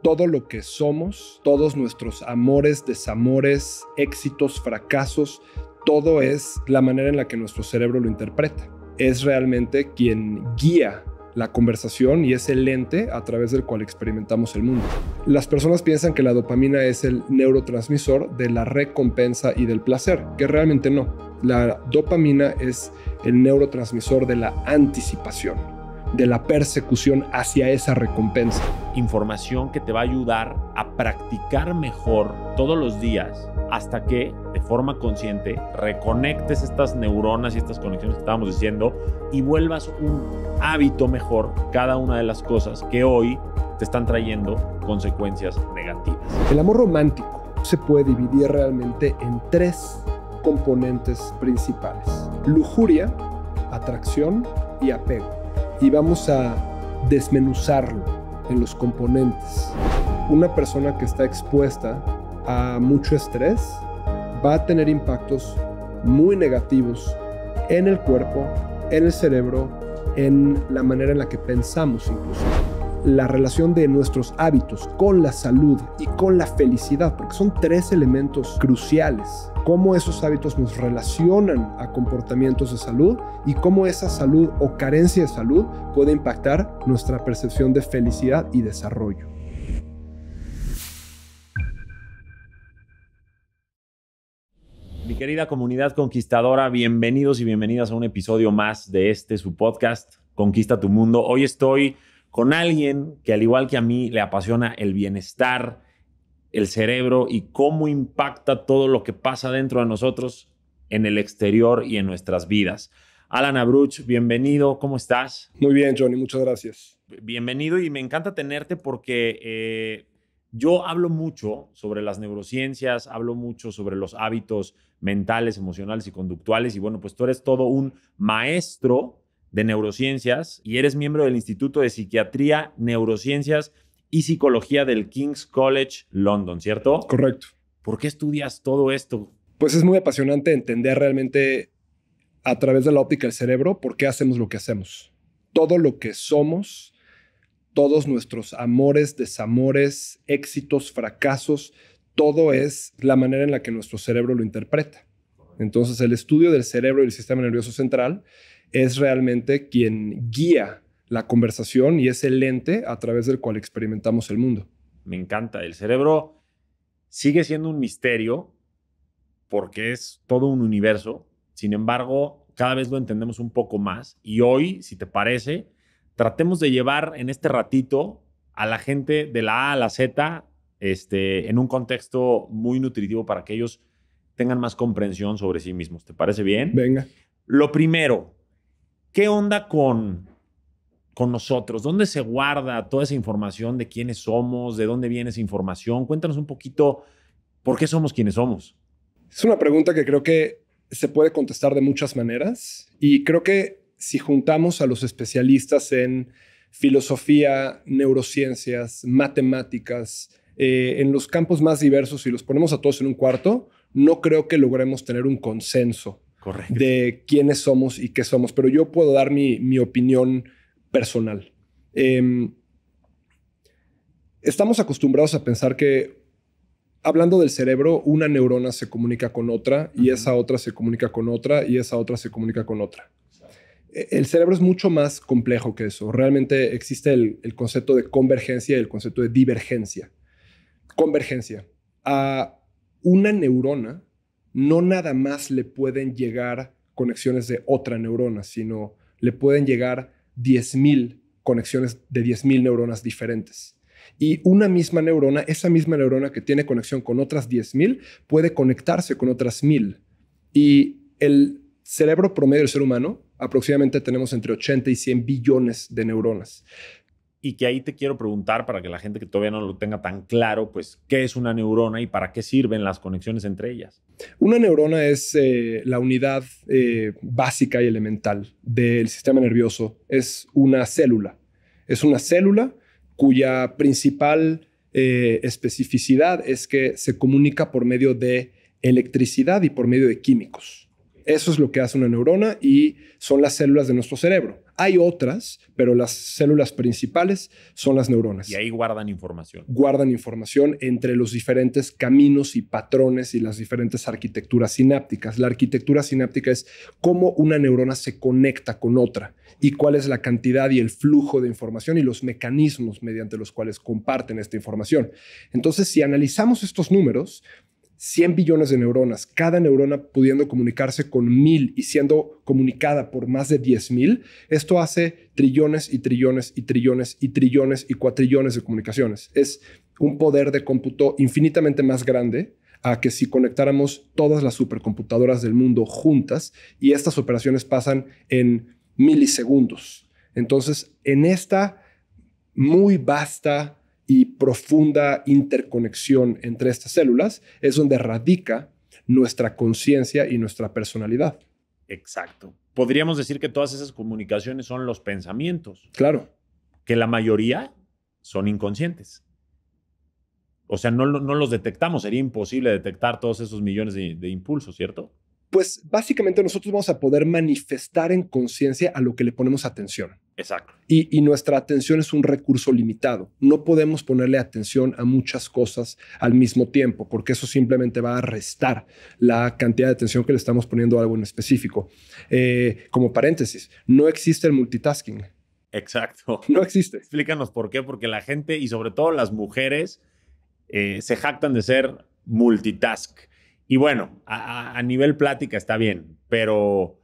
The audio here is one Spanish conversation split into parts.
todo lo que somos, todos nuestros amores, desamores, éxitos, fracasos, todo es la manera en la que nuestro cerebro lo interpreta. Es realmente quien guía la conversación y es el lente a través del cual experimentamos el mundo. Las personas piensan que la dopamina es el neurotransmisor de la recompensa y del placer, que realmente no. La dopamina es el neurotransmisor de la anticipación, de la persecución hacia esa recompensa. Información que te va a ayudar a practicar mejor todos los días hasta que, de forma consciente, reconectes estas neuronas y estas conexiones que estábamos diciendo y vuelvas un hábito mejor cada una de las cosas que hoy te están trayendo consecuencias negativas. El amor romántico se puede dividir realmente en 3 componentes principales: lujuria, atracción y apego. Y vamos a desmenuzarlo en los componentes. Una persona que está expuesta a mucho estrés va a tener impactos muy negativos en el cuerpo, en el cerebro, en la manera en la que pensamos incluso. La relación de nuestros hábitos con la salud y con la felicidad, porque son 3 elementos cruciales. Cómo esos hábitos nos relacionan a comportamientos de salud y cómo esa salud o carencia de salud puede impactar nuestra percepción de felicidad y desarrollo. Mi querida comunidad conquistadora, bienvenidos y bienvenidas a un episodio más de su podcast, Conquista tu Mundo. Hoy estoy con alguien que, al igual que a mí, le apasiona el bienestar, el cerebro y cómo impacta todo lo que pasa dentro de nosotros en el exterior y en nuestras vidas. Alan Abruch, bienvenido. ¿Cómo estás? Muy bien, Johnny. Muchas gracias. Bienvenido y me encanta tenerte porque yo hablo mucho sobre las neurociencias, hablo mucho sobre los hábitos mentales, emocionales y conductuales. Y bueno, pues tú eres todo un maestro de neurociencias y eres miembro del Instituto de Psiquiatría, Neurociencias y Psicología del King's College London, ¿cierto? Correcto. ¿Por qué estudias todo esto? Pues es muy apasionante entender realmente a través de la óptica del cerebro por qué hacemos lo que hacemos. Todo lo que somos, todos nuestros amores, desamores, éxitos, fracasos, todo es la manera en la que nuestro cerebro lo interpreta. Entonces, el estudio del cerebro y el sistema nervioso central es realmente quien guía la conversación y es el lente a través del cual experimentamos el mundo. Me encanta. El cerebro sigue siendo un misterio porque es todo un universo. Sin embargo, cada vez lo entendemos un poco más. Y hoy, si te parece, tratemos de llevar en este ratito a la gente de la A a la Z en un contexto muy nutritivo para que ellos tengan más comprensión sobre sí mismos. ¿Te parece bien? Venga. Lo primero, ¿qué onda con nosotros? ¿Dónde se guarda toda esa información de quiénes somos? ¿De dónde viene esa información? Cuéntanos un poquito por qué somos quienes somos. Es una pregunta que creo que se puede contestar de muchas maneras y creo que si juntamos a los especialistas en filosofía, neurociencias, matemáticas, en los campos más diversos y los ponemos a todos en un cuarto, no creo que logremos tener un consenso de quiénes somos y qué somos, pero yo puedo dar mi opinión personal. Estamos acostumbrados a pensar que, hablando del cerebro, una neurona se comunica con otra y esa otra se comunica con otra y esa otra se comunica con otra. El cerebro es mucho más complejo que eso. Realmente existe el concepto de convergencia y el concepto de divergencia. Convergencia. A una neurona no nada más le pueden llegar conexiones de otra neurona, sino le pueden llegar 10,000 conexiones de 10,000 neuronas diferentes. Y una misma neurona, esa misma neurona que tiene conexión con otras 10,000, puede conectarse con otras 1,000. Y el cerebro promedio del ser humano, aproximadamente tenemos entre 80 y 100 billones de neuronas. Y que ahí te quiero preguntar, para que la gente que todavía no lo tenga tan claro, pues, ¿qué es una neurona y para qué sirven las conexiones entre ellas? Una neurona es la unidad básica y elemental del sistema nervioso. Es una célula. Es una célula cuya principal especificidad es que se comunica por medio de electricidad y por medio de químicos. Eso es lo que hace una neurona y son las células de nuestro cerebro. Hay otras, pero las células principales son las neuronas. Y ahí guardan información. Guardan información entre los diferentes caminos y patrones y las diferentes arquitecturas sinápticas. La arquitectura sináptica es cómo una neurona se conecta con otra y cuál es la cantidad y el flujo de información y los mecanismos mediante los cuales comparten esta información. Entonces, si analizamos estos números, 100 billones de neuronas, cada neurona pudiendo comunicarse con 1000 y siendo comunicada por más de 10,000, esto hace trillones y trillones y trillones y trillones y cuatrillones de comunicaciones. Es un poder de cómputo infinitamente más grande a que si conectáramos todas las supercomputadoras del mundo juntas, y estas operaciones pasan en milisegundos. Entonces, en esta muy vasta y profunda interconexión entre estas células es donde radica nuestra conciencia y nuestra personalidad. Exacto. Podríamos decir que todas esas comunicaciones son los pensamientos. Claro. Que la mayoría son inconscientes. O sea, no los detectamos. Sería imposible detectar todos esos millones de impulsos, ¿cierto? Pues básicamente nosotros vamos a poder manifestar en conciencia a lo que le ponemos atención. Exacto. Y nuestra atención es un recurso limitado. No podemos ponerle atención a muchas cosas al mismo tiempo, porque eso simplemente va a restar la cantidad de atención que le estamos poniendo a algo en específico. Como paréntesis, no existe el multitasking. Exacto. No existe. Explícanos por qué. Porque la gente, y sobre todo las mujeres, se jactan de ser multitask. Y bueno, a nivel plática está bien, pero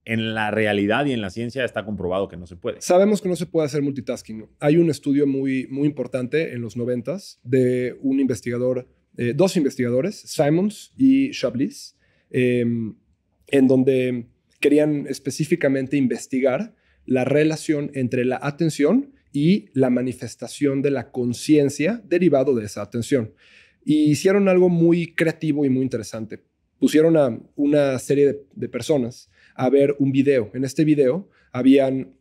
en la realidad y en la ciencia está comprobado que no se puede. Sabemos que no se puede hacer multitasking. Hay un estudio muy, muy importante en los 90s de un investigador, dos investigadores, Simons y Chablis, en donde querían específicamente investigar la relación entre la atención y la manifestación de la conciencia derivado de esa atención. Y hicieron algo muy creativo y muy interesante. Pusieron a una serie de personas a ver un video. En este video habían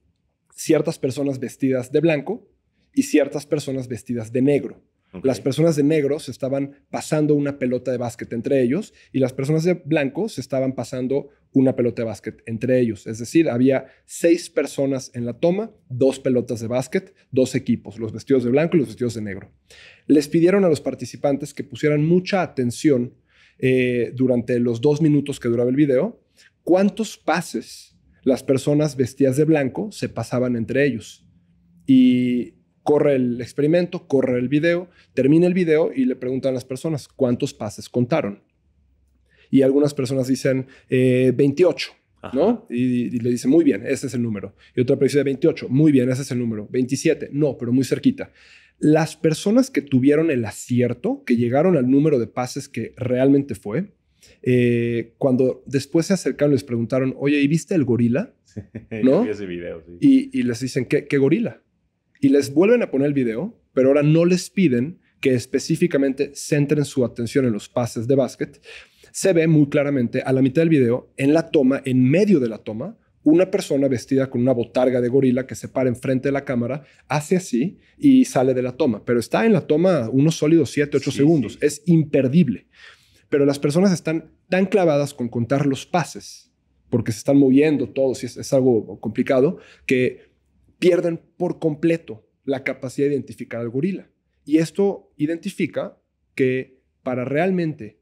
ciertas personas vestidas de blanco y ciertas personas vestidas de negro. Okay. Las personas de negro se estaban pasando una pelota de básquet entre ellos y las personas de blanco se estaban pasando una pelota de básquet entre ellos. Es decir, había 6 personas en la toma, 2 pelotas de básquet, 2 equipos, los vestidos de blanco y los vestidos de negro. Les pidieron a los participantes que pusieran mucha atención durante los 2 minutos que duraba el video, cuántos pases las personas vestidas de blanco se pasaban entre ellos. Y corre el experimento, corre el video, termina el video y le preguntan a las personas cuántos pases contaron. Y algunas personas dicen 28, ¿no? Y le dicen, muy bien, ese es el número. Y otra persona dice 28, muy bien, ese es el número. 27, no, pero muy cerquita. Las personas que tuvieron el acierto, que llegaron al número de pases que realmente fue, cuando después se acercaron les preguntaron, oye, ¿y viste el gorila? ¿No? Vi ese video, sí. Y les dicen, ¿qué gorila? Y les vuelven a poner el video, pero ahora no les piden que específicamente centren su atención en los pases de básquet. Se ve muy claramente a la mitad del video, en la toma, en medio de la toma, una persona vestida con una botarga de gorila que se para enfrente de la cámara, hace así y sale de la toma. Pero está en la toma unos sólidos 7, 8 segundos. Sí. Es imperdible. Pero las personas están tan clavadas con contar los pases, porque se están moviendo todos y es algo complicado, que pierden por completo la capacidad de identificar al gorila. Y esto identifica que para realmente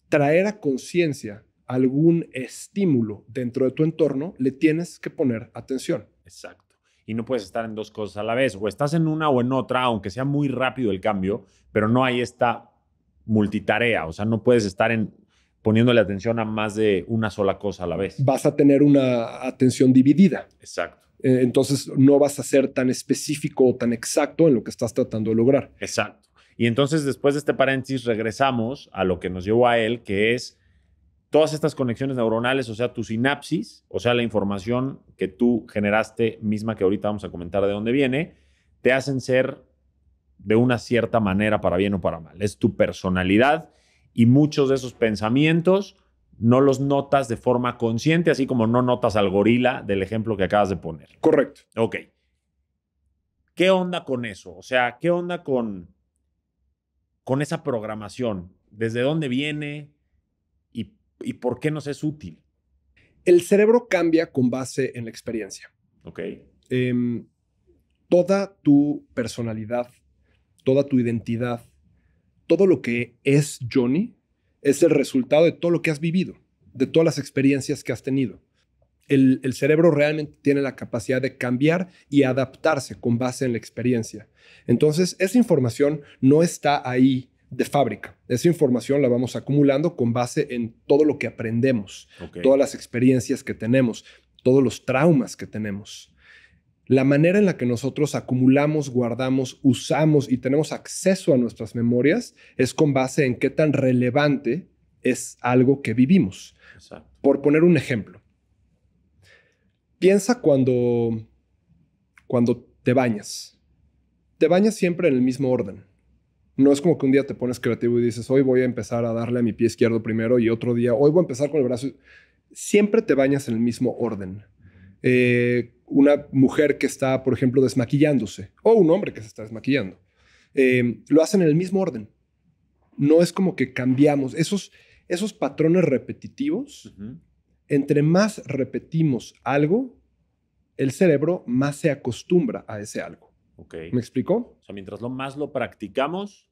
traer a conciencia algún estímulo dentro de tu entorno, le tienes que poner atención. Exacto. Y no puedes estar en 2 cosas a la vez. O estás en una o en otra, aunque sea muy rápido el cambio, pero no hay esta multitarea. O sea, no puedes estar poniéndole atención a más de una sola cosa a la vez. Vas a tener una atención dividida. Exacto. Entonces no vas a ser tan específico o tan exacto en lo que estás tratando de lograr. Exacto. Y entonces después de este paréntesis regresamos a lo que nos llevó a él, que es todas estas conexiones neuronales, o sea, tu sinapsis, o sea, la información que tú generaste misma, que ahorita vamos a comentar de dónde viene, te hacen ser de una cierta manera, para bien o para mal. Es tu personalidad y muchos de esos pensamientos no los notas de forma consciente, así como no notas al gorila del ejemplo que acabas de poner. Correcto. Ok. ¿Qué onda con eso? O sea, ¿qué onda con esa programación? ¿Desde dónde viene y por qué nos es útil? El cerebro cambia con base en la experiencia. Ok. Toda tu personalidad, toda tu identidad, todo lo que es Johnny es el resultado de todo lo que has vivido, de todas las experiencias que has tenido. El cerebro realmente tiene la capacidad de cambiar y adaptarse con base en la experiencia. Entonces, esa información no está ahí de fábrica. Esa información la vamos acumulando con base en todo lo que aprendemos, todas las experiencias que tenemos, todos los traumas que tenemos. La manera en la que nosotros acumulamos, guardamos, usamos y tenemos acceso a nuestras memorias es con base en qué tan relevante es algo que vivimos. Exacto. Por poner un ejemplo. Piensa cuando te bañas. Te bañas siempre en el mismo orden. No es como que un día te pones creativo y dices, hoy voy a empezar a darle a mi pie izquierdo primero y otro día, hoy voy a empezar con el brazo. Siempre te bañas en el mismo orden. Una mujer que está, por ejemplo, desmaquillándose o un hombre que se está desmaquillando, lo hacen en el mismo orden. No es como que cambiamos. Esos patrones repetitivos, entre más repetimos algo, el cerebro más se acostumbra a ese algo. Okay. ¿Me explico? O sea, mientras más lo practicamos,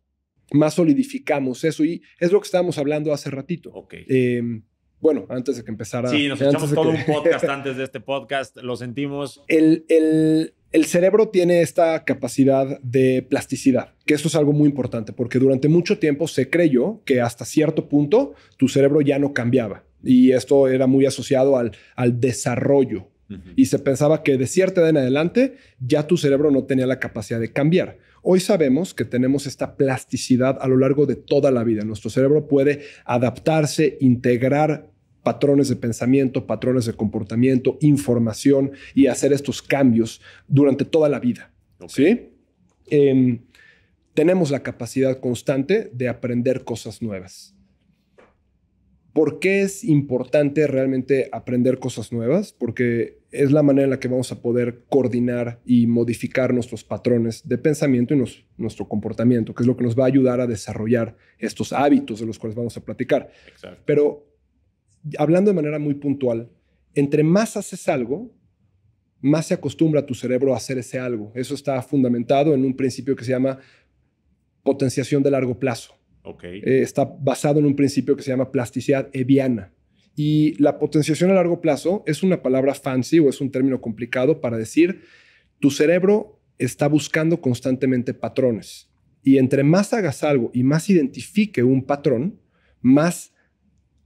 más solidificamos eso. Y es lo que estábamos hablando hace ratito. Okay. Bueno, antes de que empezara... Sí, nos echamos todo un podcast antes de este podcast. Lo sentimos. El cerebro tiene esta capacidad de plasticidad, que eso es algo muy importante, porque durante mucho tiempo se creyó que hasta cierto punto tu cerebro ya no cambiaba. Y esto era muy asociado al desarrollo. Y se pensaba que de cierta edad en adelante ya tu cerebro no tenía la capacidad de cambiar. Hoy sabemos que tenemos esta plasticidad a lo largo de toda la vida. Nuestro cerebro puede adaptarse, integrar patrones de pensamiento, patrones de comportamiento, información y hacer estos cambios durante toda la vida. Okay. ¿Sí? Tenemos la capacidad constante de aprender cosas nuevas. ¿Por qué es importante realmente aprender cosas nuevas? Porque es la manera en la que vamos a poder coordinar y modificar nuestros patrones de pensamiento y nuestro comportamiento, que es lo que nos va a ayudar a desarrollar estos hábitos de los cuales vamos a platicar. Exacto. Pero hablando de manera muy puntual, entre más haces algo, más se acostumbra tu cerebro a hacer ese algo. Eso está fundamentado en un principio que se llama potenciación de largo plazo. Okay. Está basado en un principio que se llama plasticidad hebbiana. Y la potenciación a largo plazo es una palabra fancy o es un término complicado para decir tu cerebro está buscando constantemente patrones. Y entre más hagas algo y más identifique un patrón, más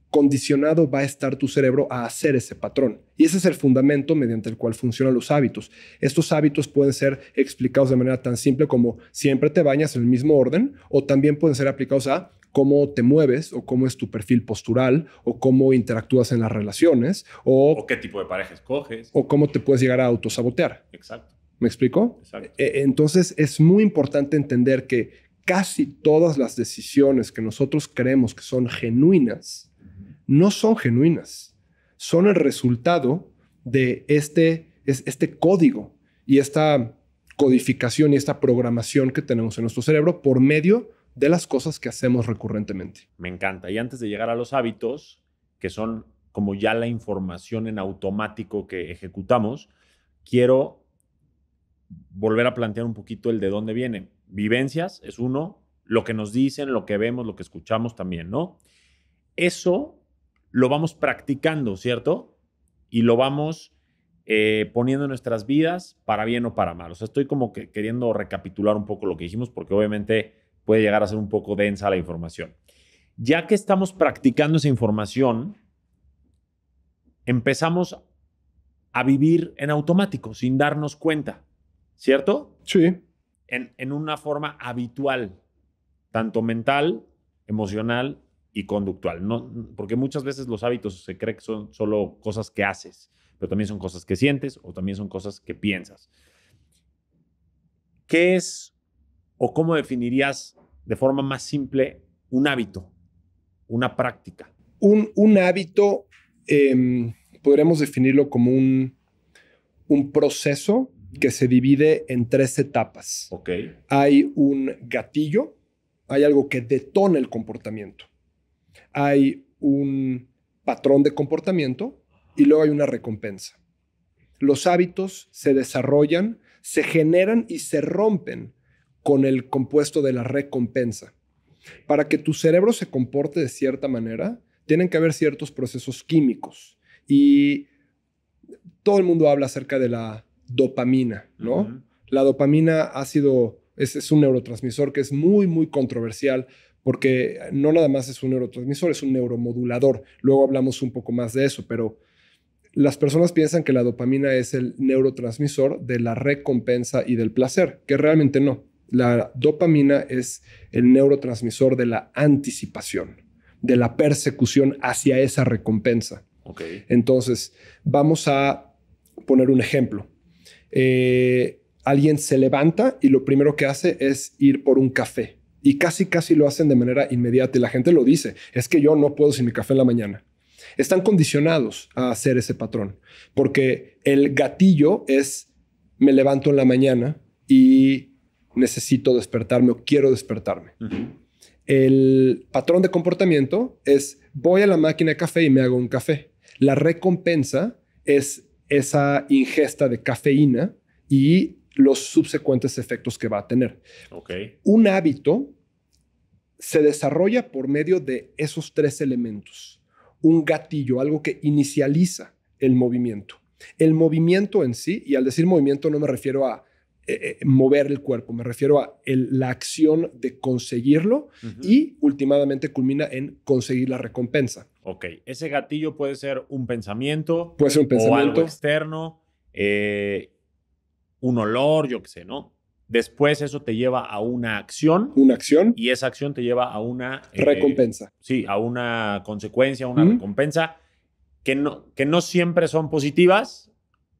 condicionado va a estar tu cerebro a hacer ese patrón. Y ese es el fundamento mediante el cual funcionan los hábitos. Estos hábitos pueden ser explicados de manera tan simple como siempre te bañas en el mismo orden, o también pueden ser aplicados a cómo te mueves, o cómo es tu perfil postural, o cómo interactúas en las relaciones, o qué tipo de pareja escoges, o cómo te puedes llegar a autosabotear. Exacto. ¿Me explico? Exacto. Entonces es muy importante entender que casi todas las decisiones que nosotros creemos que son genuinas, no son genuinas, son el resultado de este código y esta codificación y esta programación que tenemos en nuestro cerebro por medio de las cosas que hacemos recurrentemente. Me encanta. Y antes de llegar a los hábitos, que son como ya la información en automático que ejecutamos, quiero volver a plantear un poquito el de dónde viene. Vivencias es uno, lo que nos dicen, lo que vemos, lo que escuchamos también, ¿no? Eso lo vamos practicando, ¿cierto? Y lo vamos poniendo en nuestras vidas para bien o para mal. O sea, estoy como que queriendo recapitular un poco lo que dijimos porque obviamente puede llegar a ser un poco densa la información. Ya que estamos practicando esa información, empezamos a vivir en automático, sin darnos cuenta, ¿cierto? Sí. En una forma habitual, tanto mental, emocional y conductual. No, porque muchas veces los hábitos se cree que son solo cosas que haces, pero también son cosas que sientes o también son cosas que piensas. ¿Qué es o cómo definirías de forma más simple un hábito, una práctica? Un hábito podríamos definirlo como un proceso que se divide en 3 etapas. Okay. Hay un gatillo, hay algo que detona el comportamiento. Hay un patrón de comportamiento y luego hay una recompensa. los hábitos se desarrollan, se generan y se rompen con el compuesto de la recompensa. Para que tu cerebro se comporte de cierta manera, tienen que haber ciertos procesos químicos. Y todo el mundo habla acerca de la dopamina, ¿no? Uh-huh. La dopamina es un neurotransmisor que es muy, muy controversial porque no nada más es un neurotransmisor, es un neuromodulador. Luego hablamos un poco más de eso, pero las personas piensan que la dopamina es el neurotransmisor de la recompensa y del placer, que realmente no. La dopamina es el neurotransmisor de la anticipación, de la persecución hacia esa recompensa. Okay. Entonces, vamos a poner un ejemplo. Alguien se levanta y lo primero que hace es ir por un café. Y casi lo hacen de manera inmediata. Y la gente lo dice. Es que yo no puedo sin mi café en la mañana. Están condicionados a hacer ese patrón. Porque el gatillo es me levanto en la mañana y necesito despertarme o quiero despertarme. Uh-huh. El patrón de comportamiento es voy a la máquina de café y me hago un café. La recompensa es esa ingesta de cafeína y los subsecuentes efectos que va a tener. Okay. Un hábito se desarrolla por medio de esos tres elementos. Un gatillo, algo que inicializa el movimiento. El movimiento en sí, y al decir movimiento no me refiero a mover el cuerpo, me refiero a la acción de conseguirlo. Uh-huh. Y últimamente culmina en conseguir la recompensa. Ok, ese gatillo puede ser un pensamiento, puede ser un pensamiento o algo externo, un olor, yo qué sé, ¿no? Después eso te lleva a una acción. Una acción. Y esa acción te lleva a una recompensa. Sí, a una consecuencia, a una recompensa que no siempre son positivas,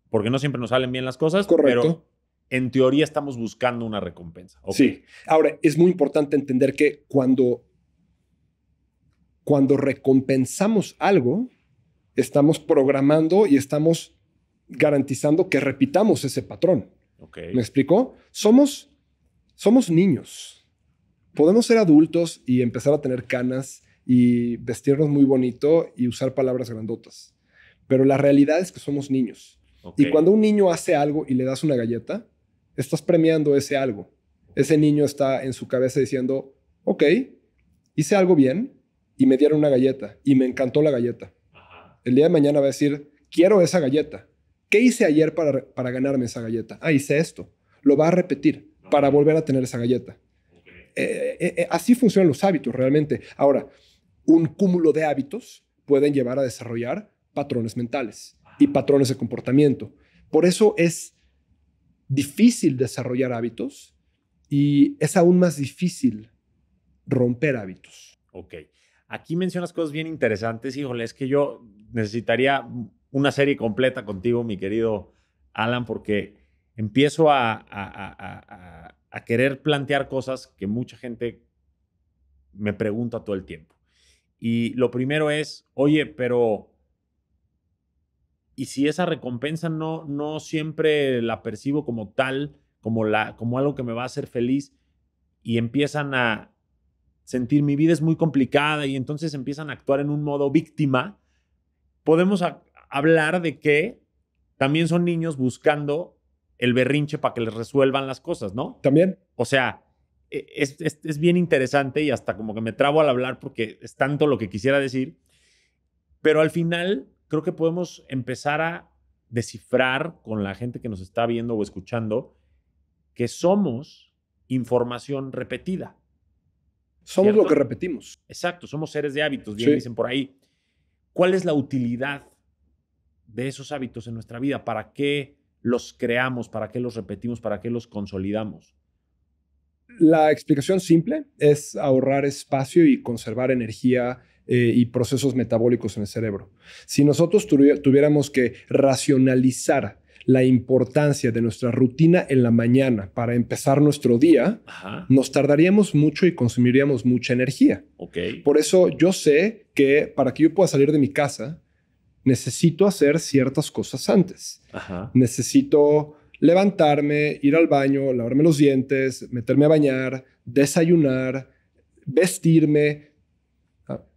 porque no siempre nos salen bien las cosas. Correcto. Pero en teoría estamos buscando una recompensa. Okay. Sí. Ahora, es muy importante entender que cuando recompensamos algo, estamos programando y estamos garantizando que repitamos ese patrón. Okay. ¿Me explico? Somos niños. Podemos ser adultos y empezar a tener canas y vestirnos muy bonito y usar palabras grandotas. Pero la realidad es que somos niños. Okay. Y cuando un niño hace algo y le das una galleta, estás premiando ese algo. Ese niño está en su cabeza diciendo, ok, hice algo bien y me dieron una galleta y me encantó la galleta. Ajá. El día de mañana va a decir, quiero esa galleta. ¿Qué hice ayer para ganarme esa galleta? Hice esto. Lo va a repetir para volver a tener esa galleta. Okay. Así funcionan los hábitos realmente. Ahora, un cúmulo de hábitos pueden llevar a desarrollar patrones mentales y patrones de comportamiento. Por eso es difícil desarrollar hábitos y es aún más difícil romper hábitos. Ok. Aquí mencionas cosas bien interesantes. Híjole, es que yo necesitaría una serie completa contigo, mi querido Alan, porque empiezo a querer plantear cosas que mucha gente me pregunta todo el tiempo. Y lo primero es, oye, pero ¿y si esa recompensa no siempre la percibo como tal, como algo que me va a hacer feliz? Y empiezan a sentir mi vida es muy complicada y entonces empiezan a actuar en un modo víctima. Podemos hablar de que también son niños buscando el berrinche para que les resuelvan las cosas, ¿no? También. O sea, es bien interesante y hasta como que me trabo al hablar porque es tanto lo que quisiera decir. Pero al final creo que podemos empezar a descifrar con la gente que nos está viendo o escuchando que somos información repetida. Somos ¿cierto? Lo que repetimos. Exacto, somos seres de hábitos, bien dicen por ahí. ¿Cuál es la utilidad de esos hábitos en nuestra vida? ¿Para qué los creamos? ¿Para qué los repetimos? ¿Para qué los consolidamos? La explicación simple es ahorrar espacio y conservar energía y procesos metabólicos en el cerebro. Si nosotros tuviéramos que racionalizar la importancia de nuestra rutina en la mañana para empezar nuestro día, Ajá. nos tardaríamos mucho y consumiríamos mucha energía. Okay. Por eso yo sé que para que yo pueda salir de mi casa, necesito hacer ciertas cosas antes. Ajá. Necesito levantarme, ir al baño, lavarme los dientes, meterme a bañar, desayunar, vestirme.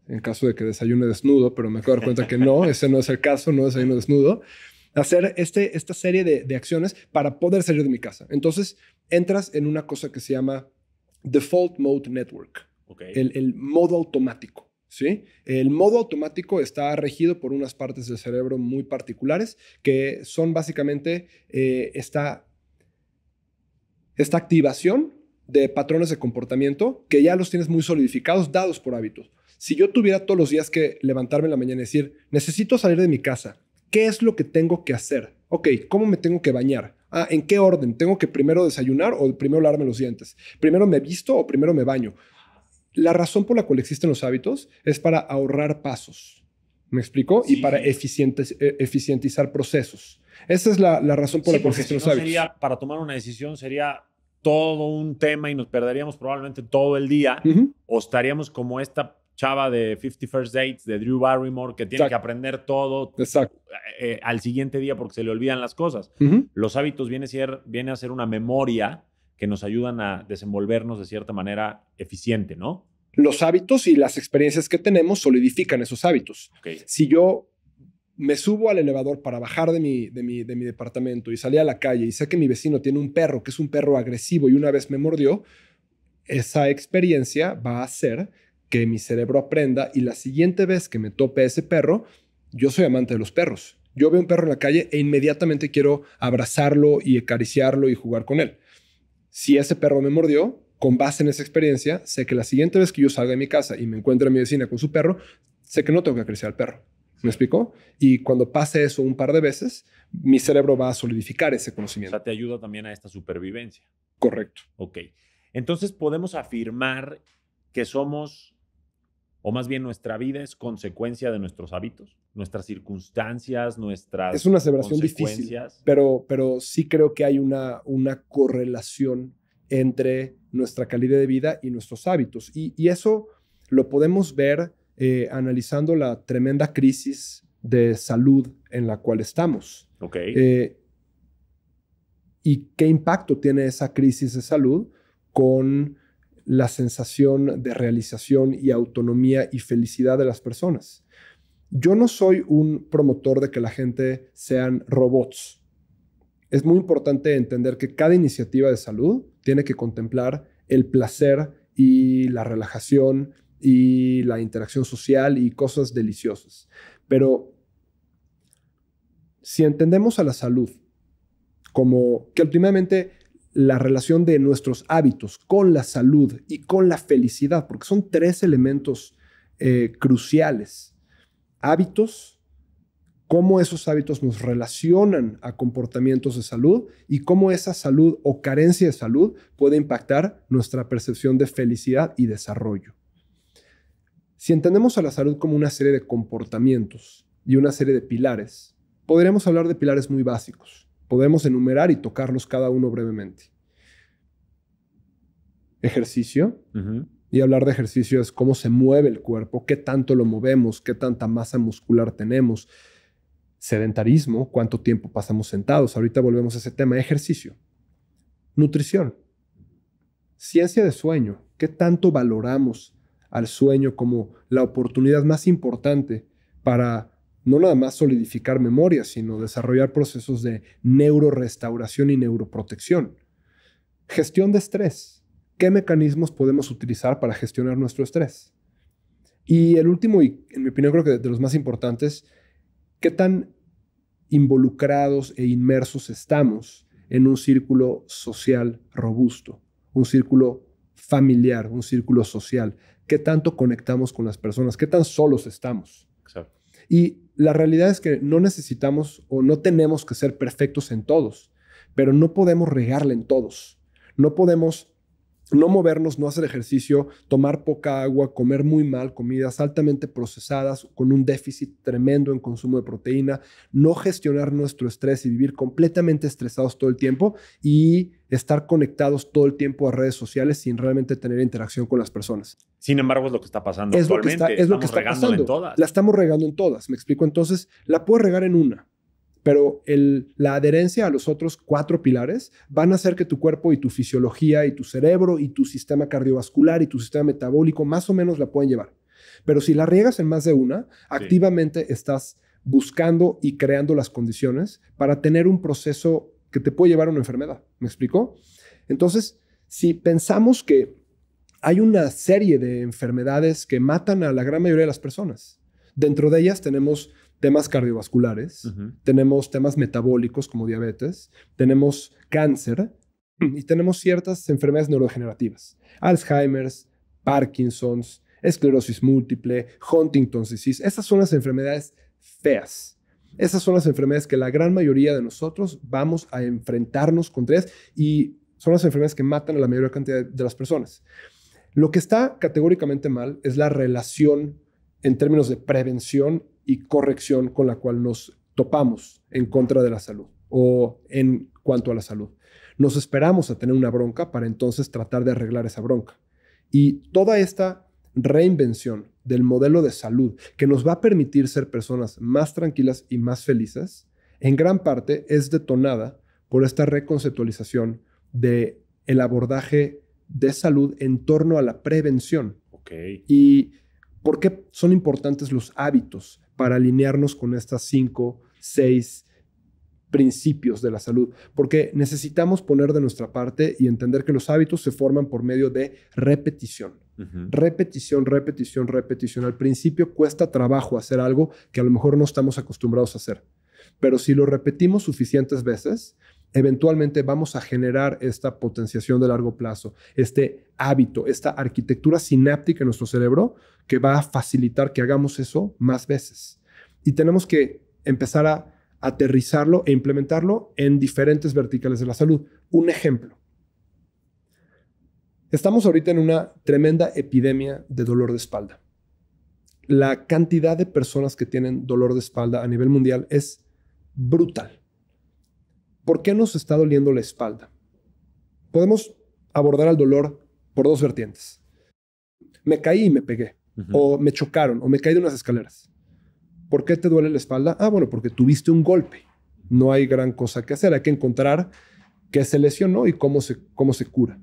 En caso de que desayune desnudo, pero me acabo de dar cuenta que no, ese no es el caso, no desayuno desnudo. Hacer esta serie de acciones para poder salir de mi casa. Entonces, entras en una cosa que se llama Default Mode Network, Okay. el modo automático. ¿Sí? El modo automático está regido por unas partes del cerebro muy particulares que son básicamente esta activación de patrones de comportamiento que ya los tienes muy solidificados, dados por hábitos. Si yo tuviera todos los días que levantarme en la mañana y decir, necesito salir de mi casa, ¿qué es lo que tengo que hacer? Ok, ¿cómo me tengo que bañar? ¿En qué orden? ¿Tengo que primero desayunar o primero lavarme los dientes? ¿Primero me visto o primero me baño? La razón por la cual existen los hábitos es para ahorrar pasos. ¿Me explico? Sí. Y para eficientizar procesos. Esa es la razón por la cual existen los hábitos. Para tomar una decisión sería todo un tema y nos perderíamos probablemente todo el día. O estaríamos como esta chava de 50 First Dates de Drew Barrymore que tiene que aprender todo al siguiente día porque se le olvidan las cosas. Los hábitos viene a ser una memoria que nos ayudan a desenvolvernos de cierta manera eficiente, ¿no? Los hábitos y las experiencias que tenemos solidifican esos hábitos. Okay. Si yo me subo al elevador para bajar de mi departamento y salí a la calle y sé que mi vecino tiene un perro que es un perro agresivo y una vez me mordió, esa experiencia va a hacer que mi cerebro aprenda y la siguiente vez que me tope ese perro, yo soy amante de los perros. Yo veo un perro en la calle e inmediatamente quiero abrazarlo y acariciarlo y jugar con él. Si ese perro me mordió, con base en esa experiencia, sé que la siguiente vez que yo salga de mi casa y me encuentre a mi vecina con su perro, sé que no tengo que acariciar al perro. ¿Me explico? Y cuando pase eso un par de veces, mi cerebro va a solidificar ese conocimiento. O sea, te ayuda también a esta supervivencia. Correcto. Ok. Entonces, podemos afirmar que somos, o más bien nuestra vida es consecuencia de nuestros hábitos, nuestras circunstancias, nuestras Es una aseveración difícil, pero sí creo que hay una correlación entre nuestra calidad de vida y nuestros hábitos. Y eso lo podemos ver analizando la tremenda crisis de salud en la cual estamos. Okay. ¿Y qué impacto tiene esa crisis de salud con la sensación de realización y autonomía y felicidad de las personas? Yo no soy un promotor de que la gente sean robots. Es muy importante entender que cada iniciativa de salud tiene que contemplar el placer y la relajación y la interacción social y cosas deliciosas. Pero si entendemos a la salud como que últimamente la relación de nuestros hábitos con la salud y con la felicidad, porque son tres elementos cruciales. Hábitos, cómo esos hábitos nos relacionan a comportamientos de salud y cómo esa salud o carencia de salud puede impactar nuestra percepción de felicidad y desarrollo. Si entendemos a la salud como una serie de comportamientos y una serie de pilares, podríamos hablar de pilares muy básicos. Podemos enumerar y tocarlos cada uno brevemente. Ejercicio. Y hablar de ejercicio es cómo se mueve el cuerpo, qué tanto lo movemos, qué tanta masa muscular tenemos. Sedentarismo, cuánto tiempo pasamos sentados. Ahorita volvemos a ese tema. Ejercicio. Nutrición. Ciencia de sueño. ¿Qué tanto valoramos al sueño como la oportunidad más importante para no nada más solidificar memoria, sino desarrollar procesos de neurorestauración y neuroprotección? Gestión de estrés. ¿Qué mecanismos podemos utilizar para gestionar nuestro estrés? Y el último, y en mi opinión creo que de los más importantes, ¿qué tan involucrados e inmersos estamos en un círculo social robusto, un círculo familiar, un círculo social? ¿Qué tanto conectamos con las personas? ¿Qué tan solos estamos? Exacto. Y la realidad es que no necesitamos o no tenemos que ser perfectos en todos, pero no podemos regarle en todos. No podemos no movernos, no hacer ejercicio, tomar poca agua, comer muy mal, comidas altamente procesadas, con un déficit tremendo en consumo de proteína, no gestionar nuestro estrés y vivir completamente estresados todo el tiempo y estar conectados todo el tiempo a redes sociales sin realmente tener interacción con las personas. Sin embargo, es lo que está pasando actualmente. Es lo que está pasando. En todas. La estamos regando en todas, me explico. Entonces, la puedes regar en una, pero la adherencia a los otros 4 pilares van a hacer que tu cuerpo y tu fisiología y tu cerebro y tu sistema cardiovascular y tu sistema metabólico más o menos la pueden llevar. Pero si la riegas en más de una, activamente estás buscando y creando las condiciones para tener un proceso que te puede llevar a una enfermedad. ¿Me explico? Entonces, si pensamos que hay una serie de enfermedades que matan a la gran mayoría de las personas, dentro de ellas tenemos temas cardiovasculares, tenemos temas metabólicos como diabetes, tenemos cáncer y tenemos ciertas enfermedades neurodegenerativas, Alzheimer's, Parkinson's, esclerosis múltiple, Huntington's disease. Esas son las enfermedades feas. Esas son las enfermedades que la gran mayoría de nosotros vamos a enfrentarnos contra ellas y son las enfermedades que matan a la mayor cantidad de las personas. Lo que está categóricamente mal es la relación en términos de prevención y corrección con la cual nos topamos en contra de la salud o en cuanto a la salud. Nos esperamos a tener una bronca para entonces tratar de arreglar esa bronca. Y toda esta reinvención del modelo de salud que nos va a permitir ser personas más tranquilas y más felices, en gran parte es detonada por esta reconceptualización del abordaje de salud en torno a la prevención. Okay. ¿Y por qué son importantes los hábitos para alinearnos con estas 5, 6 principios de la salud? Porque necesitamos poner de nuestra parte y entender que los hábitos se forman por medio de repetición. Repetición, repetición, repetición. Al principio cuesta trabajo hacer algo que a lo mejor no estamos acostumbrados a hacer. Pero si lo repetimos suficientes veces, eventualmente vamos a generar esta potenciación de largo plazo, este hábito, esta arquitectura sináptica en nuestro cerebro que va a facilitar que hagamos eso más veces. Y tenemos que empezar a aterrizarlo e implementarlo en diferentes verticales de la salud. Un ejemplo. Estamos ahorita en una tremenda epidemia de dolor de espalda. La cantidad de personas que tienen dolor de espalda a nivel mundial es brutal. ¿Por qué nos está doliendo la espalda? Podemos abordar el dolor por dos vertientes. Me caí y me pegué, o me chocaron, o me caí de unas escaleras. ¿Por qué te duele la espalda? Bueno, porque tuviste un golpe. No hay gran cosa que hacer. Hay que encontrar qué se lesionó y cómo se cura.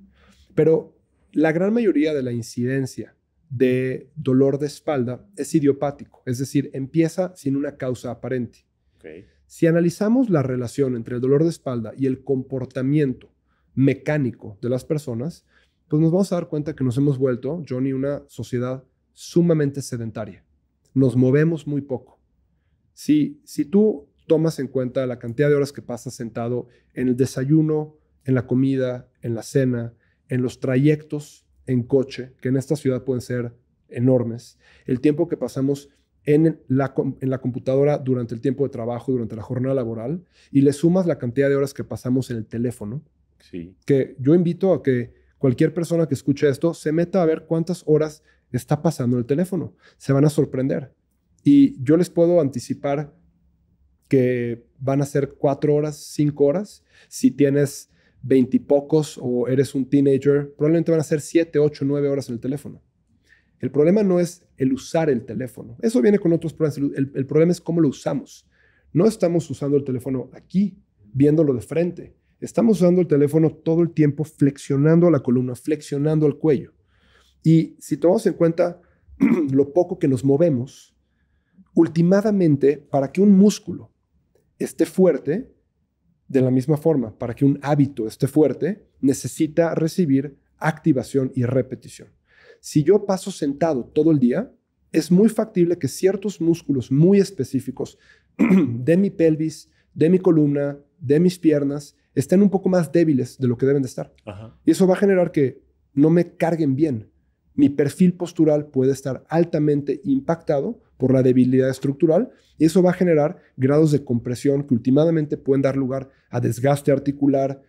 Pero la gran mayoría de la incidencia de dolor de espalda es idiopático, es decir, empieza sin una causa aparente. Okay. Si analizamos la relación entre el dolor de espalda y el comportamiento mecánico de las personas, pues nos vamos a dar cuenta que nos hemos vuelto, Johnny, una sociedad sumamente sedentaria. Nos movemos muy poco. Si tú tomas en cuenta la cantidad de horas que pasas sentado en el desayuno, en la comida, en la cena, en los trayectos en coche, que en esta ciudad pueden ser enormes, el tiempo que pasamos en la computadora durante el tiempo de trabajo, durante la jornada laboral, y le sumas la cantidad de horas que pasamos en el teléfono, sí, que yo invito a que cualquier persona que escuche esto se meta a ver cuántas horas está pasando en el teléfono. Se van a sorprender. Y yo les puedo anticipar que van a ser 4 horas, 5 horas. Si tienes 20 y pocos o eres un teenager, probablemente van a ser 7, 8, 9 horas en el teléfono. El problema no es el usar el teléfono. Eso viene con otros problemas. El problema es cómo lo usamos. No estamos usando el teléfono aquí, viéndolo de frente. Estamos usando el teléfono todo el tiempo flexionando la columna, flexionando el cuello. Y si tomamos en cuenta lo poco que nos movemos, últimamente, para que un músculo esté fuerte, de la misma forma, para que un hábito esté fuerte, necesita recibir activación y repetición. Si yo paso sentado todo el día, es muy factible que ciertos músculos muy específicos de mi pelvis, de mi columna, de mis piernas, estén un poco más débiles de lo que deben de estar. Ajá. Y eso va a generar que no me carguen bien. Mi perfil postural puede estar altamente impactado por la debilidad estructural y eso va a generar grados de compresión que últimamente pueden dar lugar a desgaste articular,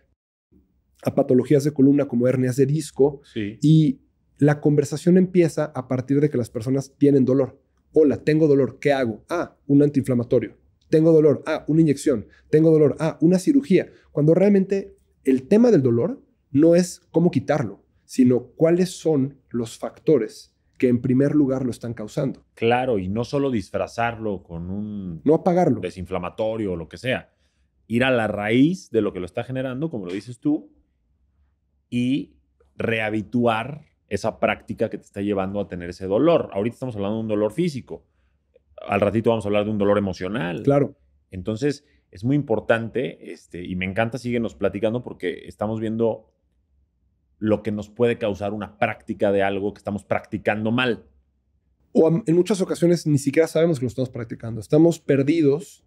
a patologías de columna como hernias de disco. Sí. Y la conversación empieza a partir de que las personas tienen dolor. Hola, tengo dolor, ¿qué hago? Un antiinflamatorio. Tengo dolor, una inyección. Tengo dolor, una cirugía. Cuando realmente el tema del dolor no es cómo quitarlo, sino cuáles son los factores que en primer lugar lo están causando. Claro, y no solo disfrazarlo con un No apagarlo. desinflamatorio o lo que sea. Ir a la raíz de lo que lo está generando, como lo dices tú, y rehabituar esa práctica que te está llevando a tener ese dolor. Ahorita estamos hablando de un dolor físico. al ratito vamos a hablar de un dolor emocional. Claro. Entonces, es muy importante y me encanta, síguenos platicando porque estamos viendo lo que nos puede causar una práctica de algo que estamos practicando mal. O en muchas ocasiones ni siquiera sabemos que lo estamos practicando. Estamos perdidos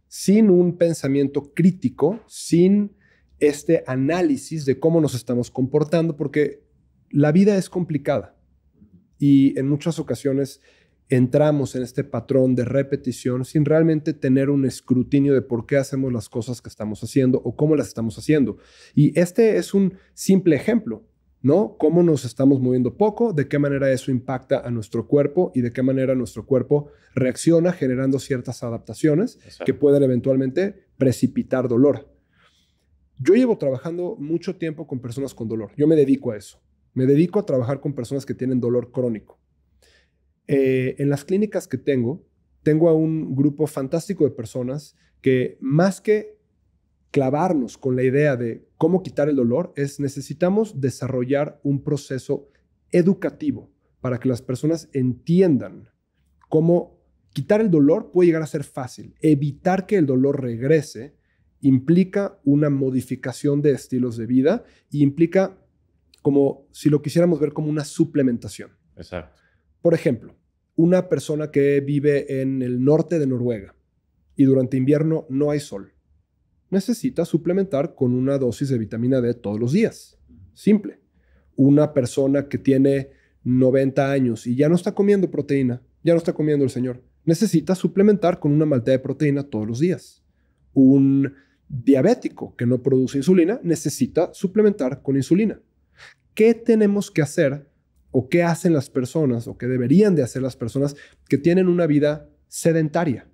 sin un pensamiento crítico, sin este análisis de cómo nos estamos comportando, porque la vida es complicada y en muchas ocasiones entramos en este patrón de repetición sin realmente tener un escrutinio de por qué hacemos las cosas que estamos haciendo o cómo las estamos haciendo. Y este es un simple ejemplo, ¿no? Cómo nos estamos moviendo poco, de qué manera eso impacta a nuestro cuerpo y de qué manera nuestro cuerpo reacciona generando ciertas adaptaciones. Exacto. Que pueden eventualmente precipitar dolor. Yo llevo trabajando mucho tiempo con personas con dolor. Yo me dedico a eso. Me dedico a trabajar con personas que tienen dolor crónico. En las clínicas que tengo a un grupo fantástico de personas que más que clavarnos con la idea de cómo quitar el dolor, necesitamos desarrollar un proceso educativo para que las personas entiendan cómo quitar el dolor puede llegar a ser fácil. Evitar que el dolor regrese implica una modificación de estilos de vida y implica como si lo quisiéramos ver como una suplementación. Exacto. Por ejemplo, una persona que vive en el norte de Noruega y durante invierno no hay sol, necesita suplementar con una dosis de vitamina D todos los días. Simple. Una persona que tiene 90 años y ya no está comiendo proteína, ya no está comiendo el señor, necesita suplementar con una malta de proteína todos los días. Un diabético que no produce insulina necesita suplementar con insulina. ¿Qué tenemos que hacer o qué hacen las personas o qué deberían de hacer las personas que tienen una vida sedentaria,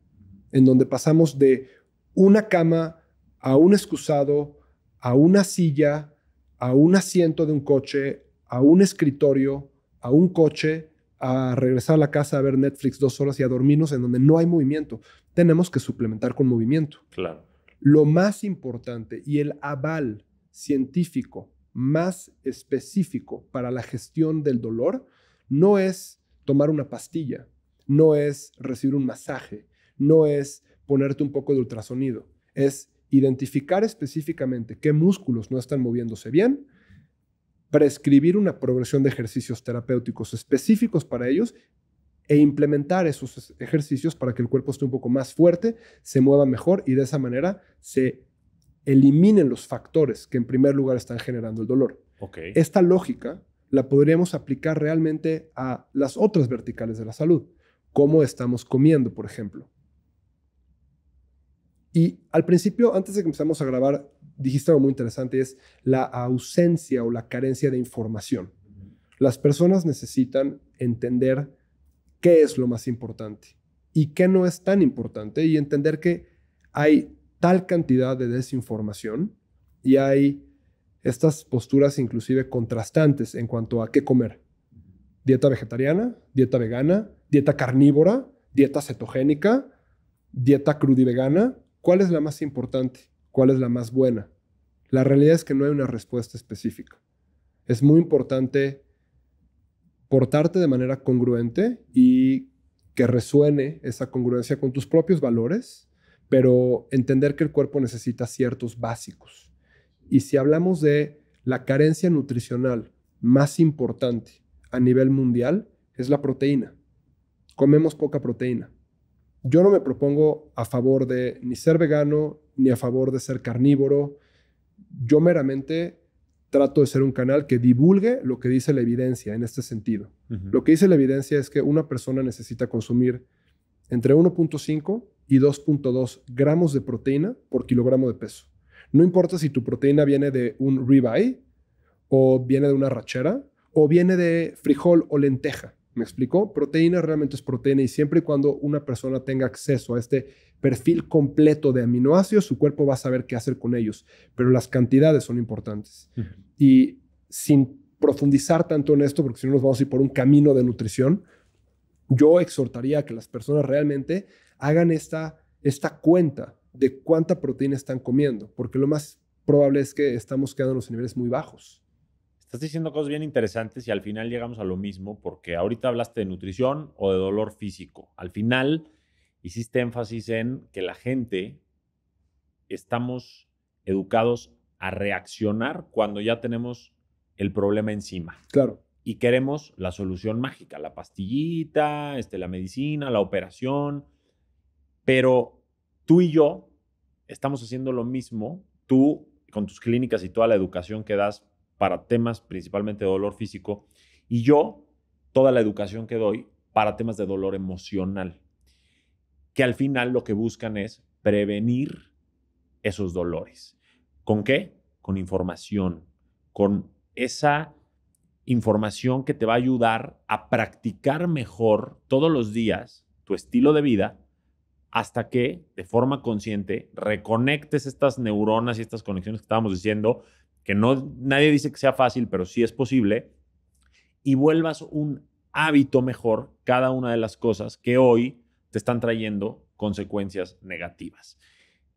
en donde pasamos de una cama a un excusado, a una silla, a un asiento de un coche, a un escritorio, a un coche, a regresar a la casa a ver Netflix 2 horas y a dormirnos en donde no hay movimiento? Tenemos que suplementar con movimiento. Claro. Lo más importante y el aval científico más específico para la gestión del dolor no es tomar una pastilla, no es recibir un masaje, no es ponerte un poco de ultrasonido, es identificar específicamente qué músculos no están moviéndose bien, prescribir una progresión de ejercicios terapéuticos específicos para ellos e implementar esos ejercicios para que el cuerpo esté un poco más fuerte, se mueva mejor y de esa manera se eliminen los factores que en primer lugar están generando el dolor. Okay. Esta lógica la podríamos aplicar realmente a las otras verticales de la salud. Cómo estamos comiendo, por ejemplo. Y al principio, antes de que empezamos a grabar, dijiste algo muy interesante, es la ausencia o la carencia de información. Las personas necesitan entender qué es lo más importante y qué no es tan importante y entender que hay tal cantidad de desinformación y hay estas posturas inclusive contrastantes en cuanto a qué comer. Dieta vegetariana, dieta vegana, dieta carnívora, dieta cetogénica, dieta crudivegana. ¿Cuál es la más importante? ¿Cuál es la más buena? La realidad es que no hay una respuesta específica. Es muy importante portarte de manera congruente y que resuene esa congruencia con tus propios valores, pero entender que el cuerpo necesita ciertos básicos. Y si hablamos de la carencia nutricional más importante a nivel mundial, es la proteína. Comemos poca proteína. Yo no me propongo a favor de ni ser vegano, ni a favor de ser carnívoro. Yo meramente trato de ser un canal que divulgue lo que dice la evidencia en este sentido. Lo que dice la evidencia es que una persona necesita consumir entre 1.5 y 2.2 gramos de proteína por kilogramo de peso. No importa si tu proteína viene de un ribeye o viene de una arrachera o viene de frijol o lenteja. ¿Me explicó? Proteína realmente es proteína y siempre y cuando una persona tenga acceso a este perfil completo de aminoácidos, su cuerpo va a saber qué hacer con ellos. Pero las cantidades son importantes. Y sin profundizar tanto en esto, porque si no nos vamos a ir por un camino de nutrición, yo exhortaría a que las personas realmente hagan esta cuenta de cuánta proteína están comiendo, porque lo más probable es que estamos quedándonos en niveles muy bajos. Estás diciendo cosas bien interesantes y al final llegamos a lo mismo, porque ahorita hablaste de nutrición o de dolor físico. Al final, hiciste énfasis en que la gente estamos educados a reaccionar cuando ya tenemos el problema encima. Claro. Y queremos la solución mágica, la pastillita, la medicina, la operación. Pero tú y yo estamos haciendo lo mismo, tú con tus clínicas y toda la educación que das para temas principalmente de dolor físico, y yo toda la educación que doy para temas de dolor emocional, que al final lo que buscan es prevenir esos dolores. ¿Con qué? Con información, con esa información que te va a ayudar a practicar mejor todos los días tu estilo de vida hasta que de forma consciente reconectes estas neuronas y estas conexiones que estábamos diciendo, que nadie dice que sea fácil, pero sí es posible, y vuelvas un hábito mejor cada una de las cosas que hoy te están trayendo consecuencias negativas.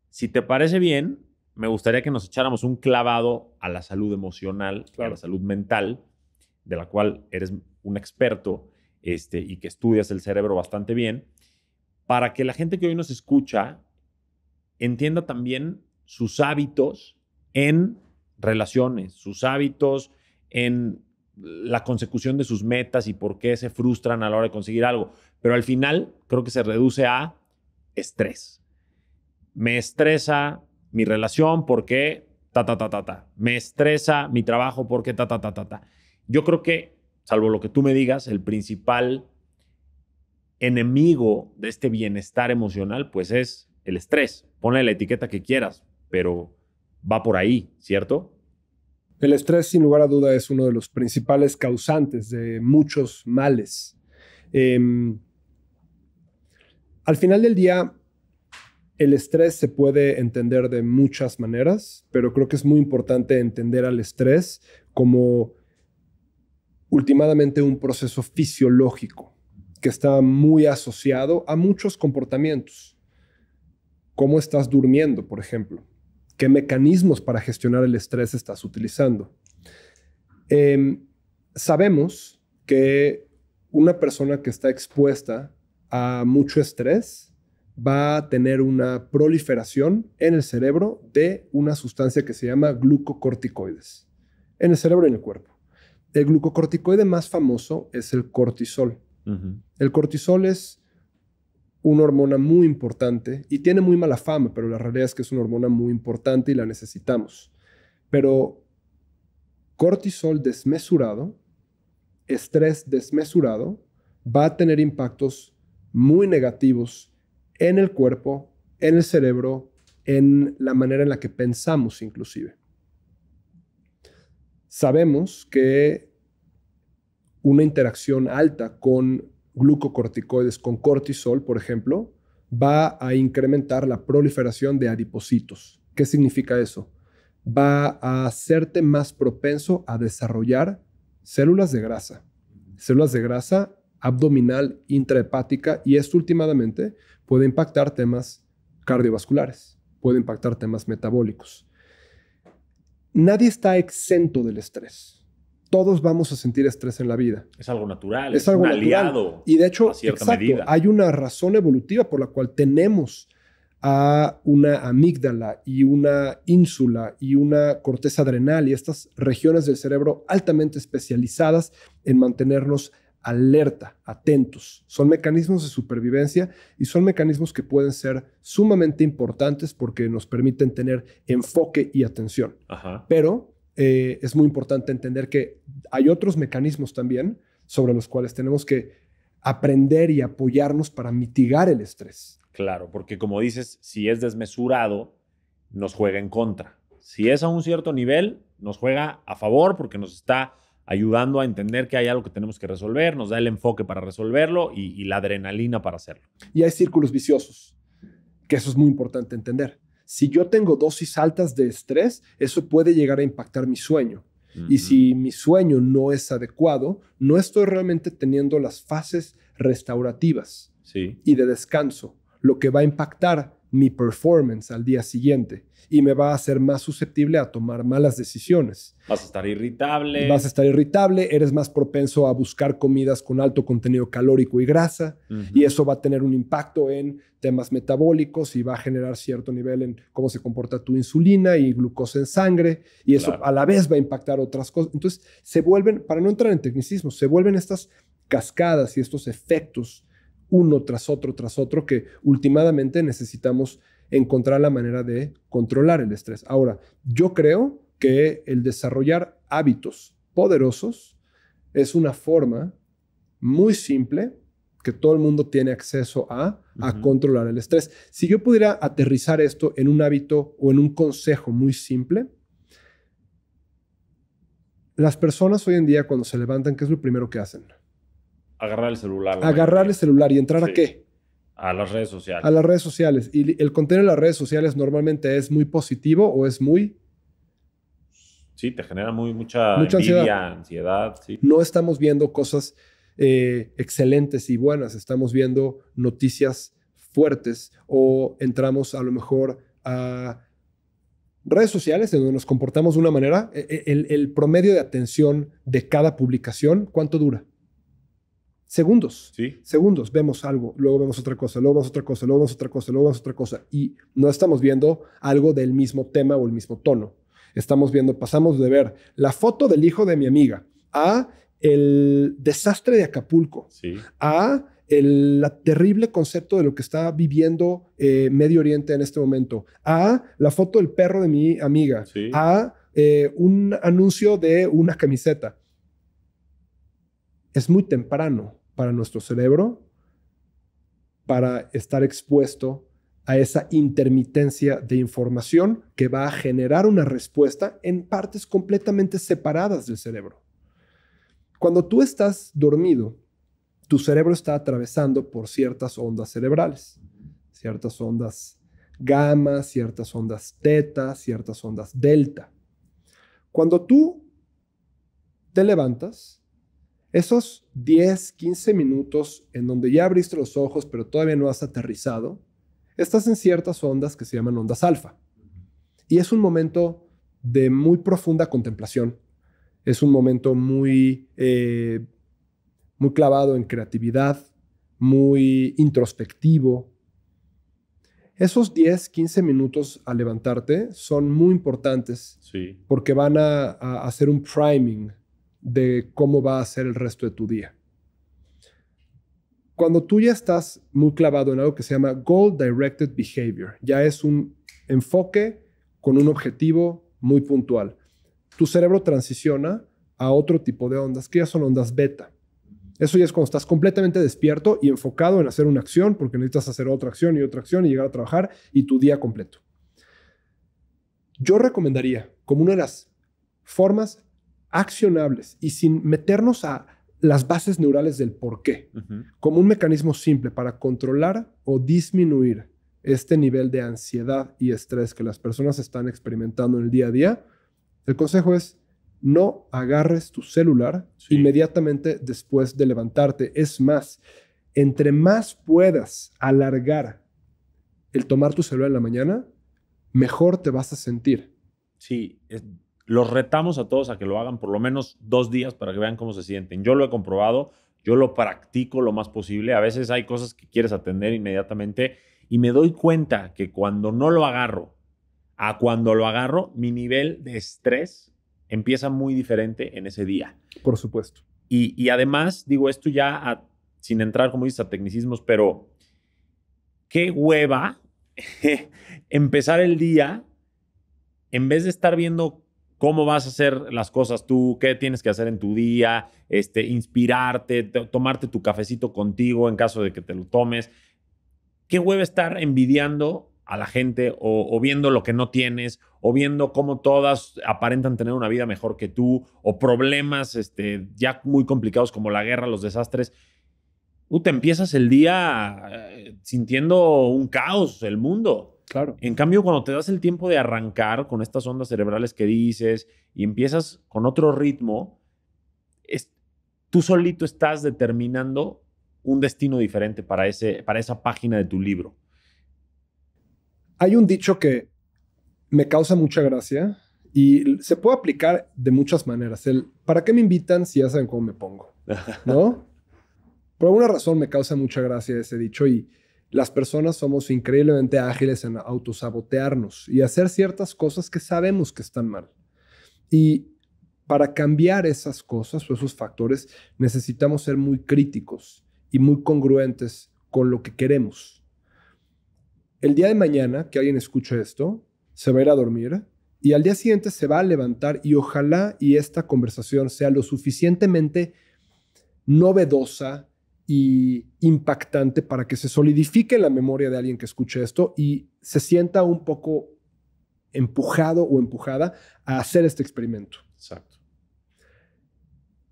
Si te parece bien, me gustaría que nos echáramos un clavado a la salud emocional, claro, a la salud mental, de la cual eres un experto y que estudias el cerebro bastante bien, para que la gente que hoy nos escucha entienda también sus hábitos en relaciones, sus hábitos en la consecución de sus metas y por qué se frustran a la hora de conseguir algo. Pero al final creo que se reduce a estrés. Me estresa mi relación porque me estresa mi trabajo porque Yo creo que, salvo lo que tú me digas, el principal enemigo de este bienestar emocional pues es el estrés. Ponle la etiqueta que quieras, pero va por ahí, ¿cierto? El estrés, sin lugar a duda, es uno de los principales causantes de muchos males. Al final del día, el estrés se puede entender de muchas maneras, pero creo que es muy importante entender al estrés como últimamente un proceso fisiológico que está muy asociado a muchos comportamientos. ¿Cómo estás durmiendo, por ejemplo? ¿Qué mecanismos para gestionar el estrés estás utilizando? Sabemos que una persona que está expuesta a mucho estrés va a tener una proliferación en el cerebro de una sustancia que se llama glucocorticoides, en el cerebro y en el cuerpo. El glucocorticoide más famoso es el cortisol. Uh-huh. El cortisol es una hormona muy importante y tiene muy mala fama, pero la realidad es que es una hormona muy importante y la necesitamos. Pero cortisol desmesurado, estrés desmesurado, va a tener impactos muy negativos en el cuerpo, en el cerebro, en la manera en la que pensamos inclusive. Sabemos que una interacción alta con glucocorticoides, con cortisol, por ejemplo, va a incrementar la proliferación de adipocitos. ¿Qué significa eso? Va a hacerte más propenso a desarrollar células de grasa abdominal, intrahepática, y esto últimamente puede impactar temas cardiovasculares, puede impactar temas metabólicos. Nadie está exento del estrés. Todos vamos a sentir estrés en la vida. Es algo natural, es algo un natural. Aliado. Y de hecho, a cierta medida. Hay una razón evolutiva por la cual tenemos a una amígdala y una ínsula y una corteza adrenal y estas regiones del cerebro altamente especializadas en mantenernos alerta, atentos. Son mecanismos de supervivencia y son mecanismos que pueden ser sumamente importantes porque nos permiten tener enfoque y atención. Ajá. Pero es muy importante entender que hay otros mecanismos también sobre los cuales tenemos que aprender y apoyarnos para mitigar el estrés. Claro, porque como dices, si es desmesurado, nos juega en contra. Si es a un cierto nivel, nos juega a favor porque nos está ayudando a entender que hay algo que tenemos que resolver, nos da el enfoque para resolverlo y la adrenalina para hacerlo. Y hay círculos viciosos, que eso es muy importante entender. Si yo tengo dosis altas de estrés, eso puede llegar a impactar mi sueño. Uh-huh. Y si mi sueño no es adecuado, no estoy realmente teniendo las fases restaurativas y de descanso, lo que va a impactar mi performance al día siguiente y me va a hacer más susceptible a tomar malas decisiones. Vas a estar irritable. Vas a estar irritable, eres más propenso a buscar comidas con alto contenido calórico y grasa, y eso va a tener un impacto en temas metabólicos y va a generar cierto nivel en cómo se comporta tu insulina y glucosa en sangre, y eso a la vez va a impactar otras cosas. Entonces se vuelven, para no entrar en tecnicismos, se vuelven estas cascadas y estos efectos uno tras otro, que últimamente necesitamos encontrar la manera de controlar el estrés. Ahora, yo creo que el desarrollar hábitos poderosos es una forma muy simple que todo el mundo tiene acceso a controlar el estrés. Si yo pudiera aterrizar esto en un hábito o en un consejo muy simple, las personas hoy en día cuando se levantan, ¿qué es lo primero que hacen? Agarrar el celular. Agarrar el celular y entrar ¿a qué? A las redes sociales. A las redes sociales. Y el contenido en las redes sociales normalmente es muy positivo o es muy... Sí, te genera mucha envidia, ansiedad. Sí. No estamos viendo cosas excelentes y buenas. Estamos viendo noticias fuertes o entramos a lo mejor a redes sociales en donde nos comportamos de una manera. El promedio de atención de cada publicación, ¿cuánto dura? Segundos. Sí. Segundos. Vemos algo, luego vemos otra cosa, luego vemos otra cosa, luego vemos otra cosa, luego vemos otra cosa. Y no estamos viendo algo del mismo tema o el mismo tono. Pasamos de ver la foto del hijo de mi amiga a el desastre de Acapulco, a el terrible concepto de lo que está viviendo Medio Oriente en este momento, a la foto del perro de mi amiga, a un anuncio de una camiseta. Es muy temprano para nuestro cerebro para estar expuesto a esa intermitencia de información que va a generar una respuesta en partes completamente separadas del cerebro. Cuando tú estás dormido, tu cerebro está atravesando por ciertas ondas cerebrales, ciertas ondas gamma, ciertas ondas teta, ciertas ondas delta. Cuando tú te levantas, esos 10, 15 minutos en donde ya abriste los ojos pero todavía no has aterrizado, estás en ciertas ondas que se llaman ondas alfa. Y es un momento de muy profunda contemplación. Es un momento muy clavado en creatividad, muy introspectivo. Esos 10, 15 minutos al levantarte son muy importantes porque van a hacer un priming de cómo va a ser el resto de tu día. Cuando tú ya estás muy clavado en algo que se llama Goal Directed Behavior, ya es un enfoque con un objetivo muy puntual. Tu cerebro transiciona a otro tipo de ondas, que ya son ondas beta. Eso ya es cuando estás completamente despierto y enfocado en hacer una acción, porque necesitas hacer otra acción y llegar a trabajar y tu día completo. Yo recomendaría, como una de las formas accionables y sin meternos a las bases neurales del por qué, como un mecanismo simple para controlar o disminuir este nivel de ansiedad y estrés que las personas están experimentando en el día a día, el consejo es no agarres tu celular inmediatamente después de levantarte. Es más, entre más puedas alargar el tomar tu celular en la mañana, mejor te vas a sentir. Sí, los retamos a todos a que lo hagan por lo menos 2 días para que vean cómo se sienten. Yo lo he comprobado, yo lo practico lo más posible. A veces hay cosas que quieres atender inmediatamente y me doy cuenta que cuando no lo agarro a cuando lo agarro, mi nivel de estrés empieza muy diferente en ese día. Por supuesto. Y además, digo esto ya sin entrar, como dices, a tecnicismos, pero qué hueva empezar el día en vez de estar viendo cómo vas a hacer las cosas tú, qué tienes que hacer en tu día, inspirarte, tomarte tu cafecito contigo en caso de que te lo tomes. Qué hueva estar envidiando a la gente o viendo lo que no tienes o viendo cómo todas aparentan tener una vida mejor que tú o problemas ya muy complicados como la guerra, los desastres. Te empiezas el día sintiendo un caos, el mundo. Claro. En cambio, cuando te das el tiempo de arrancar con estas ondas cerebrales que dices y empiezas con otro ritmo, tú solito estás determinando un destino diferente para esa página de tu libro. Hay un dicho que me causa mucha gracia y se puede aplicar de muchas maneras. ¿Para qué me invitan si ya saben cómo me pongo? ¿No? Por alguna razón me causa mucha gracia ese dicho y las personas somos increíblemente ágiles en autosabotearnos y hacer ciertas cosas que sabemos que están mal. Y para cambiar esas cosas o esos factores necesitamos ser muy críticos y muy congruentes con lo que queremos. El día de mañana que alguien escuche esto, se va a ir a dormir y al día siguiente se va a levantar y ojalá y esta conversación sea lo suficientemente novedosa y impactante para que se solidifique en la memoria de alguien que escuche esto y se sienta un poco empujado o empujada a hacer este experimento. Exacto.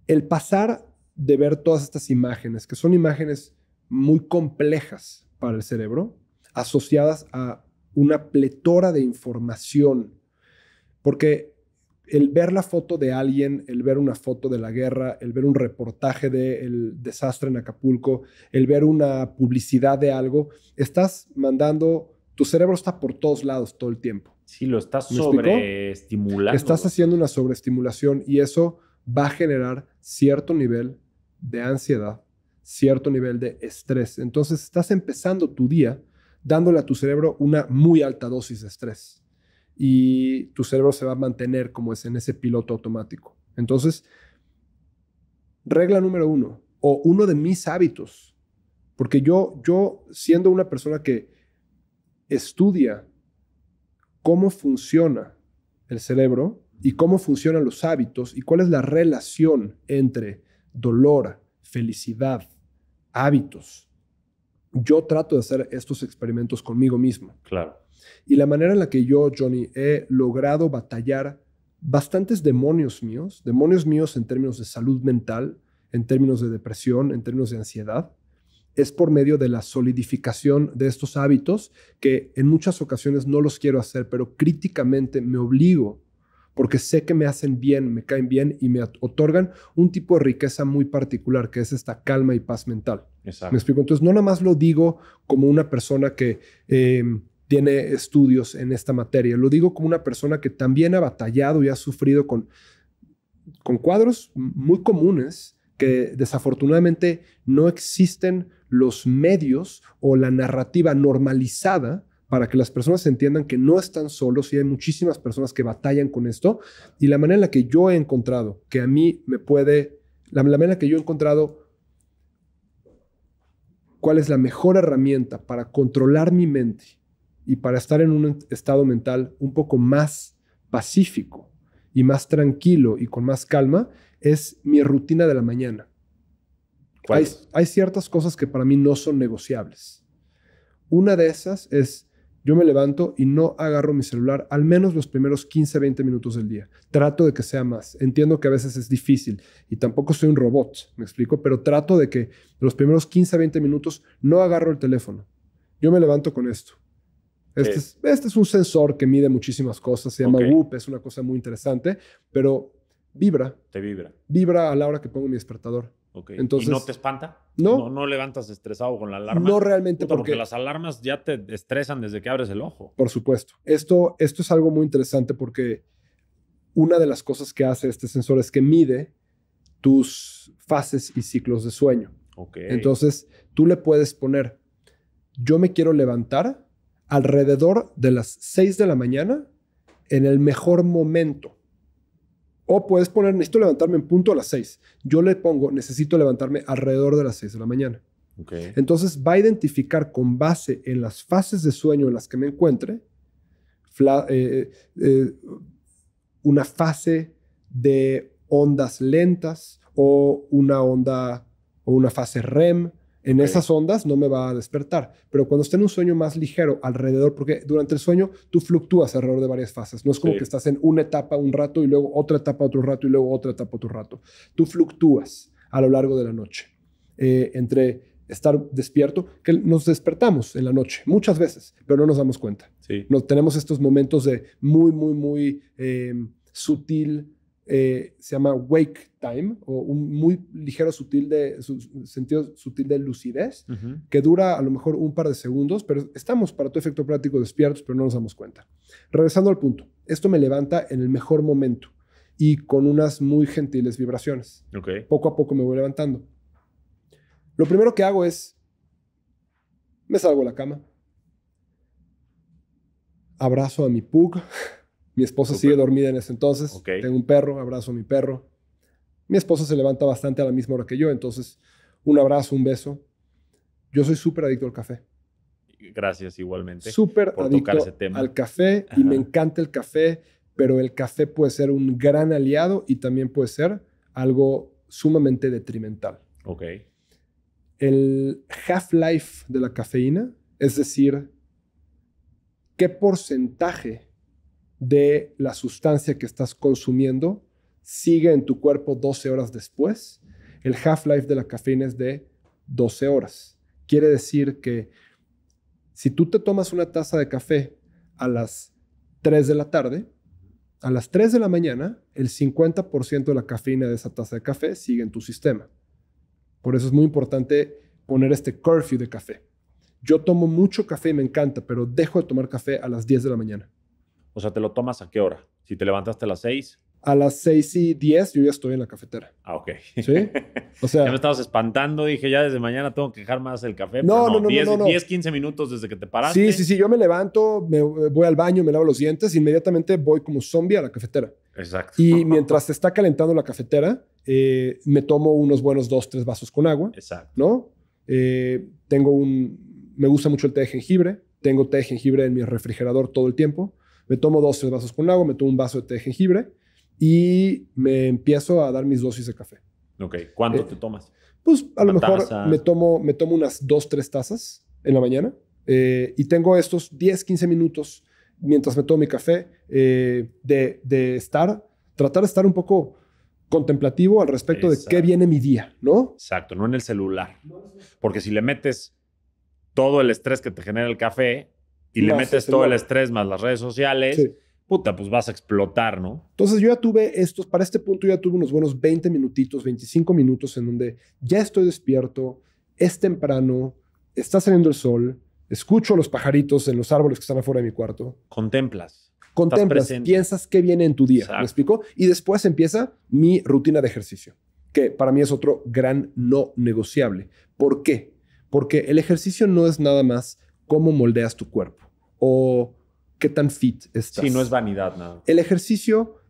El pasar de ver todas estas imágenes, que son imágenes muy complejas para el cerebro, asociadas a una pletora de información, porque el ver la foto de alguien, el ver una foto de la guerra, el ver un reportaje del desastre en Acapulco, el ver una publicidad de algo, estás mandando, tu cerebro está por todos lados todo el tiempo. Sí, lo estás sobreestimulando. Estás haciendo una sobreestimulación y eso va a generar cierto nivel de ansiedad, cierto nivel de estrés. Entonces estás empezando tu día dándole a tu cerebro una muy alta dosis de estrés. Y tu cerebro se va a mantener como es en ese piloto automático. Entonces, regla número 1, o uno de mis hábitos, porque yo siendo una persona que estudia cómo funciona el cerebro y cómo funcionan los hábitos y cuál es la relación entre dolor, felicidad, hábitos, yo trato de hacer estos experimentos conmigo mismo. Claro. Y la manera en la que yo, Johnny, he logrado batallar bastantes demonios míos en términos de salud mental, en términos de depresión, en términos de ansiedad, es por medio de la solidificación de estos hábitos que en muchas ocasiones no los quiero hacer, pero críticamente me obligo porque sé que me hacen bien, me caen bien y me otorgan un tipo de riqueza muy particular, que es esta calma y paz mental. Exacto. ¿Me explico? Entonces, no nada más lo digo como una persona que tiene estudios en esta materia, lo digo como una persona que también ha batallado y ha sufrido con cuadros muy comunes que desafortunadamente no existen los medios o la narrativa normalizada para que las personas entiendan que no están solos y hay muchísimas personas que batallan con esto. Y la manera en la que yo he encontrado, que a mí me puede, la manera en la que yo he encontrado cuál es la mejor herramienta para controlar mi mente y para estar en un estado mental un poco más pacífico y más tranquilo y con más calma, es mi rutina de la mañana. Hay ciertas cosas que para mí no son negociables. Una de esas es, yo me levanto y no agarro mi celular al menos los primeros 15, 20 minutos del día. Trato de que sea más. Entiendo que a veces es difícil y tampoco soy un robot, ¿me explico? Pero trato de que los primeros 15, 20 minutos no agarro el teléfono. Yo me levanto con esto. Este es un sensor que mide muchísimas cosas, se llama Whoop, es una cosa muy interesante, pero vibra. Te vibra. Vibra a la hora que pongo mi despertador. Okay. Entonces, ¿y no te espanta? No. ¿No levantas estresado con la alarma? No realmente. Porque las alarmas ya te estresan desde que abres el ojo. Por supuesto. Esto es algo muy interesante porque una de las cosas que hace este sensor es que mide tus fases y ciclos de sueño. Okay. Entonces, tú le puedes poner, yo me quiero levantar alrededor de las 6 de la mañana en el mejor momento. O puedes poner, necesito levantarme en punto a las 6. Yo le pongo, necesito levantarme alrededor de las 6 de la mañana. Okay. Entonces va a identificar con base en las fases de sueño en las que me encuentre una fase de ondas lentas o una onda o una fase REM. En esas ondas no me va a despertar. Pero cuando esté en un sueño más ligero alrededor, porque durante el sueño tú fluctúas alrededor de varias fases. No es como que estás en una etapa un rato y luego otra etapa otro rato y luego otra etapa otro rato. Tú fluctúas a lo largo de la noche. Entre estar despierto, que nos despertamos en la noche muchas veces, pero no nos damos cuenta. Sí. Tenemos estos momentos de muy, muy, muy sutil se llama wake time, o un muy ligero sentido sutil de lucidez, que dura a lo mejor un par de segundos, pero estamos para tu efecto práctico despiertos, pero no nos damos cuenta. Regresando al punto, esto me levanta en el mejor momento y con unas muy gentiles vibraciones. Poco a poco me voy levantando. Lo primero que hago es, me salgo de la cama, abrazo a mi pug. Mi esposa sigue dormida en ese entonces. Tengo un perro, abrazo a mi perro. Mi esposa se levanta bastante a la misma hora que yo, entonces un abrazo, un beso. Yo soy súper adicto al café. Gracias igualmente. Súper adicto al café. Y me encanta el café, pero el café puede ser un gran aliado y también puede ser algo sumamente detrimental. El half-life de la cafeína, es decir, ¿qué porcentaje de la sustancia que estás consumiendo sigue en tu cuerpo 12 horas después? El half-life de la cafeína es de 12 horas. Quiere decir que si tú te tomas una taza de café a las 3 de la tarde, a las 3 de la mañana, el 50% de la cafeína de esa taza de café sigue en tu sistema. Por eso es muy importante poner este curfew de café. Yo tomo mucho café y me encanta, pero dejo de tomar café a las 10 de la mañana. O sea, ¿te lo tomas a qué hora? Si te levantaste a las 6. A las 6:10 yo ya estoy en la cafetera. Ok. ¿Sí? O sea, ya me estabas espantando. Dije, ya desde mañana tengo que dejar más el café. No. 10, 15 minutos desde que te paraste. Sí. Yo me levanto, me voy al baño, me lavo los dientes, inmediatamente voy como zombie a la cafetera. Exacto. Y mientras se está calentando la cafetera, me tomo unos buenos 2-3 vasos con agua. Exacto. ¿No? Me gusta mucho el té de jengibre. Tengo té de jengibre en mi refrigerador todo el tiempo. Me tomo 2-3 vasos con agua, me tomo un vaso de té de jengibre y me empiezo a dar mis dosis de café. ¿Cuánto te tomas? Pues a lo mejor me tomo unas 2-3 tazas en la mañana y tengo estos 10-15 minutos mientras me tomo mi café tratar de estar un poco contemplativo al respecto de qué viene mi día, ¿no? Exacto, no en el celular. Porque si le metes todo el estrés que te genera el café y le metes todo el estrés más las redes sociales, puta, pues vas a explotar, ¿no? Entonces yo ya tuve para este punto ya tuve unos buenos 20 minutitos, 25 minutos en donde ya estoy despierto, es temprano, está saliendo el sol, escucho a los pajaritos en los árboles que están afuera de mi cuarto. Contemplas, piensas qué viene en tu día, ¿me explico? Y después empieza mi rutina de ejercicio, que para mí es otro gran no negociable. ¿Por qué? Porque el ejercicio no es nada más cómo moldeas tu cuerpo o qué tan fit estás. Sí, no es vanidad nada. El ejercicio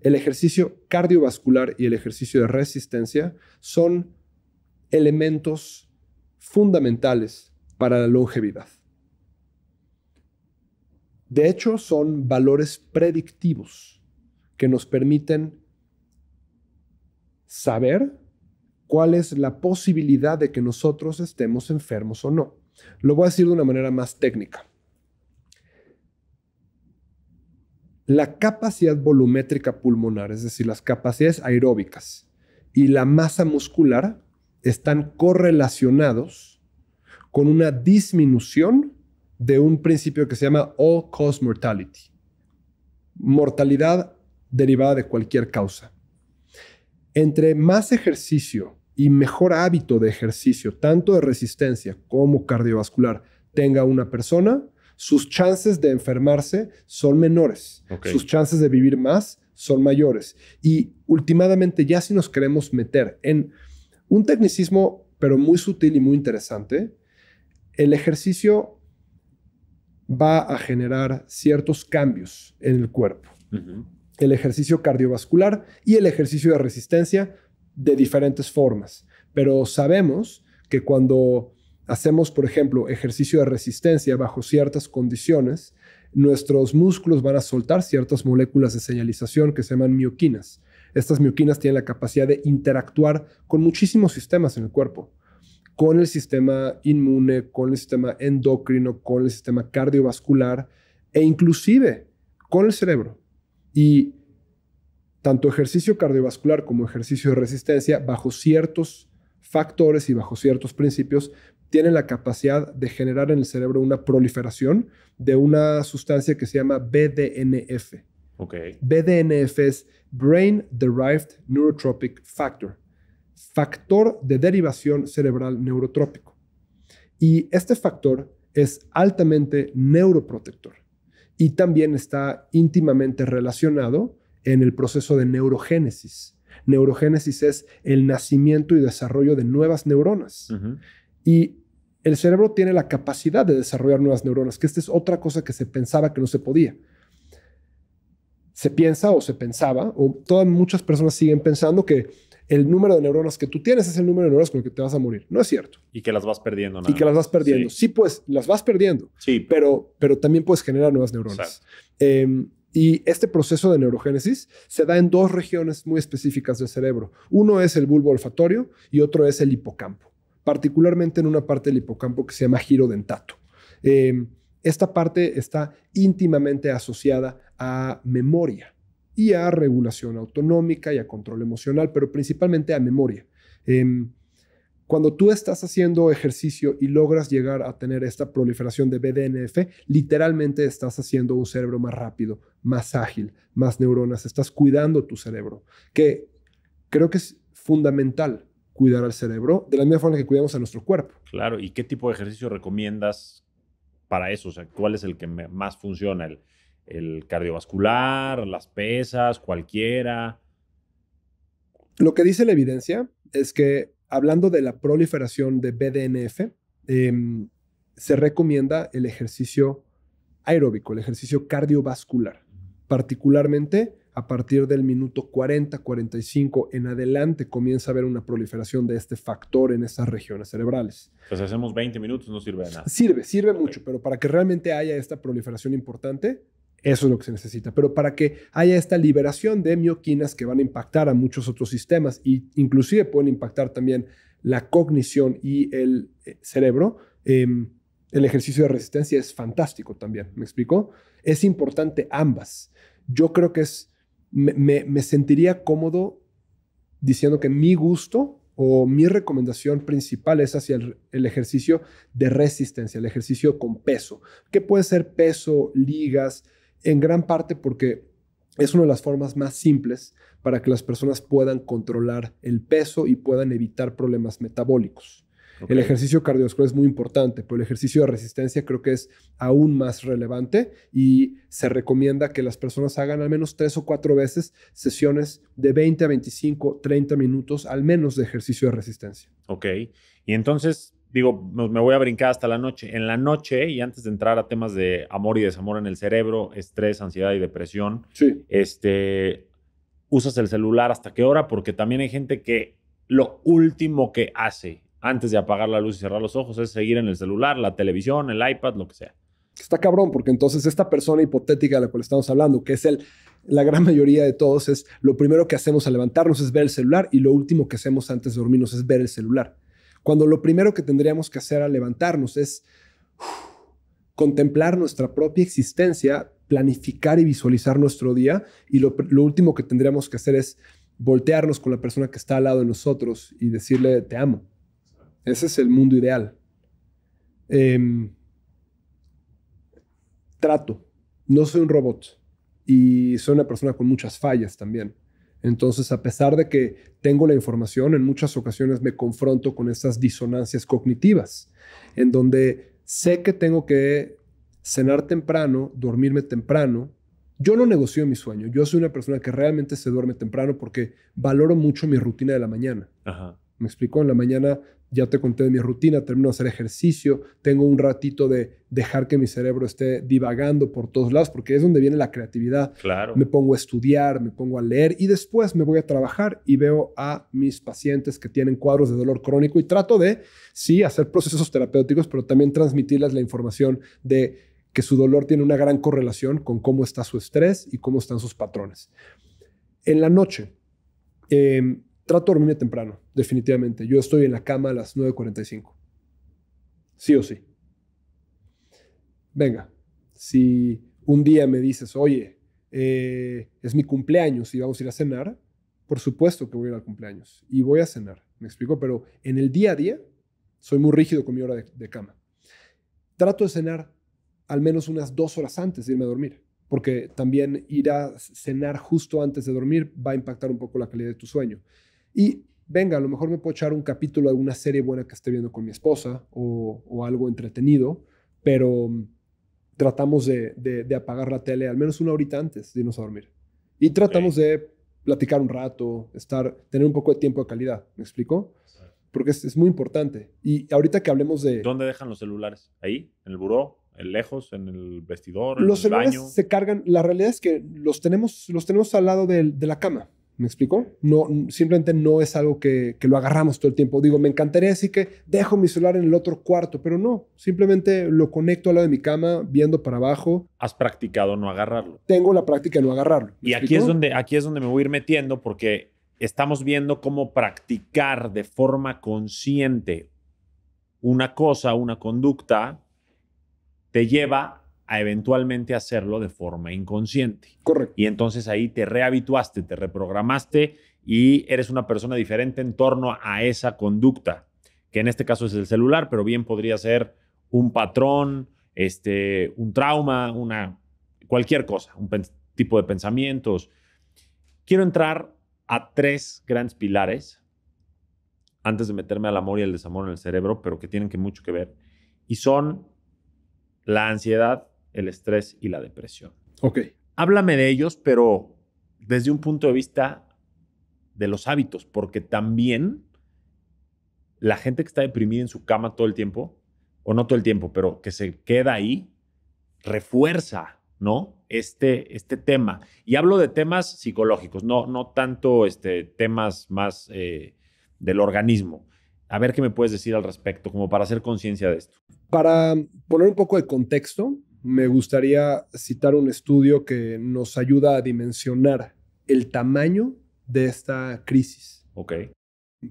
cardiovascular y el ejercicio de resistencia son elementos fundamentales para la longevidad. De hecho, son valores predictivos que nos permiten saber cuál es la posibilidad de que nosotros estemos enfermos o no. Lo voy a decir de una manera más técnica. La capacidad volumétrica pulmonar, es decir, las capacidades aeróbicas y la masa muscular están correlacionados con una disminución de un principio que se llama all-cause mortality. Mortalidad derivada de cualquier causa. Entre más ejercicio y mejor hábito de ejercicio, tanto de resistencia como cardiovascular, tenga una persona, sus chances de enfermarse son menores. Sus chances de vivir más son mayores. Y últimamente, ya si nos queremos meter en un tecnicismo, pero muy sutil y muy interesante, el ejercicio va a generar ciertos cambios en el cuerpo. El ejercicio cardiovascular y el ejercicio de resistencia de diferentes formas. Pero sabemos que cuando hacemos, por ejemplo, ejercicio de resistencia bajo ciertas condiciones, nuestros músculos van a soltar ciertas moléculas de señalización que se llaman mioquinas. Estas mioquinas tienen la capacidad de interactuar con muchísimos sistemas en el cuerpo. Con el sistema inmune, con el sistema endocrino, con el sistema cardiovascular e inclusive con el cerebro. Y tanto ejercicio cardiovascular como ejercicio de resistencia, bajo ciertos factores y bajo ciertos principios, tienen la capacidad de generar en el cerebro una proliferación de una sustancia que se llama BDNF. BDNF es Brain Derived Neurotropic Factor, factor de derivación cerebral neurotrópico. Y este factor es altamente neuroprotector y también está íntimamente relacionado en el proceso de neurogénesis. Neurogénesis es el nacimiento y desarrollo de nuevas neuronas. Y el cerebro tiene la capacidad de desarrollar nuevas neuronas, que esta es otra cosa que se pensaba que no se podía. Se piensa o se pensaba, o muchas personas siguen pensando que el número de neuronas que tú tienes es el número de neuronas con el que te vas a morir. No es cierto. Y que las vas perdiendo. Y que las vas perdiendo. Sí, pues las vas perdiendo. Sí. Pero también puedes generar nuevas neuronas. Y este proceso de neurogénesis se da en dos regiones muy específicas del cerebro. Uno es el bulbo olfatorio y otro es el hipocampo. Particularmente en una parte del hipocampo que se llama giro dentato. Esta parte está íntimamente asociada a memoria y a regulación autonómica y a control emocional, pero principalmente a memoria. Cuando tú estás haciendo ejercicio y logras llegar a tener esta proliferación de BDNF, literalmente estás haciendo un cerebro más rápido, más ágil, más neuronas. Estás cuidando tu cerebro, que creo que es fundamental cuidar al cerebro de la misma forma que cuidamos a nuestro cuerpo. Claro. ¿Y qué tipo de ejercicio recomiendas para eso? O sea, ¿cuál es el que más funciona? ¿El cardiovascular, las pesas, cualquiera? Lo que dice la evidencia es que hablando de la proliferación de BDNF, se recomienda el ejercicio aeróbico, el ejercicio cardiovascular, particularmente a partir del minuto 40, 45 en adelante comienza a haber una proliferación de este factor en esas regiones cerebrales. Pues hacemos 20 minutos, no sirve de nada. Sirve mucho, pero para que realmente haya esta proliferación importante, eso es lo que se necesita. Pero para que haya esta liberación de mioquinas que van a impactar a muchos otros sistemas e inclusive pueden impactar también la cognición y el cerebro, el ejercicio de resistencia es fantástico también. ¿Me explico? Es importante ambas. Yo creo que me sentiría cómodo diciendo que mi gusto o mi recomendación principal es hacia el ejercicio de resistencia, el ejercicio con peso, que puede ser peso, ligas, en gran parte porque es una de las formas más simples para que las personas puedan controlar el peso y puedan evitar problemas metabólicos. Okay. El ejercicio cardiovascular es muy importante, pero el ejercicio de resistencia creo que es aún más relevante y se recomienda que las personas hagan al menos 3 o 4 veces sesiones de 20 a 25, 30 minutos al menos de ejercicio de resistencia. Ok. Y entonces, digo, me voy a brincar hasta la noche. En la noche, y antes de entrar a temas de amor y desamor en el cerebro, estrés, ansiedad y depresión, sí. ¿Usas el celular hasta qué hora? Porque también hay gente que lo último que hace antes de apagar la luz y cerrar los ojos es seguir en el celular, la televisión, el iPad, lo que sea. Está cabrón, porque entonces esta persona hipotética de la cual estamos hablando, que es la gran mayoría de todos, es lo primero que hacemos al levantarnos es ver el celular y lo último que hacemos antes de dormirnos es ver el celular. Cuando lo primero que tendríamos que hacer al levantarnos es contemplar nuestra propia existencia, planificar y visualizar nuestro día y lo último que tendríamos que hacer es voltearnos con la persona que está al lado de nosotros y decirle te amo. Ese es el mundo ideal. Trato. No soy un robot y soy una persona con muchas fallas también. Entonces, a pesar de que tengo la información, en muchas ocasiones me confronto con estas disonancias cognitivas, en donde sé que tengo que cenar temprano, dormirme temprano. Yo no negocio mi sueño. Yo soy una persona que realmente se duerme temprano porque valoro mucho mi rutina de la mañana. Ajá. ¿Me explico? En la mañana ya te conté de mi rutina, termino de hacer ejercicio, tengo un ratito de dejar que mi cerebro esté divagando por todos lados, porque es donde viene la creatividad. Claro. Me pongo a estudiar, me pongo a leer y después me voy a trabajar y veo a mis pacientes que tienen cuadros de dolor crónico y trato de, sí, hacer procesos terapéuticos, pero también transmitirles la información de que su dolor tiene una gran correlación con cómo está su estrés y cómo están sus patrones. En la noche, trato de dormirme temprano, definitivamente. Yo estoy en la cama a las 9:45. Sí o sí. Venga, si un día me dices, oye, es mi cumpleaños y vamos a ir a cenar, por supuesto que voy a ir al cumpleaños y voy a cenar, ¿me explico? Pero en el día a día soy muy rígido con mi hora de cama. Trato de cenar al menos unas 2 horas antes de irme a dormir. porque también ir a cenar justo antes de dormir va a impactar un poco la calidad de tu sueño. Y venga, a lo mejor me puedo echar un capítulo de una serie buena que esté viendo con mi esposa o algo entretenido, pero tratamos de apagar la tele al menos una horita antes de irnos a dormir. Y tratamos de platicar un rato, tener un poco de tiempo de calidad. ¿Me explico? Porque es muy importante. Y ahorita que hablemos de... ¿Dónde dejan los celulares? ¿Ahí? ¿En el buró? ¿En lejos? ¿En el vestidor? ¿En Los el celulares baño? se cargan. La realidad es que los tenemos al lado de la cama. ¿Me explico? No, simplemente no es algo que lo agarramos todo el tiempo. Digo, me encantaría decir que dejo mi celular en el otro cuarto, pero no. Simplemente lo conecto al lado de mi cama, viendo para abajo. ¿Has practicado no agarrarlo? Tengo la práctica de no agarrarlo. Y aquí es donde me voy a ir metiendo, porque estamos viendo cómo practicar de forma consciente una cosa, una conducta, te lleva a eventualmente hacerlo de forma inconsciente. Correcto. Y entonces ahí te rehabituaste, te reprogramaste y eres una persona diferente en torno a esa conducta, que en este caso es el celular, pero bien podría ser un patrón, un trauma, cualquier cosa, un tipo de pensamientos. Quiero entrar a 3 grandes pilares antes de meterme al amor y al desamor en el cerebro, pero que tienen mucho que ver, y son la ansiedad, el estrés y la depresión. Ok. Háblame de ellos, pero desde un punto de vista de los hábitos, porque también la gente que está deprimida en su cama todo el tiempo, o no todo el tiempo, pero que se queda ahí, refuerza, ¿no? Este tema. Y hablo de temas psicológicos, no tanto temas más del organismo. A ver qué me puedes decir al respecto, como para hacer conciencia de esto. Para poner un poco de contexto, me gustaría citar un estudio que nos ayuda a dimensionar el tamaño de esta crisis. Ok.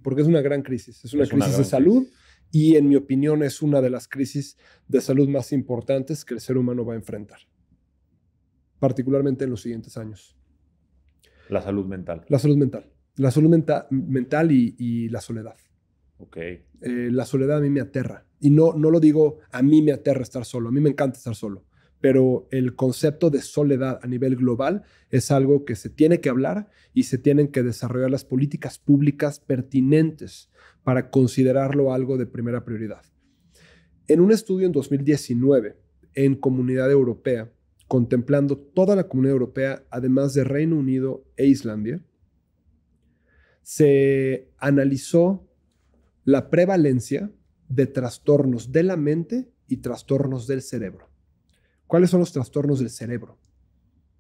Porque es una gran crisis. Es una crisis de salud y, en mi opinión, es una de las crisis de salud más importantes que el ser humano va a enfrentar, particularmente en los siguientes años. La salud mental. La salud mental. La salud mental y la soledad. Ok. La soledad a mí me aterra. Y no lo digo, a mí me aterra estar solo. A mí me encanta estar solo. Pero el concepto de soledad a nivel global es algo que se tiene que hablar y se tienen que desarrollar las políticas públicas pertinentes para considerarlo algo de primera prioridad. En un estudio en 2019 en Comunidad Europea, contemplando toda la Comunidad Europea, además de Reino Unido e Islandia, se analizó la prevalencia de trastornos de la mente y trastornos del cerebro. ¿Cuáles son los trastornos del cerebro?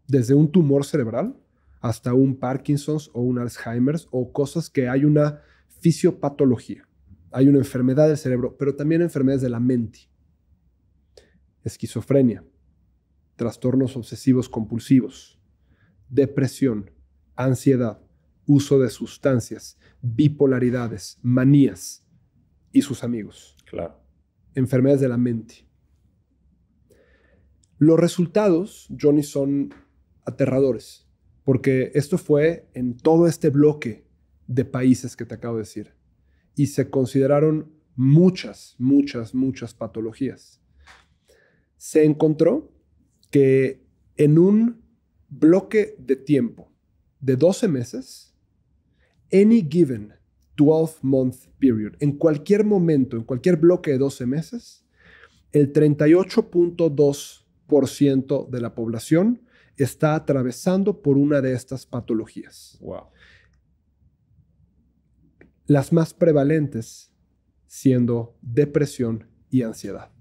Desde un tumor cerebral hasta un Parkinson's o un Alzheimer's o cosas que hay una fisiopatología. Hay una enfermedad del cerebro, pero también enfermedades de la mente. Esquizofrenia, trastornos obsesivos compulsivos, depresión, ansiedad, uso de sustancias, bipolaridades, manías y sus amigos. Claro. Enfermedades de la mente. Los resultados, Johnny, son aterradores, porque esto fue en todo este bloque de países que te acabo de decir, y se consideraron muchas patologías. Se encontró que en un bloque de tiempo de 12 meses, any given 12-month period, en cualquier momento, en cualquier bloque de 12 meses, el 38.2% de la población está atravesando por una de estas patologías. Wow. Las más prevalentes siendo depresión y ansiedad.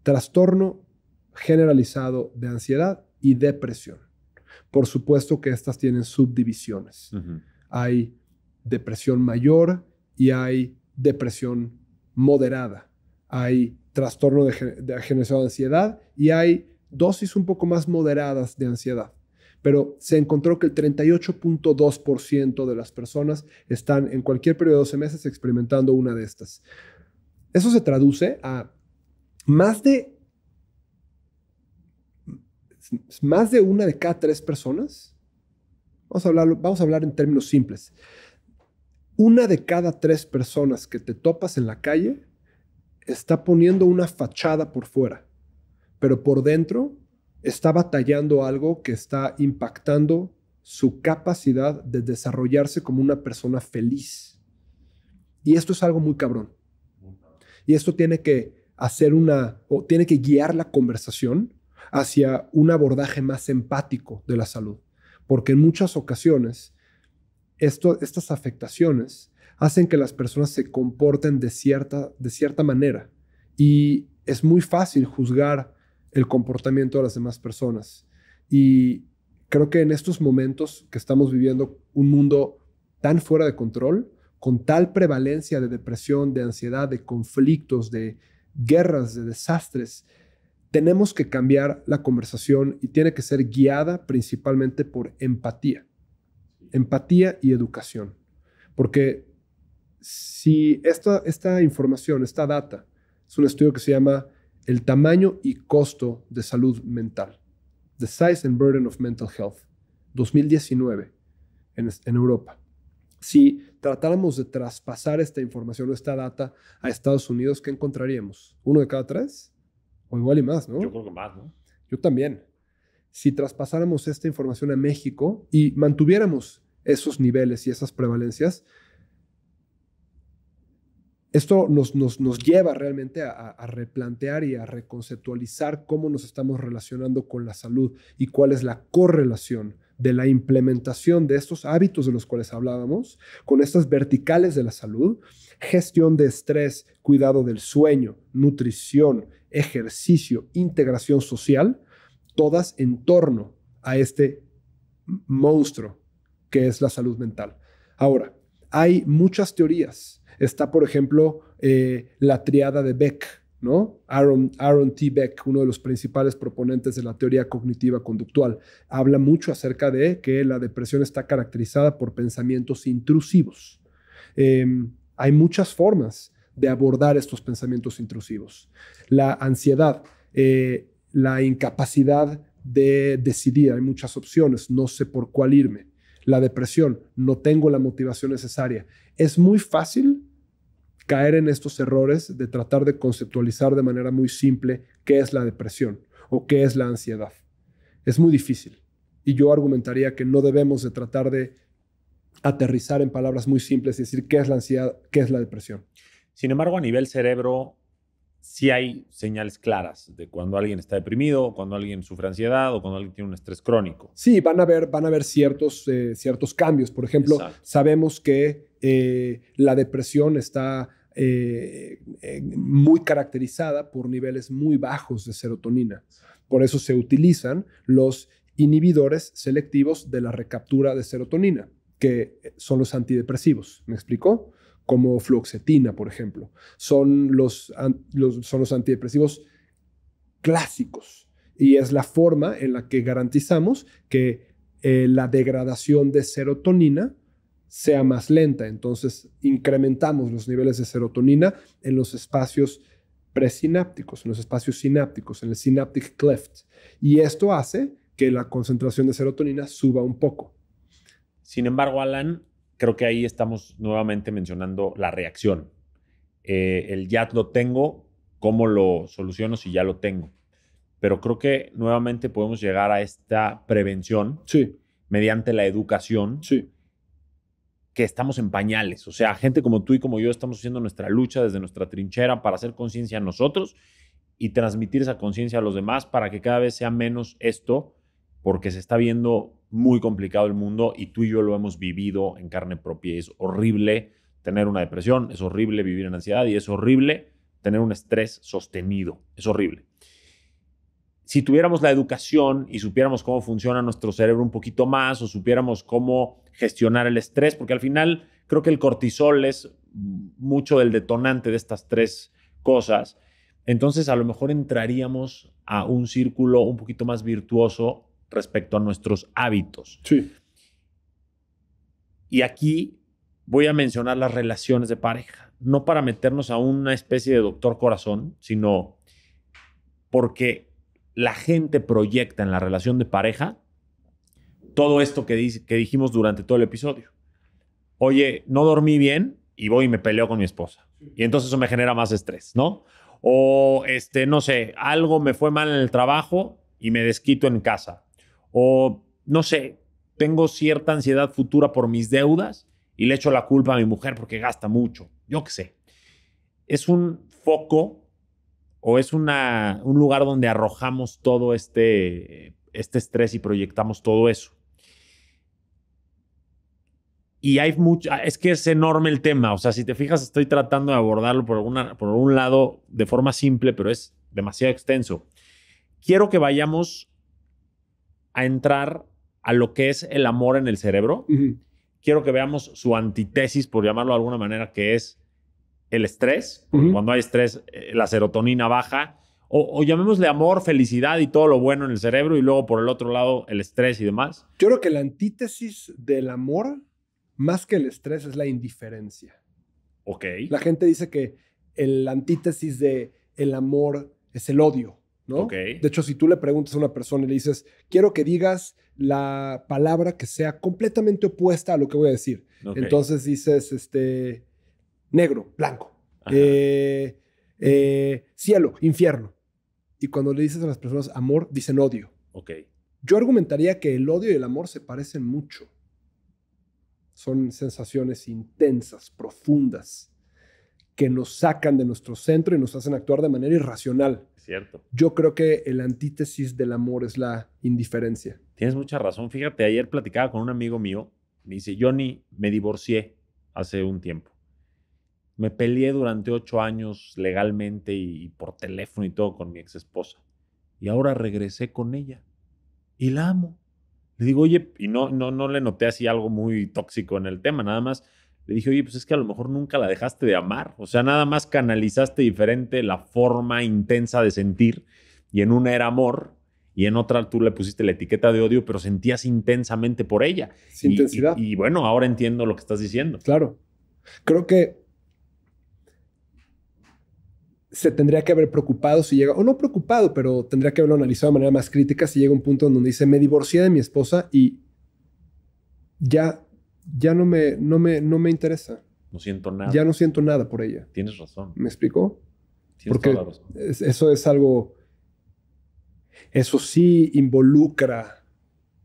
Trastorno generalizado de ansiedad y depresión. Por supuesto que estas tienen subdivisiones. Uh-huh. Hay depresión mayor y hay depresión moderada. Hay trastorno de generación de ansiedad y hay dosis un poco más moderadas de ansiedad. Pero se encontró que el 38.2% de las personas están en cualquier periodo de 12 meses experimentando una de estas. Eso se traduce a más de una de cada 3 personas. Vamos a hablar en términos simples. Una de cada 3 personas que te topas en la calle está poniendo una fachada por fuera, pero por dentro está batallando algo que está impactando su capacidad de desarrollarse como una persona feliz. Y esto es algo muy cabrón. Y esto tiene que tiene que guiar la conversación hacia un abordaje más empático de la salud. Porque en muchas ocasiones estas afectaciones hacen que las personas se comporten de cierta manera. Y es muy fácil juzgar el comportamiento de las demás personas. Y creo que en estos momentos que estamos viviendo un mundo tan fuera de control, con tal prevalencia de depresión, de ansiedad, de conflictos, de guerras, de desastres, tenemos que cambiar la conversación y tiene que ser guiada principalmente por empatía. Empatía y educación. Porque si esta información, esta data, es un estudio que se llama El tamaño y costo de salud mental. The Size and Burden of Mental Health, 2019, en Europa. Si tratáramos de traspasar esta información o esta data a Estados Unidos, ¿qué encontraríamos? ¿1 de cada 3? O igual y más, ¿no? Yo creo que más, ¿no? Yo también. Si traspasáramos esta información a México y mantuviéramos esos niveles y esas prevalencias, esto nos lleva realmente a replantear y a reconceptualizar cómo nos estamos relacionando con la salud y cuál es la correlación de la implementación de estos hábitos de los cuales hablábamos con estas verticales de la salud: gestión de estrés, cuidado del sueño, nutrición, ejercicio, integración social, todas en torno a este monstruo que es la salud mental. Ahora, hay muchas teorías. Está, por ejemplo, la triada de Beck, ¿no? Aaron T. Beck, uno de los principales proponentes de la teoría cognitiva conductual, habla mucho acerca de que la depresión está caracterizada por pensamientos intrusivos. Hay muchas formas de abordar estos pensamientos intrusivos. La ansiedad, la incapacidad de decidir, hay muchas opciones, no sé por cuál irme. La depresión, no tengo la motivación necesaria. Es muy fácil caer en estos errores de tratar de conceptualizar de manera muy simple qué es la depresión o qué es la ansiedad. Es muy difícil. Y yo argumentaría que no debemos de tratar de aterrizar en palabras muy simples y decir qué es la ansiedad, qué es la depresión. Sin embargo, a nivel cerebro, sí hay señales claras de cuando alguien está deprimido, cuando alguien sufre ansiedad o cuando alguien tiene un estrés crónico. Sí, van a haber ciertos cambios. Por ejemplo, Exacto. Sabemos que la depresión está muy caracterizada por niveles muy bajos de serotonina. Por eso se utilizan los inhibidores selectivos de la recaptura de serotonina, que son los antidepresivos. ¿Me explicó? Como fluoxetina, por ejemplo. Son los antidepresivos clásicos y es la forma en la que garantizamos que la degradación de serotonina sea más lenta. Entonces, incrementamos los niveles de serotonina en los espacios presinápticos, en los espacios sinápticos, en el synaptic cleft. Y esto hace que la concentración de serotonina suba un poco. Sin embargo, Alan, creo que ahí estamos nuevamente mencionando la reacción. El ya lo tengo, ¿cómo lo soluciono si ya lo tengo? Pero creo que nuevamente podemos llegar a esta prevención mediante la educación, que estamos en pañales. O sea, gente como tú y como yo estamos haciendo nuestra lucha desde nuestra trinchera para hacer conciencia a nosotros y transmitir esa conciencia a los demás para que cada vez sea menos esto, porque se está viendo muy complicado el mundo y tú y yo lo hemos vivido en carne propia. Es horrible tener una depresión, es horrible vivir en ansiedad y es horrible tener un estrés sostenido. Es horrible. Si tuviéramos la educación y supiéramos cómo funciona nuestro cerebro un poquito más o supiéramos cómo gestionar el estrés, porque al final creo que el cortisol es mucho del detonante de estas tres cosas, entonces a lo mejor entraríamos a un círculo un poquito más virtuoso respecto a nuestros hábitos. Sí. Y aquí voy a mencionar las relaciones de pareja, no para meternos a una especie de doctor corazón, sino porque la gente proyecta en la relación de pareja todo esto que dijimos durante todo el episodio. Oye, no dormí bien y voy y me peleo con mi esposa. Y entonces eso me genera más estrés, ¿no? O, no sé, algo me fue mal en el trabajo y me desquito en casa. O, no sé, tengo cierta ansiedad futura por mis deudas y le echo la culpa a mi mujer porque gasta mucho. Yo qué sé. Es un foco o es un lugar donde arrojamos todo este estrés y proyectamos todo eso. Y hay mucho, es que es enorme el tema. O sea, si te fijas, estoy tratando de abordarlo por un lado de forma simple, pero es demasiado extenso. Quiero que vayamos a entrar a lo que es el amor en el cerebro. Uh-huh. Quiero que veamos su antítesis, por llamarlo de alguna manera, que es el estrés. Porque Uh-huh. cuando hay estrés, la serotonina baja. O llamémosle amor, felicidad y todo lo bueno en el cerebro. Y luego, por el otro lado, el estrés y demás. Yo creo que la antítesis del amor, más que el estrés, es la indiferencia. Ok. La gente dice que la antítesis del amor es el odio, ¿no? Okay. De hecho, si tú le preguntas a una persona y le dices, quiero que digas la palabra que sea completamente opuesta a lo que voy a decir. Okay. Entonces dices, negro, blanco, cielo, infierno. Y cuando le dices a las personas amor, dicen odio. Okay. Yo argumentaría que el odio y el amor se parecen mucho. Son sensaciones intensas, profundas, que nos sacan de nuestro centro y nos hacen actuar de manera irracional. Cierto. Yo creo que el antítesis del amor es la indiferencia. Tienes mucha razón. Fíjate, ayer platicaba con un amigo mío. Me dice, Johnny, me divorcié hace un tiempo. Me peleé durante 8 años legalmente y por teléfono y todo con mi ex esposa. Y ahora regresé con ella. Y la amo. Le digo, oye, y no le noté así algo muy tóxico en el tema. Nada más le dije, oye, pues es que a lo mejor nunca la dejaste de amar. O sea, nada más canalizaste diferente la forma intensa de sentir. Y en una era amor y en otra tú le pusiste la etiqueta de odio, pero sentías intensamente por ella. Intensidad. Y bueno, ahora entiendo lo que estás diciendo. Claro. Creo que se tendría que haber preocupado si llega, o no preocupado, pero tendría que haberlo analizado de manera más crítica si llega un punto en donde dice, me divorcié de mi esposa y ya no me interesa. No siento nada. Ya no siento nada por ella. Tienes razón. ¿Me explicó? Tienes Porque toda la razón. eso es algo, eso sí involucra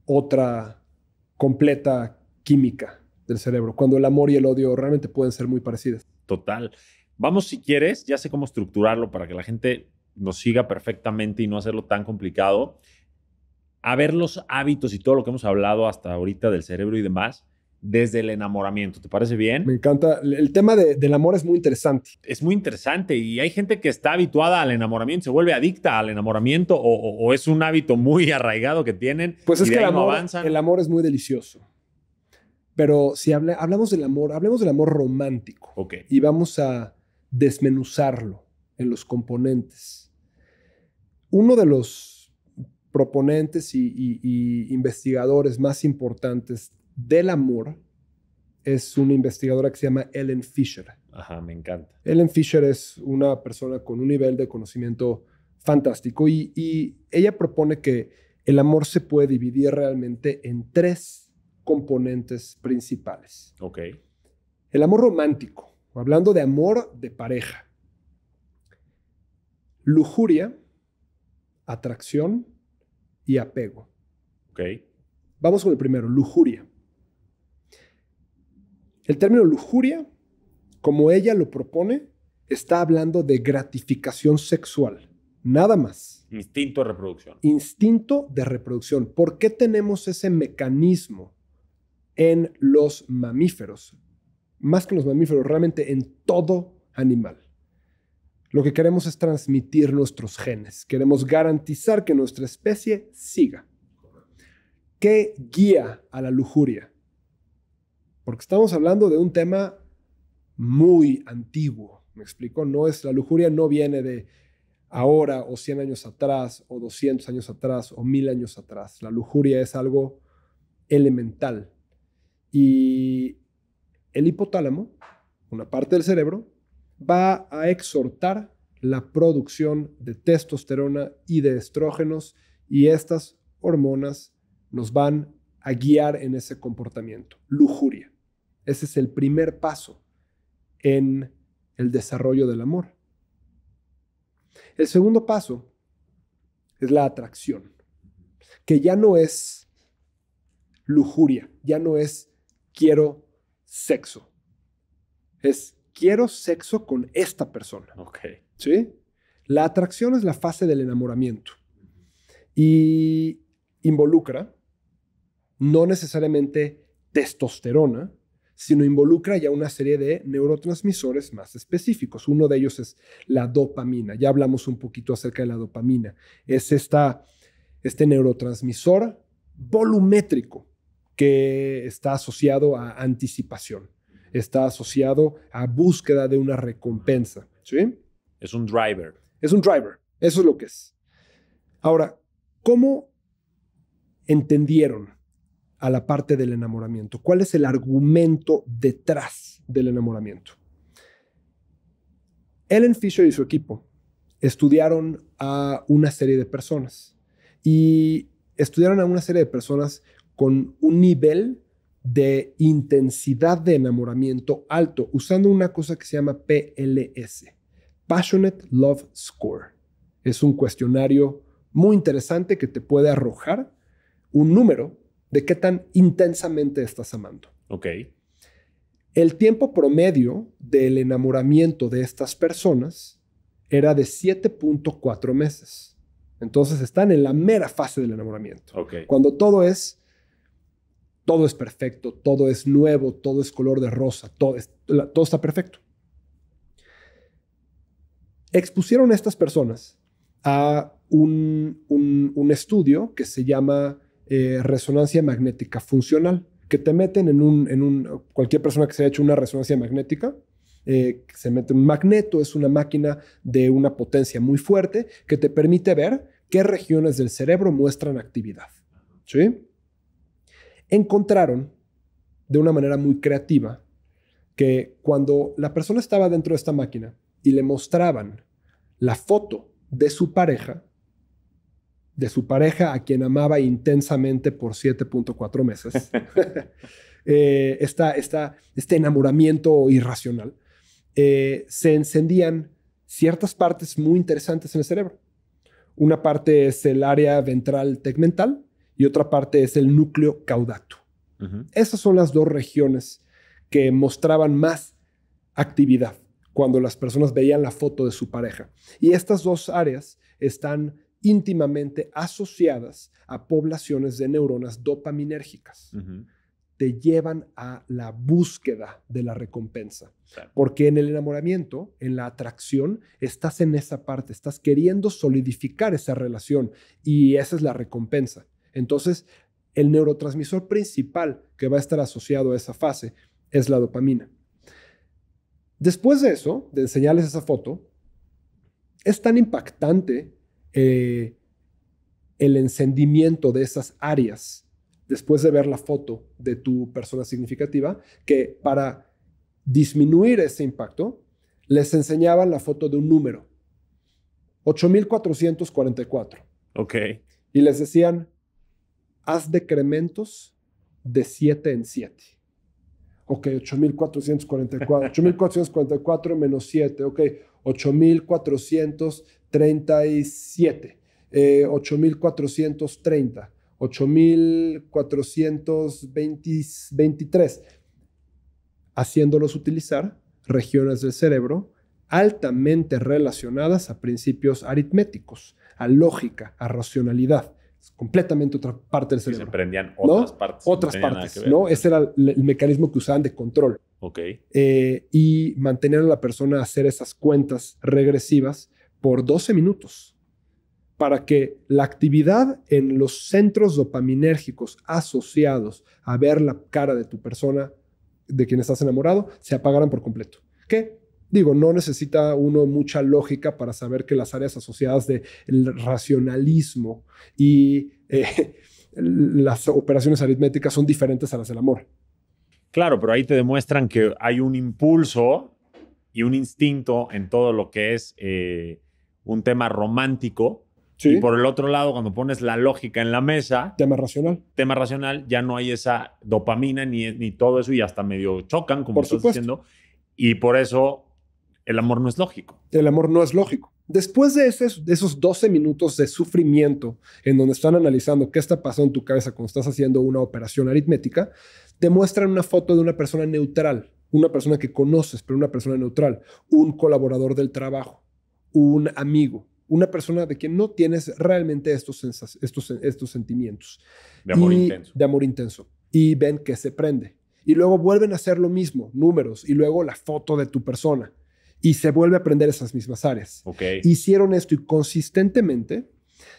otra completa química del cerebro, cuando el amor y el odio realmente pueden ser muy parecidas. Total. Vamos, si quieres, ya sé cómo estructurarlo para que la gente nos siga perfectamente y no hacerlo tan complicado, a ver los hábitos y todo lo que hemos hablado hasta ahorita del cerebro y demás desde el enamoramiento. ¿Te parece bien? Me encanta. El tema del amor es muy interesante. Es muy interesante y hay gente que está habituada al enamoramiento, se vuelve adicta al enamoramiento o es un hábito muy arraigado que tienen. Pues es y que de ahí no avanzan. el amor es muy delicioso. Pero si hablamos del amor, hablemos del amor romántico. Okay. Y vamos a desmenuzarlo en los componentes. Uno de los proponentes y investigadores más importantes del amor es una investigadora que se llama Ellen Fisher. Ajá, me encanta. Ellen Fisher es una persona con un nivel de conocimiento fantástico y ella propone que el amor se puede dividir realmente en 3 componentes principales. Ok. El amor romántico, hablando de amor de pareja. Lujuria, atracción y apego. Ok. Vamos con el primero, lujuria. El término lujuria, como ella lo propone, está hablando de gratificación sexual. Nada más. Instinto de reproducción. Instinto de reproducción. ¿Por qué tenemos ese mecanismo en los mamíferos? Más que en los mamíferos, realmente en todo animal. Lo que queremos es transmitir nuestros genes. Queremos garantizar que nuestra especie siga. ¿Qué guía a la lujuria? Porque estamos hablando de un tema muy antiguo. ¿Me explico? La lujuria no viene de ahora o 100 años atrás o 200 años atrás o 1000 años atrás. La lujuria es algo elemental. Y el hipotálamo, una parte del cerebro, va a exhortar la producción de testosterona y de estrógenos y estas hormonas nos van a guiar en ese comportamiento. Lujuria. Ese es el primer paso en el desarrollo del amor. El segundo paso es la atracción. que ya no es lujuria, ya no es quiero sexo. Es quiero sexo con esta persona. Ok. ¿Sí? La atracción es la fase del enamoramiento y involucra no necesariamente testosterona, sino involucra ya una serie de neurotransmisores más específicos. Uno de ellos es la dopamina. Ya hablamos un poquito acerca de la dopamina. Es este neurotransmisor volumétrico que está asociado a anticipación, está asociado a búsqueda de una recompensa. ¿Sí? Es un driver. Es un driver. Eso es lo que es. Ahora, ¿cómo entendieron a la parte del enamoramiento? ¿Cuál es el argumento detrás del enamoramiento? Ellen Fisher y su equipo estudiaron a una serie de personas y estudiaron a una serie de personas con un nivel de intensidad de enamoramiento alto, usando una cosa que se llama PLS, Passionate Love Score. Es un cuestionario muy interesante que te puede arrojar un número de qué tan intensamente estás amando. Ok. El tiempo promedio del enamoramiento de estas personas era de 7.4 meses. Entonces están en la mera fase del enamoramiento. Ok. Cuando todo es perfecto, todo es nuevo, todo es color de rosa, todo está perfecto. Expusieron a estas personas a un estudio que se llama resonancia magnética funcional, que te meten cualquier persona que se haya hecho una resonancia magnética, se mete en un magneto, es una máquina de una potencia muy fuerte que te permite ver qué regiones del cerebro muestran actividad. ¿Sí? Encontraron de una manera muy creativa que cuando la persona estaba dentro de esta máquina y le mostraban la foto de su pareja a quien amaba intensamente por 7.4 meses, este enamoramiento irracional, se encendían ciertas partes muy interesantes en el cerebro. Una parte es el área ventral tegmental y otra parte es el núcleo caudato. Uh-huh. Esas son las dos regiones que mostraban más actividad cuando las personas veían la foto de su pareja. Y estas dos áreas están íntimamente asociadas a poblaciones de neuronas dopaminérgicas. Uh-huh. Te llevan a la búsqueda de la recompensa. Claro. Porque en el enamoramiento, en la atracción, estás en esa parte, estás queriendo solidificar esa relación y esa es la recompensa. Entonces, el neurotransmisor principal que va a estar asociado a esa fase es la dopamina. Después de eso, de enseñarles esa foto, es tan impactante el encendimiento de esas áreas después de ver la foto de tu persona significativa, que para disminuir ese impacto, les enseñaban la foto de un número, 8,444. Ok. Y les decían, haz decrementos de 7 en 7. Ok, 8,444. 8,444 menos 7. Ok, 8,437. 8,430. 8,423. Haciéndolos utilizar regiones del cerebro altamente relacionadas a principios aritméticos, a lógica, a racionalidad. Es completamente otra parte del cerebro. Y se prendían otras partes. Otras partes, ¿no? Ese era el mecanismo que usaban de control. Ok. Y mantenían a la persona a hacer esas cuentas regresivas por 12 minutos para que la actividad en los centros dopaminérgicos asociados a ver la cara de tu persona, de quien estás enamorado, se apagaran por completo. ¿Qué? Digo, no necesita uno mucha lógica para saber que las áreas asociadas del racionalismo y las operaciones aritméticas son diferentes a las del amor. Claro, pero ahí te demuestran que hay un impulso y un instinto en todo lo que es un tema romántico. Sí. Y por el otro lado, cuando pones la lógica en la mesa... Tema racional, ya no hay esa dopamina ni todo eso y hasta medio chocan, como por estás supuesto. diciendo. Y por eso el amor no es lógico. El amor no es lógico. Después de esos 12 minutos de sufrimiento en donde están analizando qué está pasando en tu cabeza cuando estás haciendo una operación aritmética, te muestran una foto de una persona neutral, una persona que conoces, pero una persona neutral, un colaborador del trabajo, un amigo, una persona de quien no tienes realmente estos sentimientos. De amor intenso. De amor intenso. Y ven que se prende. Y luego vuelven a hacer lo mismo, números, y luego la foto de tu persona. Y se vuelve a aprender esas mismas áreas. Okay. Hicieron esto y consistentemente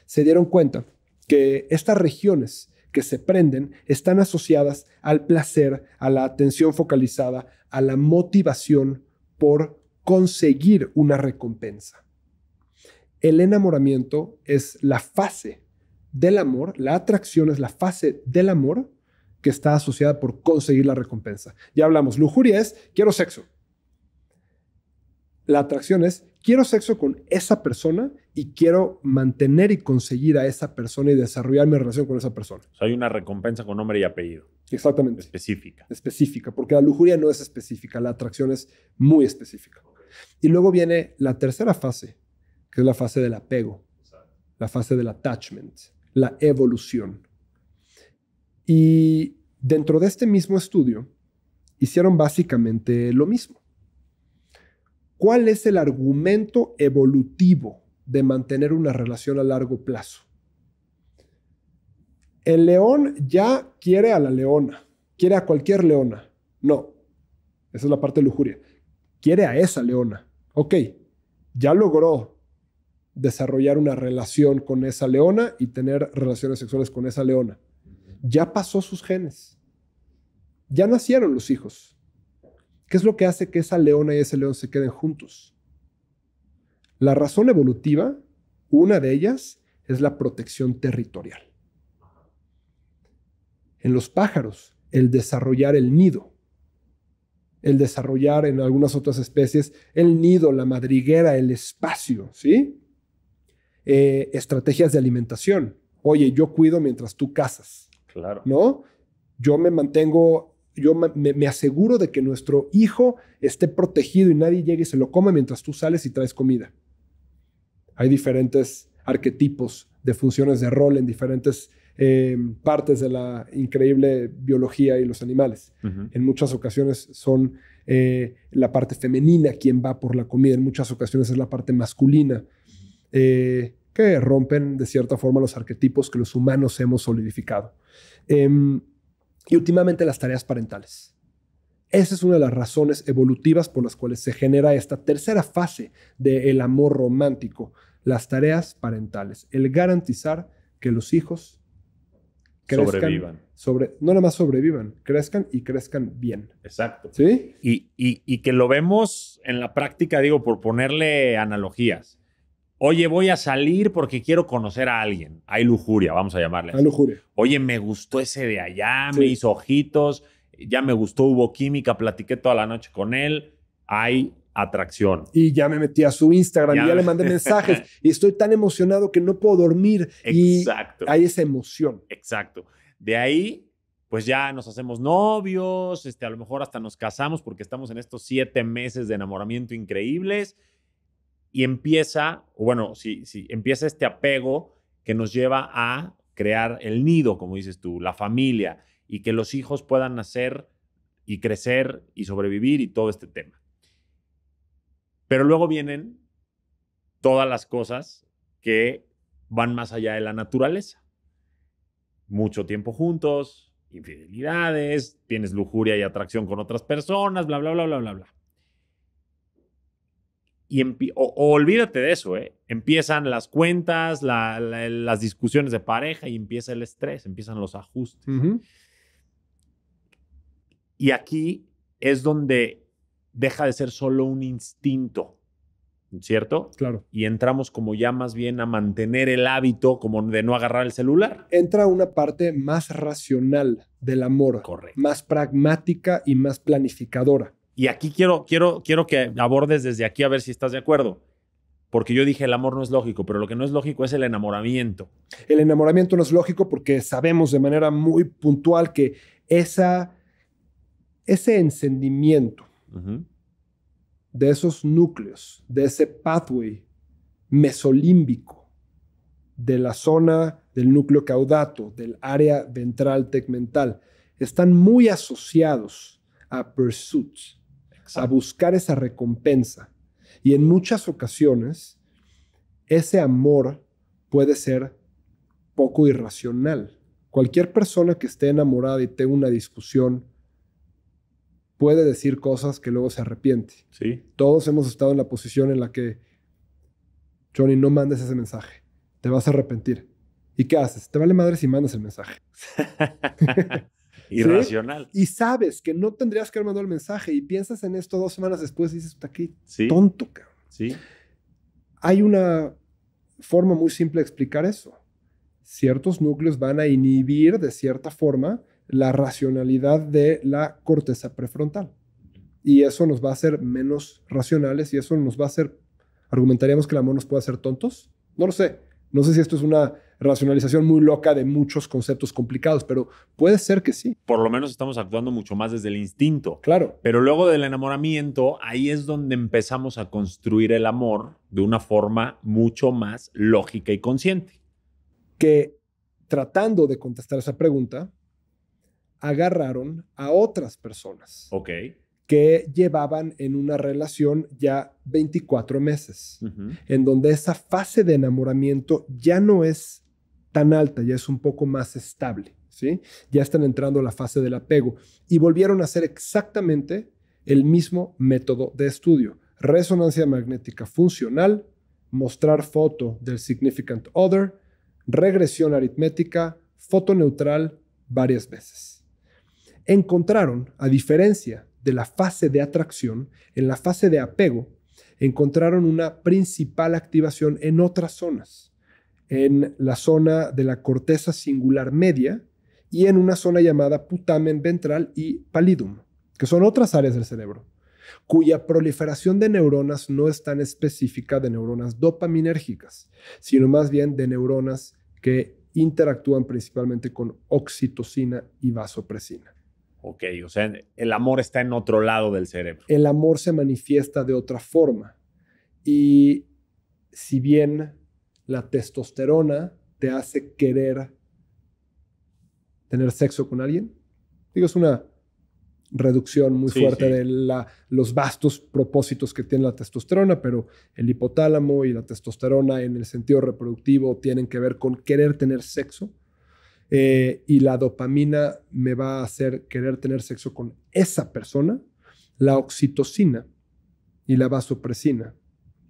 se dieron cuenta que estas regiones que se prenden están asociadas al placer, a la atención focalizada, a la motivación por conseguir una recompensa. El enamoramiento es la fase del amor, la atracción es la fase del amor que está asociada por conseguir la recompensa. Ya hablamos, lujuria es quiero sexo. La atracción es, quiero sexo con esa persona y quiero mantener y conseguir a esa persona y desarrollar mi relación con esa persona. O sea, hay una recompensa con nombre y apellido. Exactamente. Específica. Específica, porque la lujuria no es específica, la atracción es muy específica. Y luego viene la tercera fase, que es la fase del apego, la fase del attachment, la evolución. Y dentro de este mismo estudio, hicieron básicamente lo mismo. ¿Cuál es el argumento evolutivo de mantener una relación a largo plazo? El león ya quiere a la leona, quiere a cualquier leona. No, esa es la parte de lujuria. Quiere a esa leona. Ok, ya logró desarrollar una relación con esa leona y tener relaciones sexuales con esa leona. Ya pasó sus genes. Ya nacieron los hijos. ¿Qué es lo que hace que esa leona y ese león se queden juntos? La razón evolutiva, una de ellas, es la protección territorial. En los pájaros, el desarrollar el nido. El desarrollar en algunas otras especies el nido, la madriguera, el espacio, ¿sí? Estrategias de alimentación. Oye, yo cuido mientras tú cazas. Claro. ¿No? Yo me mantengo... Yo me aseguro de que nuestro hijo esté protegido y nadie llegue y se lo coma mientras tú sales y traes comida. Hay diferentes arquetipos de funciones de rol en diferentes partes de la increíble biología y los animales. Uh-huh. En muchas ocasiones son la parte femenina quien va por la comida. En muchas ocasiones es la parte masculina. Que rompen de cierta forma los arquetipos que los humanos hemos solidificado. Y últimamente las tareas parentales. Esa es una de las razones evolutivas por las cuales se genera esta tercera fase del amor romántico. Las tareas parentales. El garantizar que los hijos crezcan, sobrevivan. No nada más sobrevivan, crezcan y crezcan bien. Exacto. ¿Sí? Y que lo vemos en la práctica, digo, por ponerle analogías. Oye, voy a salir porque quiero conocer a alguien. Hay lujuria, vamos a llamarle así. Hay lujuria. Oye, me gustó ese de allá, sí. Me hizo ojitos, ya me gustó, hubo química, platiqué toda la noche con él. Hay atracción. Y ya me metí a su Instagram y ya le mandé mensajes y estoy tan emocionado que no puedo dormir. Exacto. Y hay esa emoción. Exacto. De ahí, pues ya nos hacemos novios, a lo mejor hasta nos casamos porque estamos en estos 7 meses de enamoramiento increíbles. Y empieza, empieza este apego que nos lleva a crear el nido, como dices tú, la familia, y que los hijos puedan nacer y crecer y sobrevivir y todo este tema. Pero luego vienen todas las cosas que van más allá de la naturaleza. Mucho tiempo juntos, infidelidades, tienes lujuria y atracción con otras personas, bla, bla, bla, bla, bla, bla. Y olvídate de eso, empiezan las cuentas, las discusiones de pareja y empieza el estrés, empiezan los ajustes. Uh-huh. Y aquí es donde deja de ser solo un instinto, ¿cierto? Claro. Y entramos como ya más bien a mantener el hábito como de no agarrar el celular. Entra una parte más racional del amor. Correcto. Más pragmática y más planificadora. Y aquí quiero que abordes desde aquí a ver si estás de acuerdo. Porque yo dije el amor no es lógico, pero lo que no es lógico es el enamoramiento. El enamoramiento no es lógico porque sabemos de manera muy puntual que ese encendimiento uh-huh. de esos núcleos, de ese pathway mesolímbico, de la zona del núcleo caudato, del área ventral tegmental, están muy asociados a pursuits, a buscar esa recompensa. Y en muchas ocasiones, ese amor puede ser poco irracional. Cualquier persona que esté enamorada y tenga una discusión puede decir cosas que luego se arrepiente. Sí. Todos hemos estado en la posición en la que, Johnny, no mandes ese mensaje. Te vas a arrepentir. ¿Y qué haces? Te vale madre si mandas el mensaje. Irracional. ¿Sí? Y sabes que no tendrías que haber mandado el mensaje y piensas en esto 2 semanas después y dices, qué tonto, cabrón. Sí. Hay una forma muy simple de explicar eso. Ciertos núcleos van a inhibir de cierta forma la racionalidad de la corteza prefrontal. Y eso nos va a hacer menos racionales y eso nos va a hacer, argumentaríamos que el amor nos puede hacer tontos. No lo sé. No sé si esto es una racionalización muy loca de muchos conceptos complicados, pero puede ser que sí. Por lo menos estamos actuando mucho más desde el instinto. Claro. Pero luego del enamoramiento, ahí es donde empezamos a construir el amor de una forma mucho más lógica y consciente. Que tratando de contestar esa pregunta, agarraron a otras personas. Ok. Que llevaban en una relación ya 24 meses, en donde esa fase de enamoramiento ya no es tan alta, ya es un poco más estable, ¿sí? Ya están entrando a la fase del apego y volvieron a hacer exactamente el mismo método de estudio. Resonancia magnética funcional, mostrar foto del significant other, regresión aritmética, foto neutral varias veces. Encontraron, a diferencia de la fase de atracción, en la fase de apego, encontraron una principal activación en otras zonas, en la zona de la corteza singular media y en una zona llamada putamen ventral y pallidum, que son otras áreas del cerebro, cuya proliferación de neuronas no es tan específica de neuronas dopaminérgicas, sino más bien de neuronas que interactúan principalmente con oxitocina y vasopresina. Ok, o sea, el amor está en otro lado del cerebro. El amor se manifiesta de otra forma. Y si bien la testosterona te hace querer tener sexo con alguien, digo, es una reducción muy fuerte de los vastos propósitos que tiene la testosterona, pero el hipotálamo y la testosterona en el sentido reproductivo tienen que ver con querer tener sexo. Y la dopamina me va a hacer querer tener sexo con esa persona. La oxitocina y la vasopresina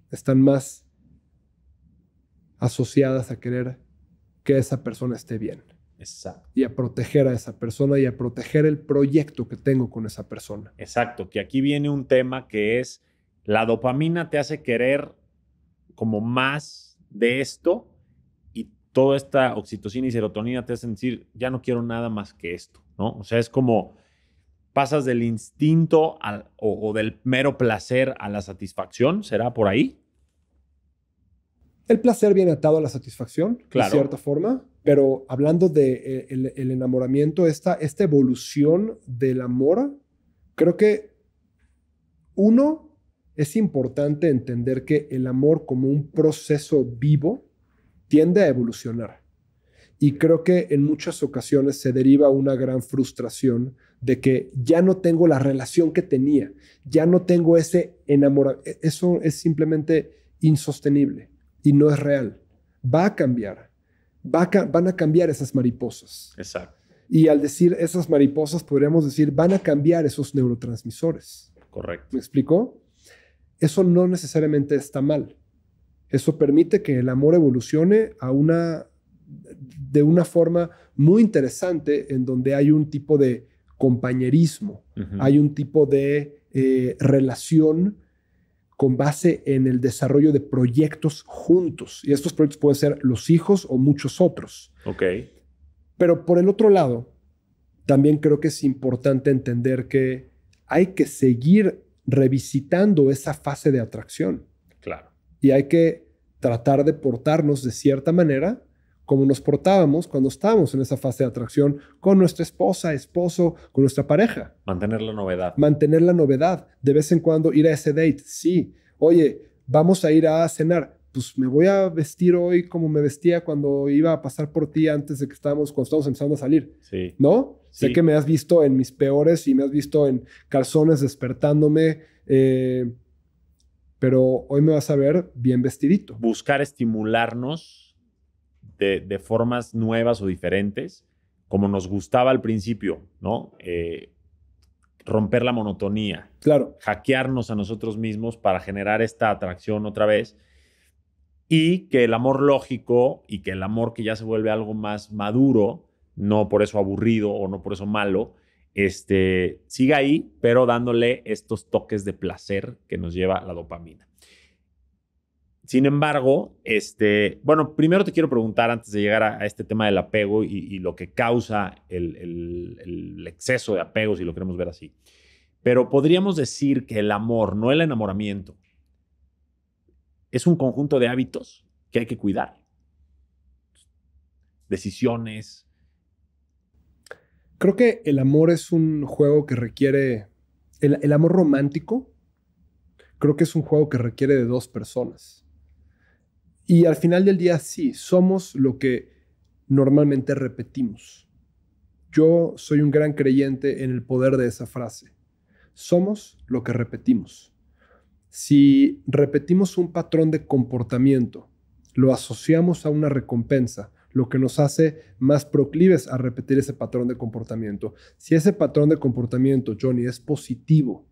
están más asociadas a querer que esa persona esté bien. Exacto. Y a proteger a esa persona y a proteger el proyecto que tengo con esa persona. Exacto, que aquí viene un tema que es la dopamina te hace querer como más de esto. Toda esta oxitocina y serotonina te hacen decir, ya no quiero nada más que esto, ¿no? O sea, es como pasas del instinto o del mero placer a la satisfacción, ¿será por ahí? El placer viene atado a la satisfacción, claro, de cierta forma, pero hablando de el enamoramiento, esta evolución del amor, creo que uno, es importante entender que el amor como un proceso vivo tiende a evolucionar. Y creo que en muchas ocasiones se deriva una gran frustración de que ya no tengo la relación que tenía, ya no tengo ese enamoramiento. Eso es simplemente insostenible y no es real. Va a cambiar. Van a cambiar esas mariposas. Exacto. Y al decir esas mariposas, podríamos decir, van a cambiar esos neurotransmisores. Correcto. ¿Me explicó? Eso no necesariamente está mal. Eso permite que el amor evolucione de una forma muy interesante en donde hay un tipo de compañerismo, hay un tipo de relación con base en el desarrollo de proyectos juntos. Y estos proyectos pueden ser los hijos o muchos otros. Ok. Pero por el otro lado, también creo que es importante entender que hay que seguir revisitando esa fase de atracción. Claro. Y hay que tratar de portarnos de cierta manera como nos portábamos cuando estábamos en esa fase de atracción con nuestra esposa, esposo, con nuestra pareja. Mantener la novedad. Mantener la novedad. De vez en cuando ir a ese date. Sí. Oye, vamos a ir a cenar. Pues me voy a vestir hoy como me vestía cuando iba a pasar por ti antes de que cuando estábamos empezando a salir. Sí. ¿No? Sí. Sé que me has visto en mis peores y me has visto en calzones despertándome, pero hoy me vas a ver bien vestidito. Buscar estimularnos de formas nuevas o diferentes, como nos gustaba al principio, ¿no? Romper la monotonía. Claro. Hackearnos a nosotros mismos para generar esta atracción otra vez. Y que el amor lógico y que el amor que ya se vuelve algo más maduro, no por eso aburrido o no por eso malo, siga ahí, pero dándole estos toques de placer que nos lleva la dopamina. Sin embargo, bueno, primero te quiero preguntar, antes de llegar a este tema del apego y lo que causa el exceso de apego, si lo queremos ver así. Pero podríamos decir que el amor, no el enamoramiento, es un conjunto de hábitos que hay que cuidar. Decisiones. Creo que el amor es un juego que requiere... El amor romántico, creo que es un juego que requiere de dos personas. Y al final del día, sí, somos lo que normalmente repetimos. Yo soy un gran creyente en el poder de esa frase. Somos lo que repetimos. Si repetimos un patrón de comportamiento, lo asociamos a una recompensa, lo que nos hace más proclives a repetir ese patrón de comportamiento. Si ese patrón de comportamiento, Johnny, es positivo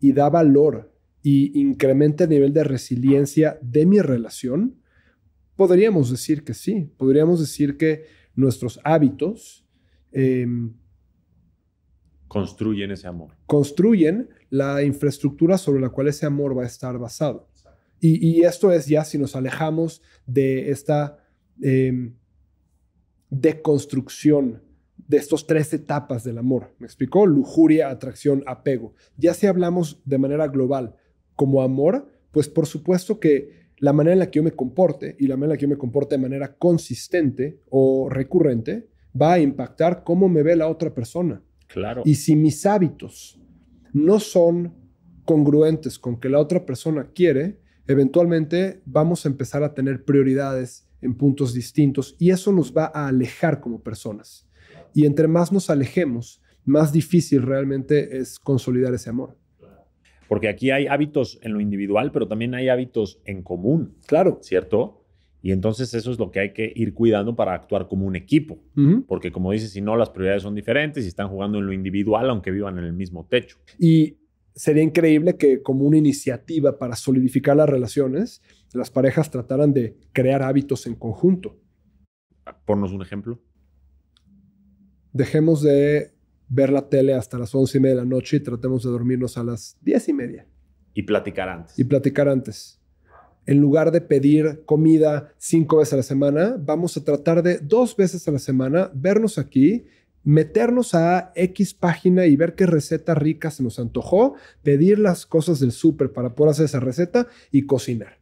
y da valor y incrementa el nivel de resiliencia de mi relación, podríamos decir que sí. Podríamos decir que nuestros hábitos construyen ese amor. Construyen la infraestructura sobre la cual ese amor va a estar basado. Y esto es ya si nos alejamos de esta deconstrucción de estos 3 etapas del amor. ¿Me explicó? Lujuria, atracción, apego. Ya si hablamos de manera global como amor, pues por supuesto que la manera en la que yo me comporte y la manera en la que yo me comporte de manera consistente o recurrente va a impactar cómo me ve la otra persona. Claro. Y si mis hábitos no son congruentes con que la otra persona quiere, eventualmente vamos a empezar a tener prioridades en puntos distintos y eso nos va a alejar como personas. Y entre más nos alejemos, más difícil realmente es consolidar ese amor. Porque aquí hay hábitos en lo individual, pero también hay hábitos en común. Claro. ¿Cierto? Y entonces eso es lo que hay que ir cuidando para actuar como un equipo. Porque como dices, si no, las prioridades son diferentes y están jugando en lo individual, aunque vivan en el mismo techo. Y sería increíble que como una iniciativa para solidificar las relaciones, las parejas trataran de crear hábitos en conjunto. Ponnos un ejemplo. Dejemos de ver la tele hasta las 11:30 de la noche y tratemos de dormirnos a las 10:30. Y platicar antes. Y platicar antes. En lugar de pedir comida 5 veces a la semana, vamos a tratar de 2 veces a la semana vernos aquí, meternos a X página y ver qué receta rica se nos antojó, pedir las cosas del súper para poder hacer esa receta y cocinar.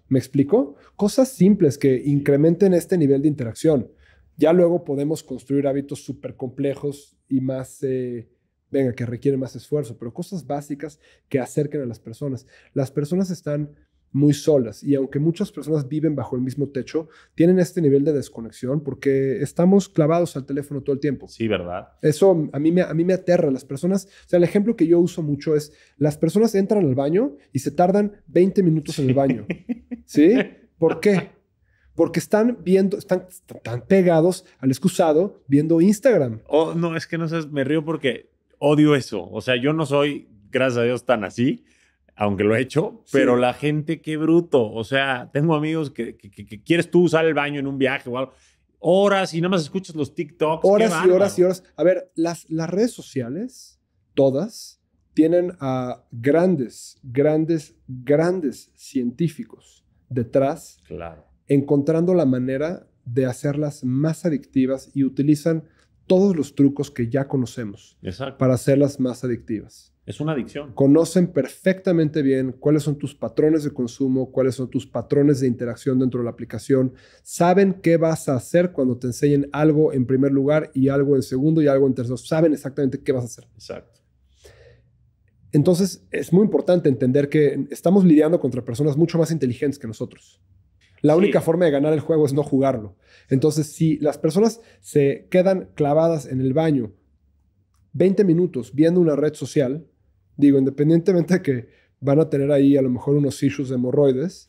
¿Me explico? Cosas simples que incrementen este nivel de interacción. Ya luego podemos construir hábitos súper complejos y más, que requieren más esfuerzo, pero cosas básicas que acerquen a las personas. Las personas están muy solas y aunque muchas personas viven bajo el mismo techo, tienen este nivel de desconexión porque estamos clavados al teléfono todo el tiempo. Sí, ¿verdad? Eso a mí me aterra. Las personas, o sea, el ejemplo que yo uso mucho es, las personas entran al baño y se tardan 20 minutos en el baño. ¿Sí? ¿Por qué? Porque están pegados al excusado viendo Instagram. Oh, no, es que no sabes, me río porque odio eso. O sea, yo no soy, gracias a Dios, tan así, aunque lo he hecho, pero la gente, qué bruto. O sea, tengo amigos que quieres tú usar el baño en un viaje o algo, horas y nada más escuchas los TikToks. Horas y horas y horas. A ver, las redes sociales, todas, tienen a grandes científicos detrás, claro, encontrando la manera de hacerlas más adictivas y utilizan todos los trucos que ya conocemos. Exacto. Para hacerlas más adictivas. Es una adicción. Conocen perfectamente bien cuáles son tus patrones de consumo, cuáles son tus patrones de interacción dentro de la aplicación. Saben qué vas a hacer cuando te enseñen algo en primer lugar y algo en segundo y algo en tercero. Saben exactamente qué vas a hacer. Exacto. Entonces, es muy importante entender que estamos lidiando contra personas mucho más inteligentes que nosotros. La única forma de ganar el juego es no jugarlo. Entonces, si las personas se quedan clavadas en el baño 20 minutos viendo una red social, digo, independientemente de que van a tener ahí a lo mejor unos issues de hemorroides,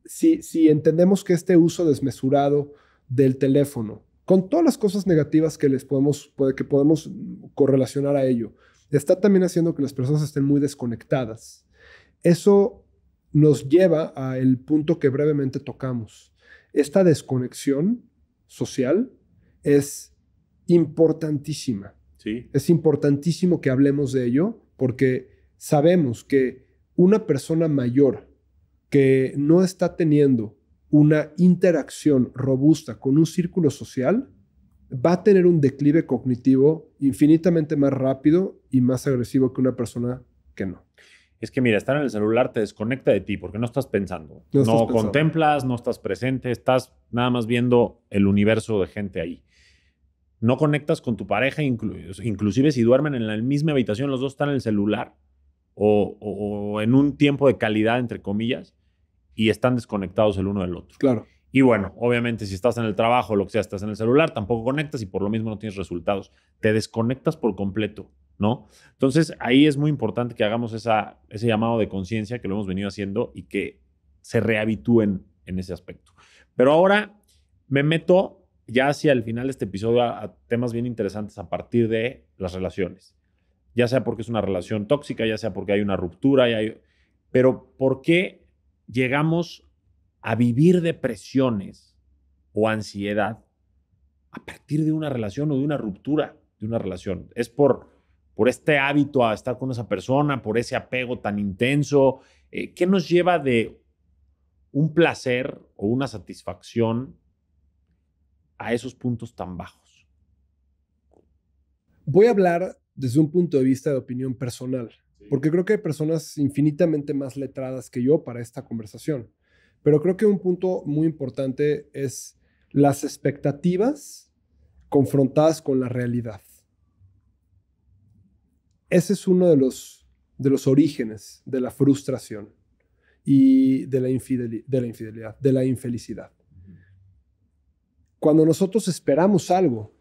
si entendemos que este uso desmesurado del teléfono, con todas las cosas negativas que podemos correlacionar a ello, está también haciendo que las personas estén muy desconectadas. Eso nos lleva al punto que brevemente tocamos. Esta desconexión social es importantísima. Sí. Es importantísimo que hablemos de ello porque sabemos que una persona mayor que no está teniendo una interacción robusta con un círculo social va a tener un declive cognitivo infinitamente más rápido y más agresivo que una persona que no. Es que mira, estar en el celular te desconecta de ti porque no estás pensando. No contemplas, no estás presente, estás nada más viendo el universo de gente ahí. No conectas con tu pareja, inclusive si duermen en la misma habitación, los dos están en el celular o en un tiempo de calidad, entre comillas, y están desconectados el uno del otro. Claro. Y bueno, obviamente si estás en el trabajo o lo que sea, estás en el celular, tampoco conectas y por lo mismo no tienes resultados. Te desconectas por completo, ¿no? Entonces ahí es muy importante que hagamos ese llamado de conciencia que lo hemos venido haciendo y que se rehabitúen en ese aspecto. Pero ahora me meto ya hacia el final de este episodio a temas bien interesantes a partir de las relaciones. Ya sea porque es una relación tóxica, ya sea porque hay una ruptura, pero ¿por qué llegamos a vivir depresiones o ansiedad a partir de una relación o de una ruptura de una relación? Es por este hábito a estar con esa persona, por ese apego tan intenso. ¿Qué nos lleva de un placer o una satisfacción a esos puntos tan bajos? Voy a hablar desde un punto de vista de opinión personal, porque creo que hay personas infinitamente más letradas que yo para esta conversación. Pero creo que un punto muy importante es las expectativas confrontadas con la realidad. Ese es uno de los orígenes de la frustración y de la infidelidad, de la infelicidad. Cuando nosotros esperamos algo,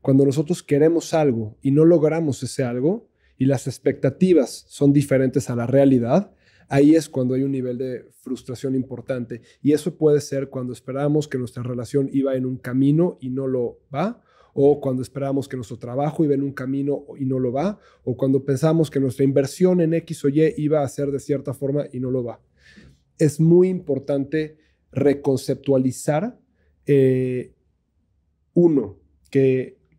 cuando nosotros queremos algo y no logramos ese algo y las expectativas son diferentes a la realidad, ahí es cuando hay un nivel de frustración importante. Y eso puede ser cuando esperamos que nuestra relación iba en un camino y no lo va, o cuando esperamos que nuestro trabajo iba en un camino y no lo va, o cuando pensamos que nuestra inversión en X o Y iba a ser de cierta forma y no lo va. Es muy importante reconceptualizar, que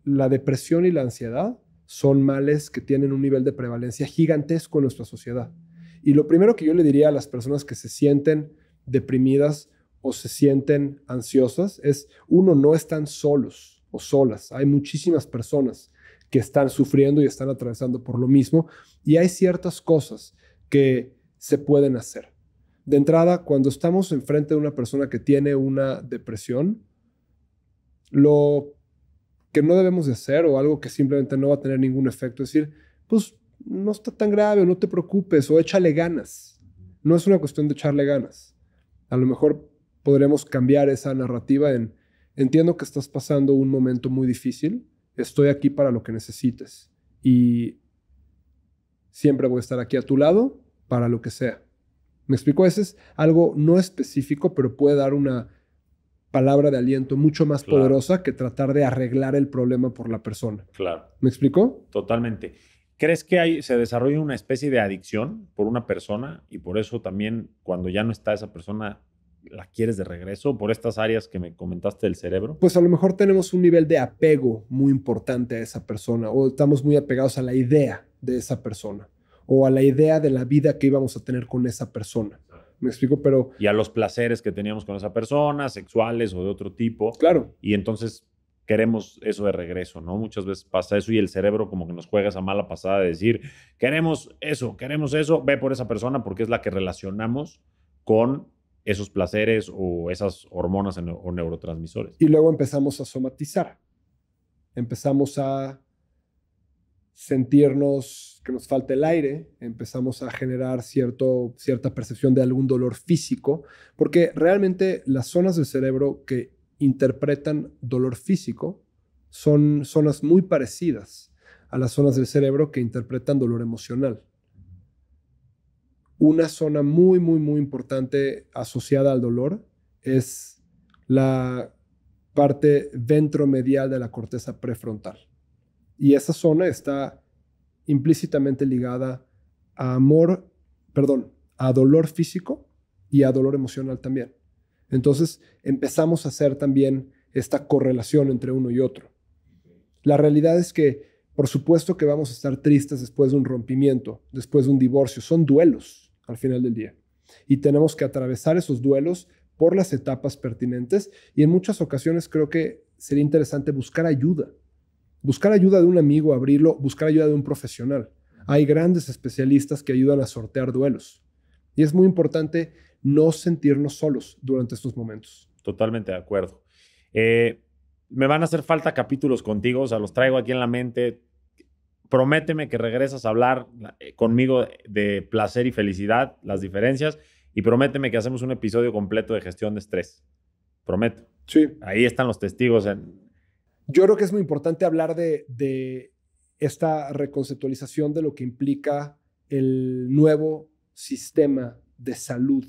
la depresión y la ansiedad son males que tienen un nivel de prevalencia gigantesco en nuestra sociedad. Y lo primero que yo le diría a las personas que se sienten deprimidas o se sienten ansiosas es, no están solos o solas. Hay muchísimas personas que están sufriendo y están atravesando por lo mismo, y hay ciertas cosas que se pueden hacer. De entrada, cuando estamos enfrente de una persona que tiene una depresión, lo que no debemos de hacer, o algo que simplemente no va a tener ningún efecto, es decir, pues no está tan grave, o no te preocupes, o échale ganas. No es una cuestión de echarle ganas. A lo mejor podremos cambiar esa narrativa en, entiendo que estás pasando un momento muy difícil, estoy aquí para lo que necesites y siempre voy a estar aquí a tu lado para lo que sea. ¿Me explico? Ese es algo no específico, pero puede dar una palabra de aliento mucho más poderosa que tratar de arreglar el problema por la persona. Claro. ¿Me explico? Totalmente. ¿Crees que se desarrolla una especie de adicción por una persona y por eso también cuando ya no está esa persona la quieres de regreso por estas áreas que me comentaste del cerebro? Pues a lo mejor tenemos un nivel de apego muy importante a esa persona, o estamos muy apegados a la idea de esa persona o a la idea de la vida que íbamos a tener con esa persona. ¿Me explico? Y a los placeres que teníamos con esa persona, sexuales o de otro tipo. Claro. Y entonces queremos eso de regreso, ¿no? Muchas veces pasa eso y el cerebro como que nos juega esa mala pasada de decir, queremos eso, ve por esa persona porque es la que relacionamos con esos placeres o esas hormonas o neurotransmisores. Y luego empezamos a somatizar. Empezamos a sentirnos que nos falta el aire, empezamos a generar cierta percepción de algún dolor físico, porque realmente las zonas del cerebro que interpretan dolor físico son zonas muy parecidas a las zonas del cerebro que interpretan dolor emocional. Una zona muy, muy, muy importante asociada al dolor es la parte ventromedial de la corteza prefrontal. Y esa zona está implícitamente ligada a a dolor físico y a dolor emocional también. Entonces empezamos a hacer también esta correlación entre uno y otro. La realidad es que, por supuesto que vamos a estar tristes después de un rompimiento, después de un divorcio. Son duelos al final del día. Y tenemos que atravesar esos duelos por las etapas pertinentes. Y en muchas ocasiones creo que sería interesante buscar ayuda. Buscar ayuda de un amigo, abrirlo, buscar ayuda de un profesional. Hay grandes especialistas que ayudan a sortear duelos. Y es muy importante no sentirnos solos durante estos momentos. Totalmente de acuerdo. Me van a hacer falta capítulos contigo, o sea, los traigo aquí en la mente. Prométeme que regresas a hablar conmigo de placer y felicidad, las diferencias, y prométeme que hacemos un episodio completo de gestión de estrés. Prometo. Sí. Ahí están los testigos. Yo creo que es muy importante hablar de esta reconceptualización de lo que implica el nuevo sistema de salud,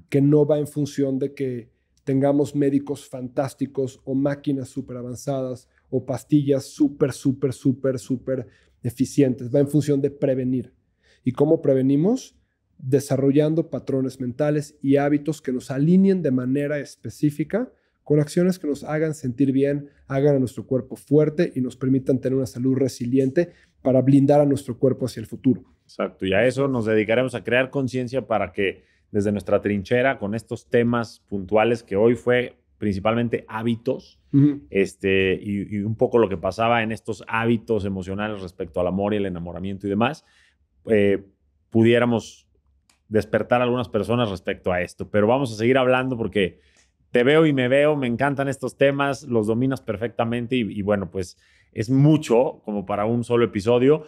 que no va en función de que tengamos médicos fantásticos o máquinas súper avanzadas o pastillas súper eficientes. Va en función de prevenir. ¿Y cómo prevenimos? Desarrollando patrones mentales y hábitos que nos alineen de manera específica con acciones que nos hagan sentir bien, hagan a nuestro cuerpo fuerte y nos permitan tener una salud resiliente para blindar a nuestro cuerpo hacia el futuro. Exacto, y a eso nos dedicaremos, a crear conciencia para que desde nuestra trinchera, con estos temas puntuales que hoy fue principalmente hábitos, y un poco lo que pasaba en estos hábitos emocionales respecto al amor y el enamoramiento y demás, pudiéramos despertar a algunas personas respecto a esto. Pero vamos a seguir hablando porque te veo y me veo, me encantan estos temas, los dominas perfectamente y bueno, pues es mucho como para un solo episodio.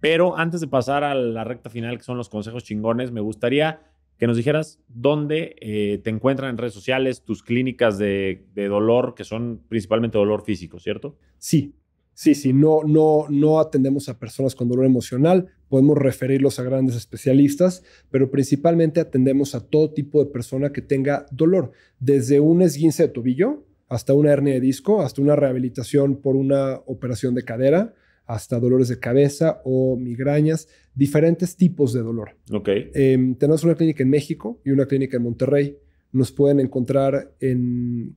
Pero antes de pasar a la recta final, que son los consejos chingones, me gustaría que nos dijeras dónde te encuentran en redes sociales, tus clínicas de dolor, que son principalmente dolor físico, ¿cierto? Sí. No atendemos a personas con dolor emocional, podemos referirlos a grandes especialistas, pero principalmente atendemos a todo tipo de persona que tenga dolor, desde un esguince de tobillo hasta una hernia de disco, hasta una rehabilitación por una operación de cadera, hasta dolores de cabeza o migrañas, diferentes tipos de dolor. Okay. Tenemos una clínica en México y una clínica en Monterrey. Nos pueden encontrar en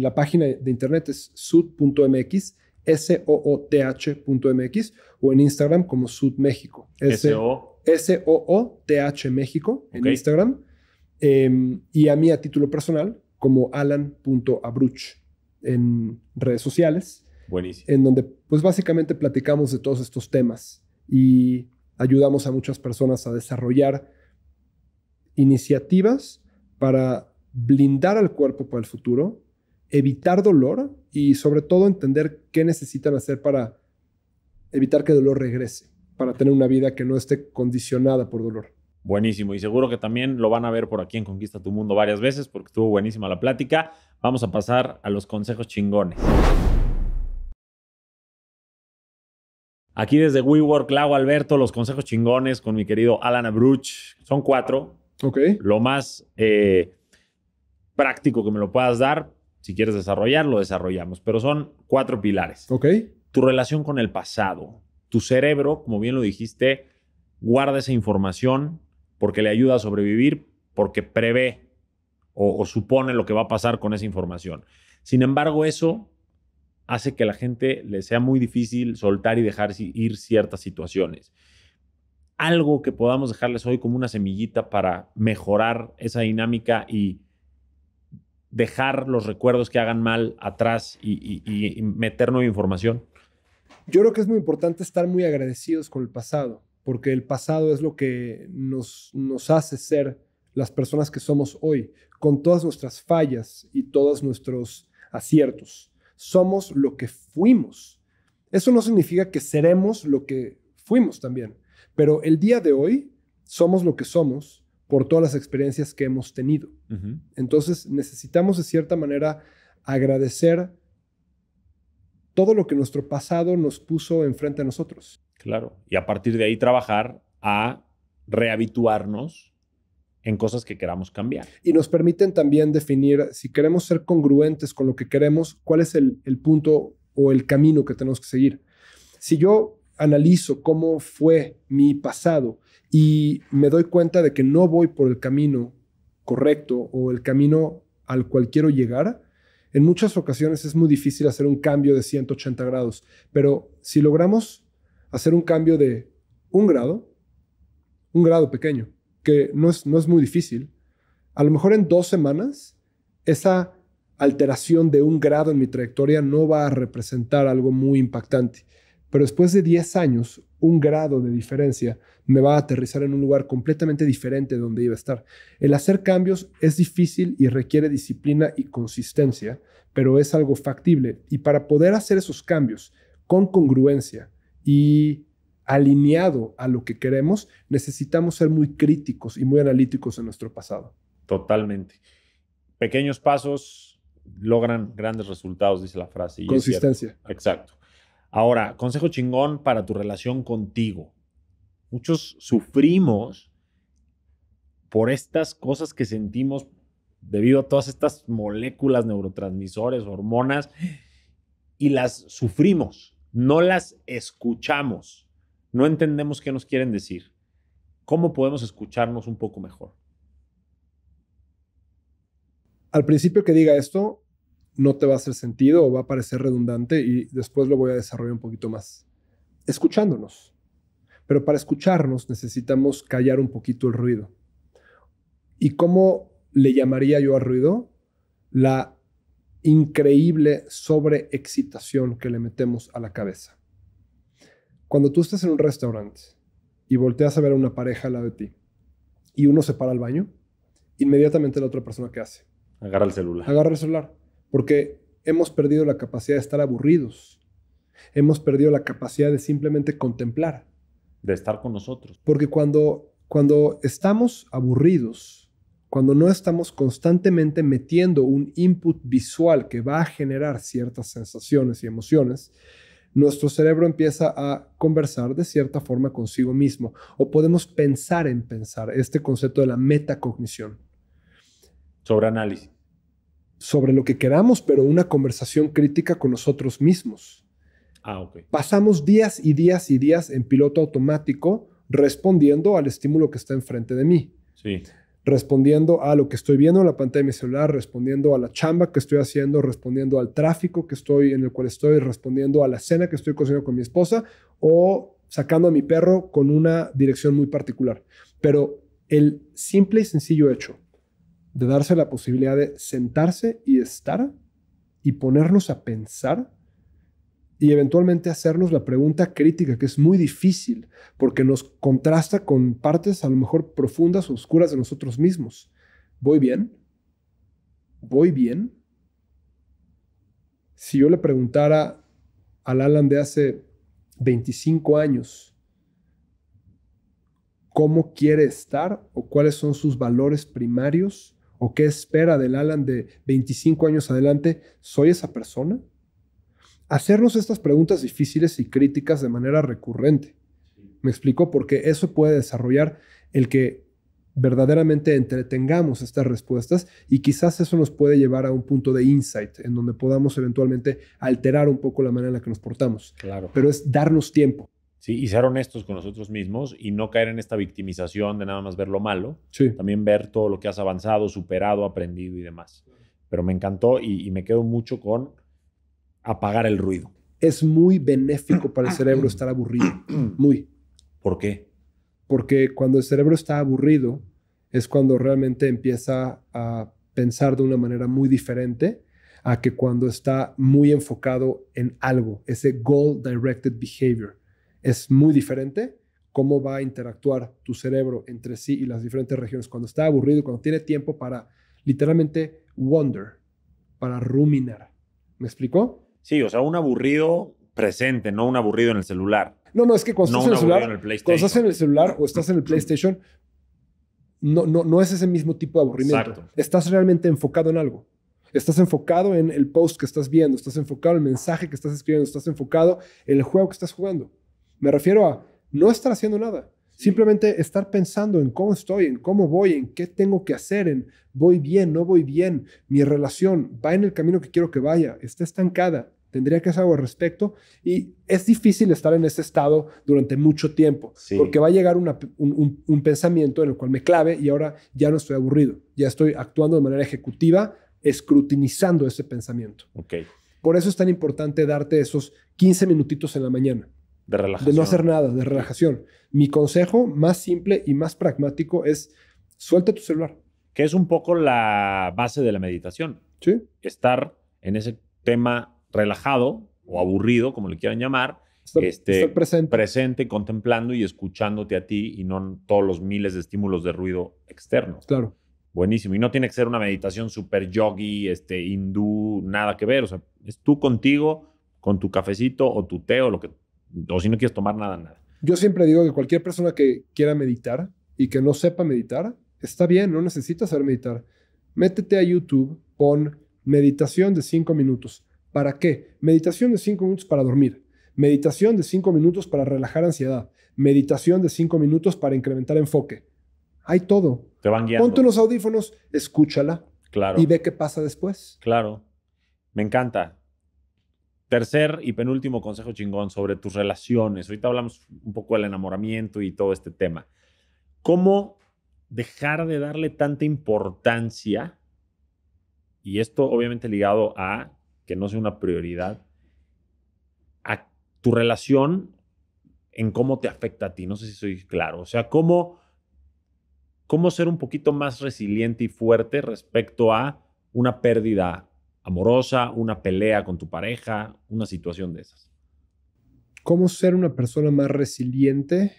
la página de internet, es sud.mx, SOOTH.mx, o en Instagram como Sud México. SOOTH México en Instagram. Y a mí a título personal como alan.abruch en redes sociales. Buenísimo. En donde pues básicamente platicamos de todos estos temas y ayudamos a muchas personas a desarrollar iniciativas para blindar al cuerpo para el futuro, evitar dolor y sobre todo entender qué necesitan hacer para evitar que el dolor regrese, para tener una vida que no esté condicionada por dolor. Buenísimo, y seguro que también lo van a ver por aquí en Conquista tu Mundo varias veces porque estuvo buenísima la plática. Vamos a pasar a los consejos chingones. Aquí desde WeWork, Lago Alberto, los consejos chingones con mi querido Alan Abruch. Son 4. Ok. Lo más práctico que me lo puedas dar. Si quieres desarrollar, lo desarrollamos. Pero son 4 pilares. Ok. Tu relación con el pasado. Tu cerebro, como bien lo dijiste, guarda esa información porque le ayuda a sobrevivir, porque prevé o supone lo que va a pasar con esa información. Sin embargo, eso hace que a la gente le sea muy difícil soltar y dejar ir ciertas situaciones. Algo que podamos dejarles hoy como una semillita para mejorar esa dinámica y dejar los recuerdos que hagan mal atrás y meter nueva información? Yo creo que es muy importante estar muy agradecidos con el pasado, porque el pasado es lo que nos hace ser las personas que somos hoy, con todas nuestras fallas y todos nuestros aciertos. Somos lo que fuimos. Eso no significa que seremos lo que fuimos también, pero el día de hoy somos lo que somos por todas las experiencias que hemos tenido. Uh-huh. Entonces necesitamos de cierta manera agradecer todo lo que nuestro pasado nos puso enfrente a nosotros. Claro. Y a partir de ahí trabajar a rehabituarnos en cosas que queramos cambiar. Y nos permiten también definir, si queremos ser congruentes con lo que queremos, cuál es el punto o el camino que tenemos que seguir. Si yo analizo cómo fue mi pasado y me doy cuenta de que no voy por el camino correcto o el camino al cual quiero llegar, en muchas ocasiones es muy difícil hacer un cambio de 180 grados. Pero si logramos hacer un cambio de un grado pequeño, que no es muy difícil, a lo mejor en 2 semanas, esa alteración de un grado en mi trayectoria no va a representar algo muy impactante. Pero después de 10 años, un grado de diferencia me va a aterrizar en un lugar completamente diferente de donde iba a estar. El hacer cambios es difícil y requiere disciplina y consistencia, pero es algo factible. Y para poder hacer esos cambios con congruencia y alineado a lo que queremos, necesitamos ser muy críticos y muy analíticos en nuestro pasado. Totalmente. Pequeños pasos logran grandes resultados, dice la frase. Y consistencia. Exacto. Ahora, consejo chingón para tu relación contigo. Muchos sufrimos por estas cosas que sentimos debido a todas estas moléculas, neurotransmisores, hormonas, y las sufrimos, no las escuchamos, no entendemos qué nos quieren decir. ¿Cómo podemos escucharnos un poco mejor? Al principio que diga esto, no te va a hacer sentido o va a parecer redundante y después lo voy a desarrollar un poquito más. Escuchándonos. Pero para escucharnos necesitamos callar un poquito el ruido. ¿Y cómo le llamaría yo al ruido? La increíble sobreexcitación que le metemos a la cabeza. Cuando tú estás en un restaurante y volteas a ver a una pareja al lado de ti y uno se para al baño, inmediatamente la otra persona, ¿qué hace? Agarra el celular. Agarra el celular. Porque hemos perdido la capacidad de estar aburridos. Hemos perdido la capacidad de simplemente contemplar. De estar con nosotros. Porque cuando estamos aburridos, cuando no estamos constantemente metiendo un input visual que va a generar ciertas sensaciones y emociones, nuestro cerebro empieza a conversar de cierta forma consigo mismo. O podemos pensar en pensar, este concepto de la metacognición. Sobre análisis. Sobre lo que queramos, pero una conversación crítica con nosotros mismos. Ok. Pasamos días y días y días en piloto automático respondiendo al estímulo que está enfrente de mí. Sí. Respondiendo a lo que estoy viendo en la pantalla de mi celular, respondiendo a la chamba que estoy haciendo, respondiendo al tráfico en el cual estoy, respondiendo a la cena que estoy cocinando con mi esposa o sacando a mi perro con una dirección muy particular. Pero el simple y sencillo hecho de darse la posibilidad de sentarse y estar y ponernos a pensar y eventualmente hacernos la pregunta crítica, que es muy difícil porque nos contrasta con partes a lo mejor profundas o oscuras de nosotros mismos. ¿Voy bien? ¿Voy bien? Si yo le preguntara al Alan de hace 25 años cómo quiere estar o cuáles son sus valores primarios o qué espera del Alan de 25 años adelante, ¿soy esa persona? Hacernos estas preguntas difíciles y críticas de manera recurrente. ¿Me explico? Porque eso puede desarrollar el que verdaderamente entretengamos estas respuestas y quizás eso nos puede llevar a un punto de insight en donde podamos eventualmente alterar un poco la manera en la que nos portamos. Claro. Pero es darnos tiempo. Sí, y ser honestos con nosotros mismos y no caer en esta victimización de nada más ver lo malo. Sí. También ver todo lo que has avanzado, superado, aprendido y demás. Pero me encantó y me quedo mucho con apagar el ruido. Es muy benéfico para el cerebro estar aburrido. Muy. ¿Por qué? Porque cuando el cerebro está aburrido es cuando realmente empieza a pensar de una manera muy diferente a que cuando está muy enfocado en algo. Ese goal-directed behavior es muy diferente. Cómo va a interactuar tu cerebro entre sí y las diferentes regiones cuando está aburrido, cuando tiene tiempo para literalmente wonder, para ruminar. ¿Me explicó? Sí, o sea, un aburrido presente, no un aburrido en el celular. No, es que cuando estás en el celular, en el PlayStation. cuando estás en el celular o estás en el PlayStation, no es ese mismo tipo de aburrimiento. Exacto. Estás realmente enfocado en algo. Estás enfocado en el post que estás viendo, estás enfocado en el mensaje que estás escribiendo, estás enfocado en el juego que estás jugando. Me refiero a no estar haciendo nada. Simplemente estar pensando en cómo estoy, en cómo voy, en qué tengo que hacer, en voy bien, no voy bien, mi relación va en el camino que quiero que vaya, está estancada, tendría que hacer algo al respecto. Y es difícil estar en ese estado durante mucho tiempo, porque va a llegar un pensamiento en el cual me clave y ahora ya no estoy aburrido, ya estoy actuando de manera ejecutiva, escrutinizando ese pensamiento. Okay. Por eso es tan importante darte esos 15 minutitos en la mañana. De relajación. De no hacer nada, de relajación. Mi consejo más simple y más pragmático es suelta tu celular. Que es un poco la base de la meditación. Sí. Estar en ese tema relajado o aburrido, como le quieran llamar, estar presente, contemplando y escuchándote a ti y no todos los miles de estímulos de ruido externos. Claro. Buenísimo. Y no tiene que ser una meditación súper yogi, hindú, nada que ver. O sea, es tú contigo, con tu cafecito o tu té o si no quieres tomar nada. Yo siempre digo que cualquier persona que quiera meditar y que no sepa meditar, está bien, no necesitas saber meditar. Métete a YouTube, pon meditación de 5 minutos. ¿Para qué? Meditación de 5 minutos para dormir. Meditación de 5 minutos para relajar ansiedad. Meditación de 5 minutos para incrementar enfoque. Hay todo. Te van guiando. Ponte unos audífonos, escúchala. Claro. Y ve qué pasa después. Claro. Me encanta. Tercer y penúltimo consejo chingón sobre tus relaciones. Ahorita hablamos un poco del enamoramiento y todo este tema. ¿Cómo dejar de darle tanta importancia? Y esto obviamente ligado a que no sea una prioridad, a tu relación en cómo te afecta a ti. No sé si soy claro. O sea, cómo ser un poquito más resiliente y fuerte respecto a una pérdida amorosa, una pelea con tu pareja, una situación de esas. ¿Cómo ser una persona más resiliente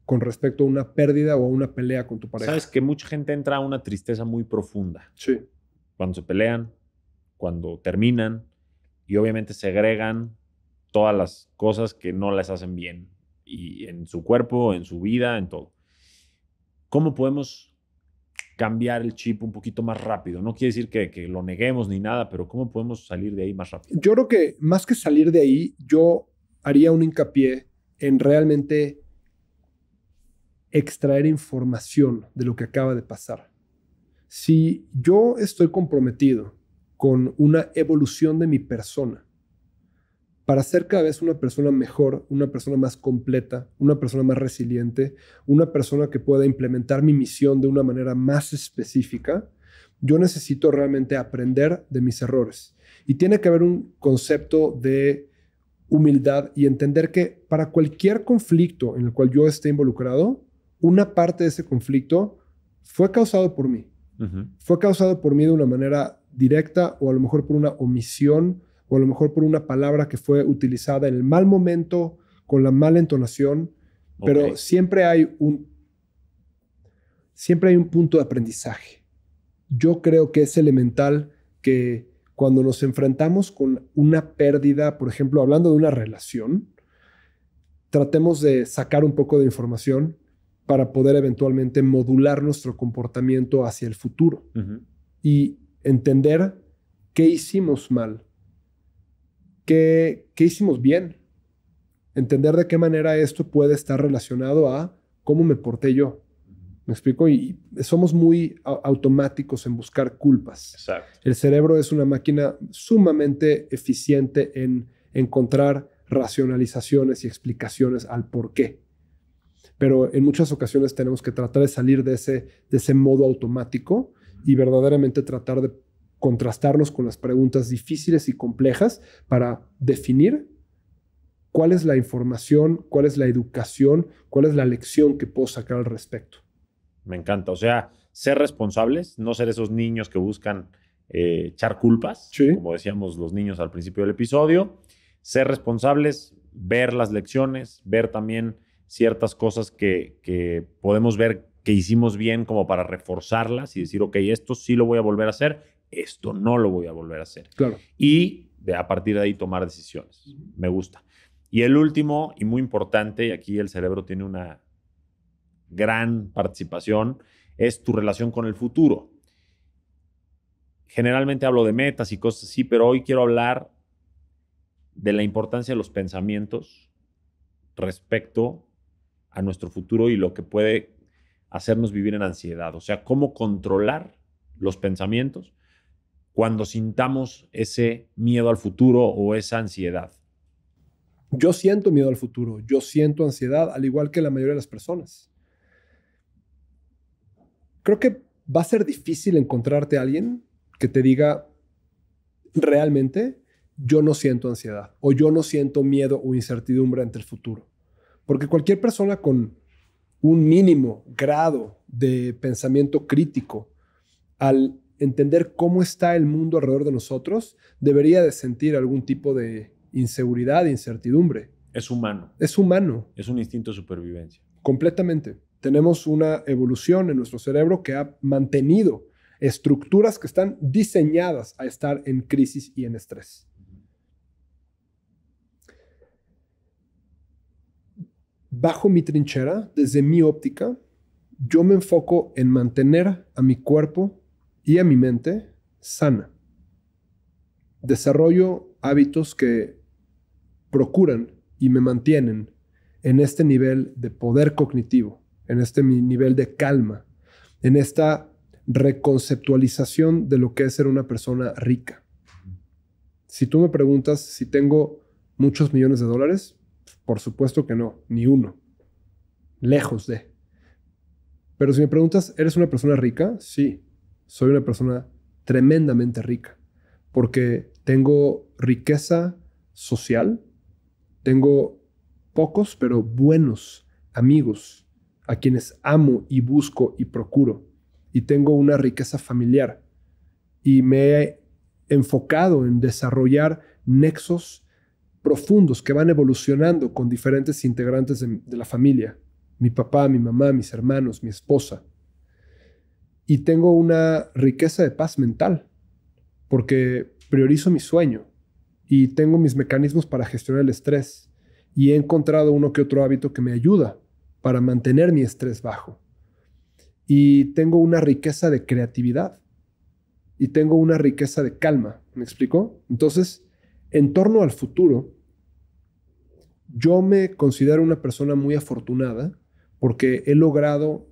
con respecto a una pérdida o a una pelea con tu pareja? Sabes que mucha gente entra a una tristeza muy profunda. Sí. Cuando se pelean, cuando terminan y obviamente segregan todas las cosas que no les hacen bien y en su cuerpo, en su vida, en todo. ¿Cómo podemos cambiar el chip un poquito más rápido? No quiere decir que lo neguemos ni nada, pero ¿cómo podemos salir de ahí más rápido? Yo creo que más que salir de ahí, yo haría un hincapié en realmente extraer información de lo que acaba de pasar. Si yo estoy comprometido con una evolución de mi persona para ser cada vez una persona mejor, una persona más completa, una persona más resiliente, una persona que pueda implementar mi misión de una manera más específica, yo necesito realmente aprender de mis errores. Y tiene que haber un concepto de humildad y entender que para cualquier conflicto en el cual yo esté involucrado, una parte de ese conflicto fue causado por mí. Uh-huh. Fue causado por mí de una manera directa o a lo mejor por una omisión o a lo mejor por una palabra que fue utilizada en el mal momento, con la mala entonación, pero siempre hay un punto de aprendizaje. Yo creo que es elemental que cuando nos enfrentamos con una pérdida, por ejemplo, hablando de una relación, tratemos de sacar un poco de información para poder eventualmente modular nuestro comportamiento hacia el futuro. Uh-huh. Y entender qué hicimos mal, qué hicimos bien. Entender de qué manera esto puede estar relacionado a cómo me porté yo. ¿Me explico? Y somos muy automáticos en buscar culpas. Exacto. El cerebro es una máquina sumamente eficiente en encontrar racionalizaciones y explicaciones al por qué. Pero en muchas ocasiones tenemos que tratar de salir de ese modo automático y verdaderamente tratar de contrastarnos con las preguntas difíciles y complejas para definir cuál es la información, cuál es la educación, cuál es la lección que puedo sacar al respecto. Me encanta. O sea, ser responsables, no ser esos niños que buscan echar culpas, Sí. como decíamos los niños al principio del episodio. Ser responsables, ver las lecciones, ver también ciertas cosas que podemos ver que hicimos bien como para reforzarlas y decir, ok, esto sí lo voy a volver a hacer, esto no lo voy a volver a hacer. Claro. Y a partir de ahí tomar decisiones. Me gusta. Y el último, y muy importante, y aquí el cerebro tiene una gran participación, es tu relación con el futuro. Generalmente hablo de metas y cosas así, pero hoy quiero hablar de la importancia de los pensamientos respecto a nuestro futuro y lo que puede hacernos vivir en ansiedad. O sea, cómo controlar los pensamientos cuando sintamos ese miedo al futuro o esa ansiedad. Yo siento miedo al futuro, yo siento ansiedad, al igual que la mayoría de las personas. Creo que va a ser difícil encontrarte a alguien que te diga realmente yo no siento ansiedad o yo no siento miedo o incertidumbre ante el futuro. Porque cualquier persona con un mínimo grado de pensamiento crítico, al entender cómo está el mundo alrededor de nosotros, debería de sentir algún tipo de inseguridad, incertidumbre. Es humano. Es humano. Es un instinto de supervivencia. Completamente. Tenemos una evolución en nuestro cerebro que ha mantenido estructuras que están diseñadas a estar en crisis y en estrés. Bajo mi trinchera, desde mi óptica, yo me enfoco en mantener a mi cuerpo y a mi mente sana. Desarrollo hábitos que procuran y me mantienen en este nivel de poder cognitivo, en este nivel de calma, en esta reconceptualización de lo que es ser una persona rica. Si tú me preguntas si tengo muchos millones de dólares, por supuesto que no, ni uno. Lejos de. Pero si me preguntas, ¿eres una persona rica? Sí, soy una persona tremendamente rica, porque tengo riqueza social, tengo pocos pero buenos amigos a quienes amo y busco y procuro, y tengo una riqueza familiar, y me he enfocado en desarrollar nexos profundos que van evolucionando con diferentes integrantes de la familia. Mi papá, mi mamá, mis hermanos, mi esposa. Y tengo una riqueza de paz mental porque priorizo mi sueño y tengo mis mecanismos para gestionar el estrés y he encontrado uno que otro hábito que me ayuda para mantener mi estrés bajo. Y tengo una riqueza de creatividad y tengo una riqueza de calma. ¿Me explico? Entonces, en torno al futuro, yo me considero una persona muy afortunada porque he logrado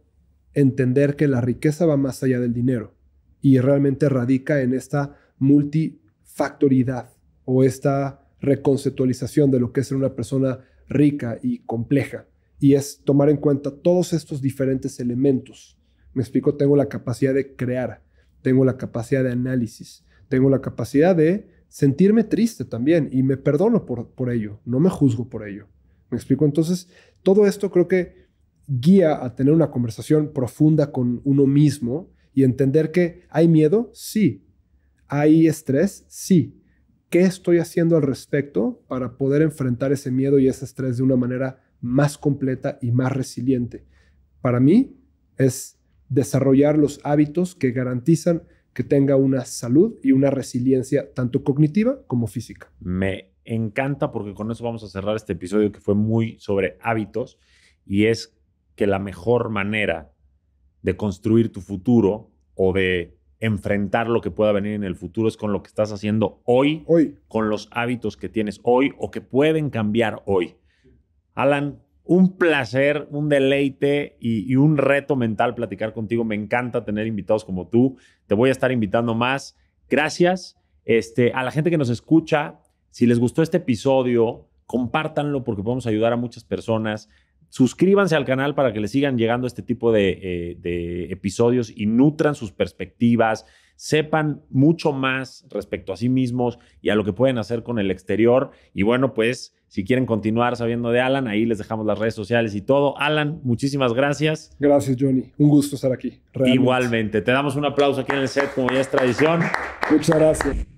entender que la riqueza va más allá del dinero y realmente radica en esta multifactoriedad o esta reconceptualización de lo que es ser una persona rica y compleja. Y es tomar en cuenta todos estos diferentes elementos. Me explico, tengo la capacidad de crear, tengo la capacidad de análisis, tengo la capacidad de sentirme triste también y me perdono por ello, no me juzgo por ello. ¿Me explico? Entonces, todo esto creo que guía a tener una conversación profunda con uno mismo y entender que hay miedo, sí. Hay estrés, sí. ¿Qué estoy haciendo al respecto para poder enfrentar ese miedo y ese estrés de una manera más completa y más resiliente? Para mí es desarrollar los hábitos que garantizan que tenga una salud y una resiliencia tanto cognitiva como física. Me encanta porque con eso vamos a cerrar este episodio que fue muy sobre hábitos y es que la mejor manera de construir tu futuro o de enfrentar lo que pueda venir en el futuro es con lo que estás haciendo hoy, con los hábitos que tienes hoy o que pueden cambiar hoy. Alan, un placer, un deleite y un reto mental platicar contigo. Me encanta tener invitados como tú. Te voy a estar invitando más. Gracias. A la gente que nos escucha, si les gustó este episodio, compártanlo porque podemos ayudar a muchas personas. Suscríbanse al canal para que les sigan llegando este tipo de episodios y nutran sus perspectivas. sepan mucho más respecto a sí mismos y a lo que pueden hacer con el exterior. Y bueno, pues si quieren continuar sabiendo de Alan, ahí les dejamos las redes sociales y todo. Alan, muchísimas gracias. Gracias, Johnny. Un gusto estar aquí. Realmente. Igualmente. Te damos un aplauso aquí en el set, como ya es tradición. Muchas gracias.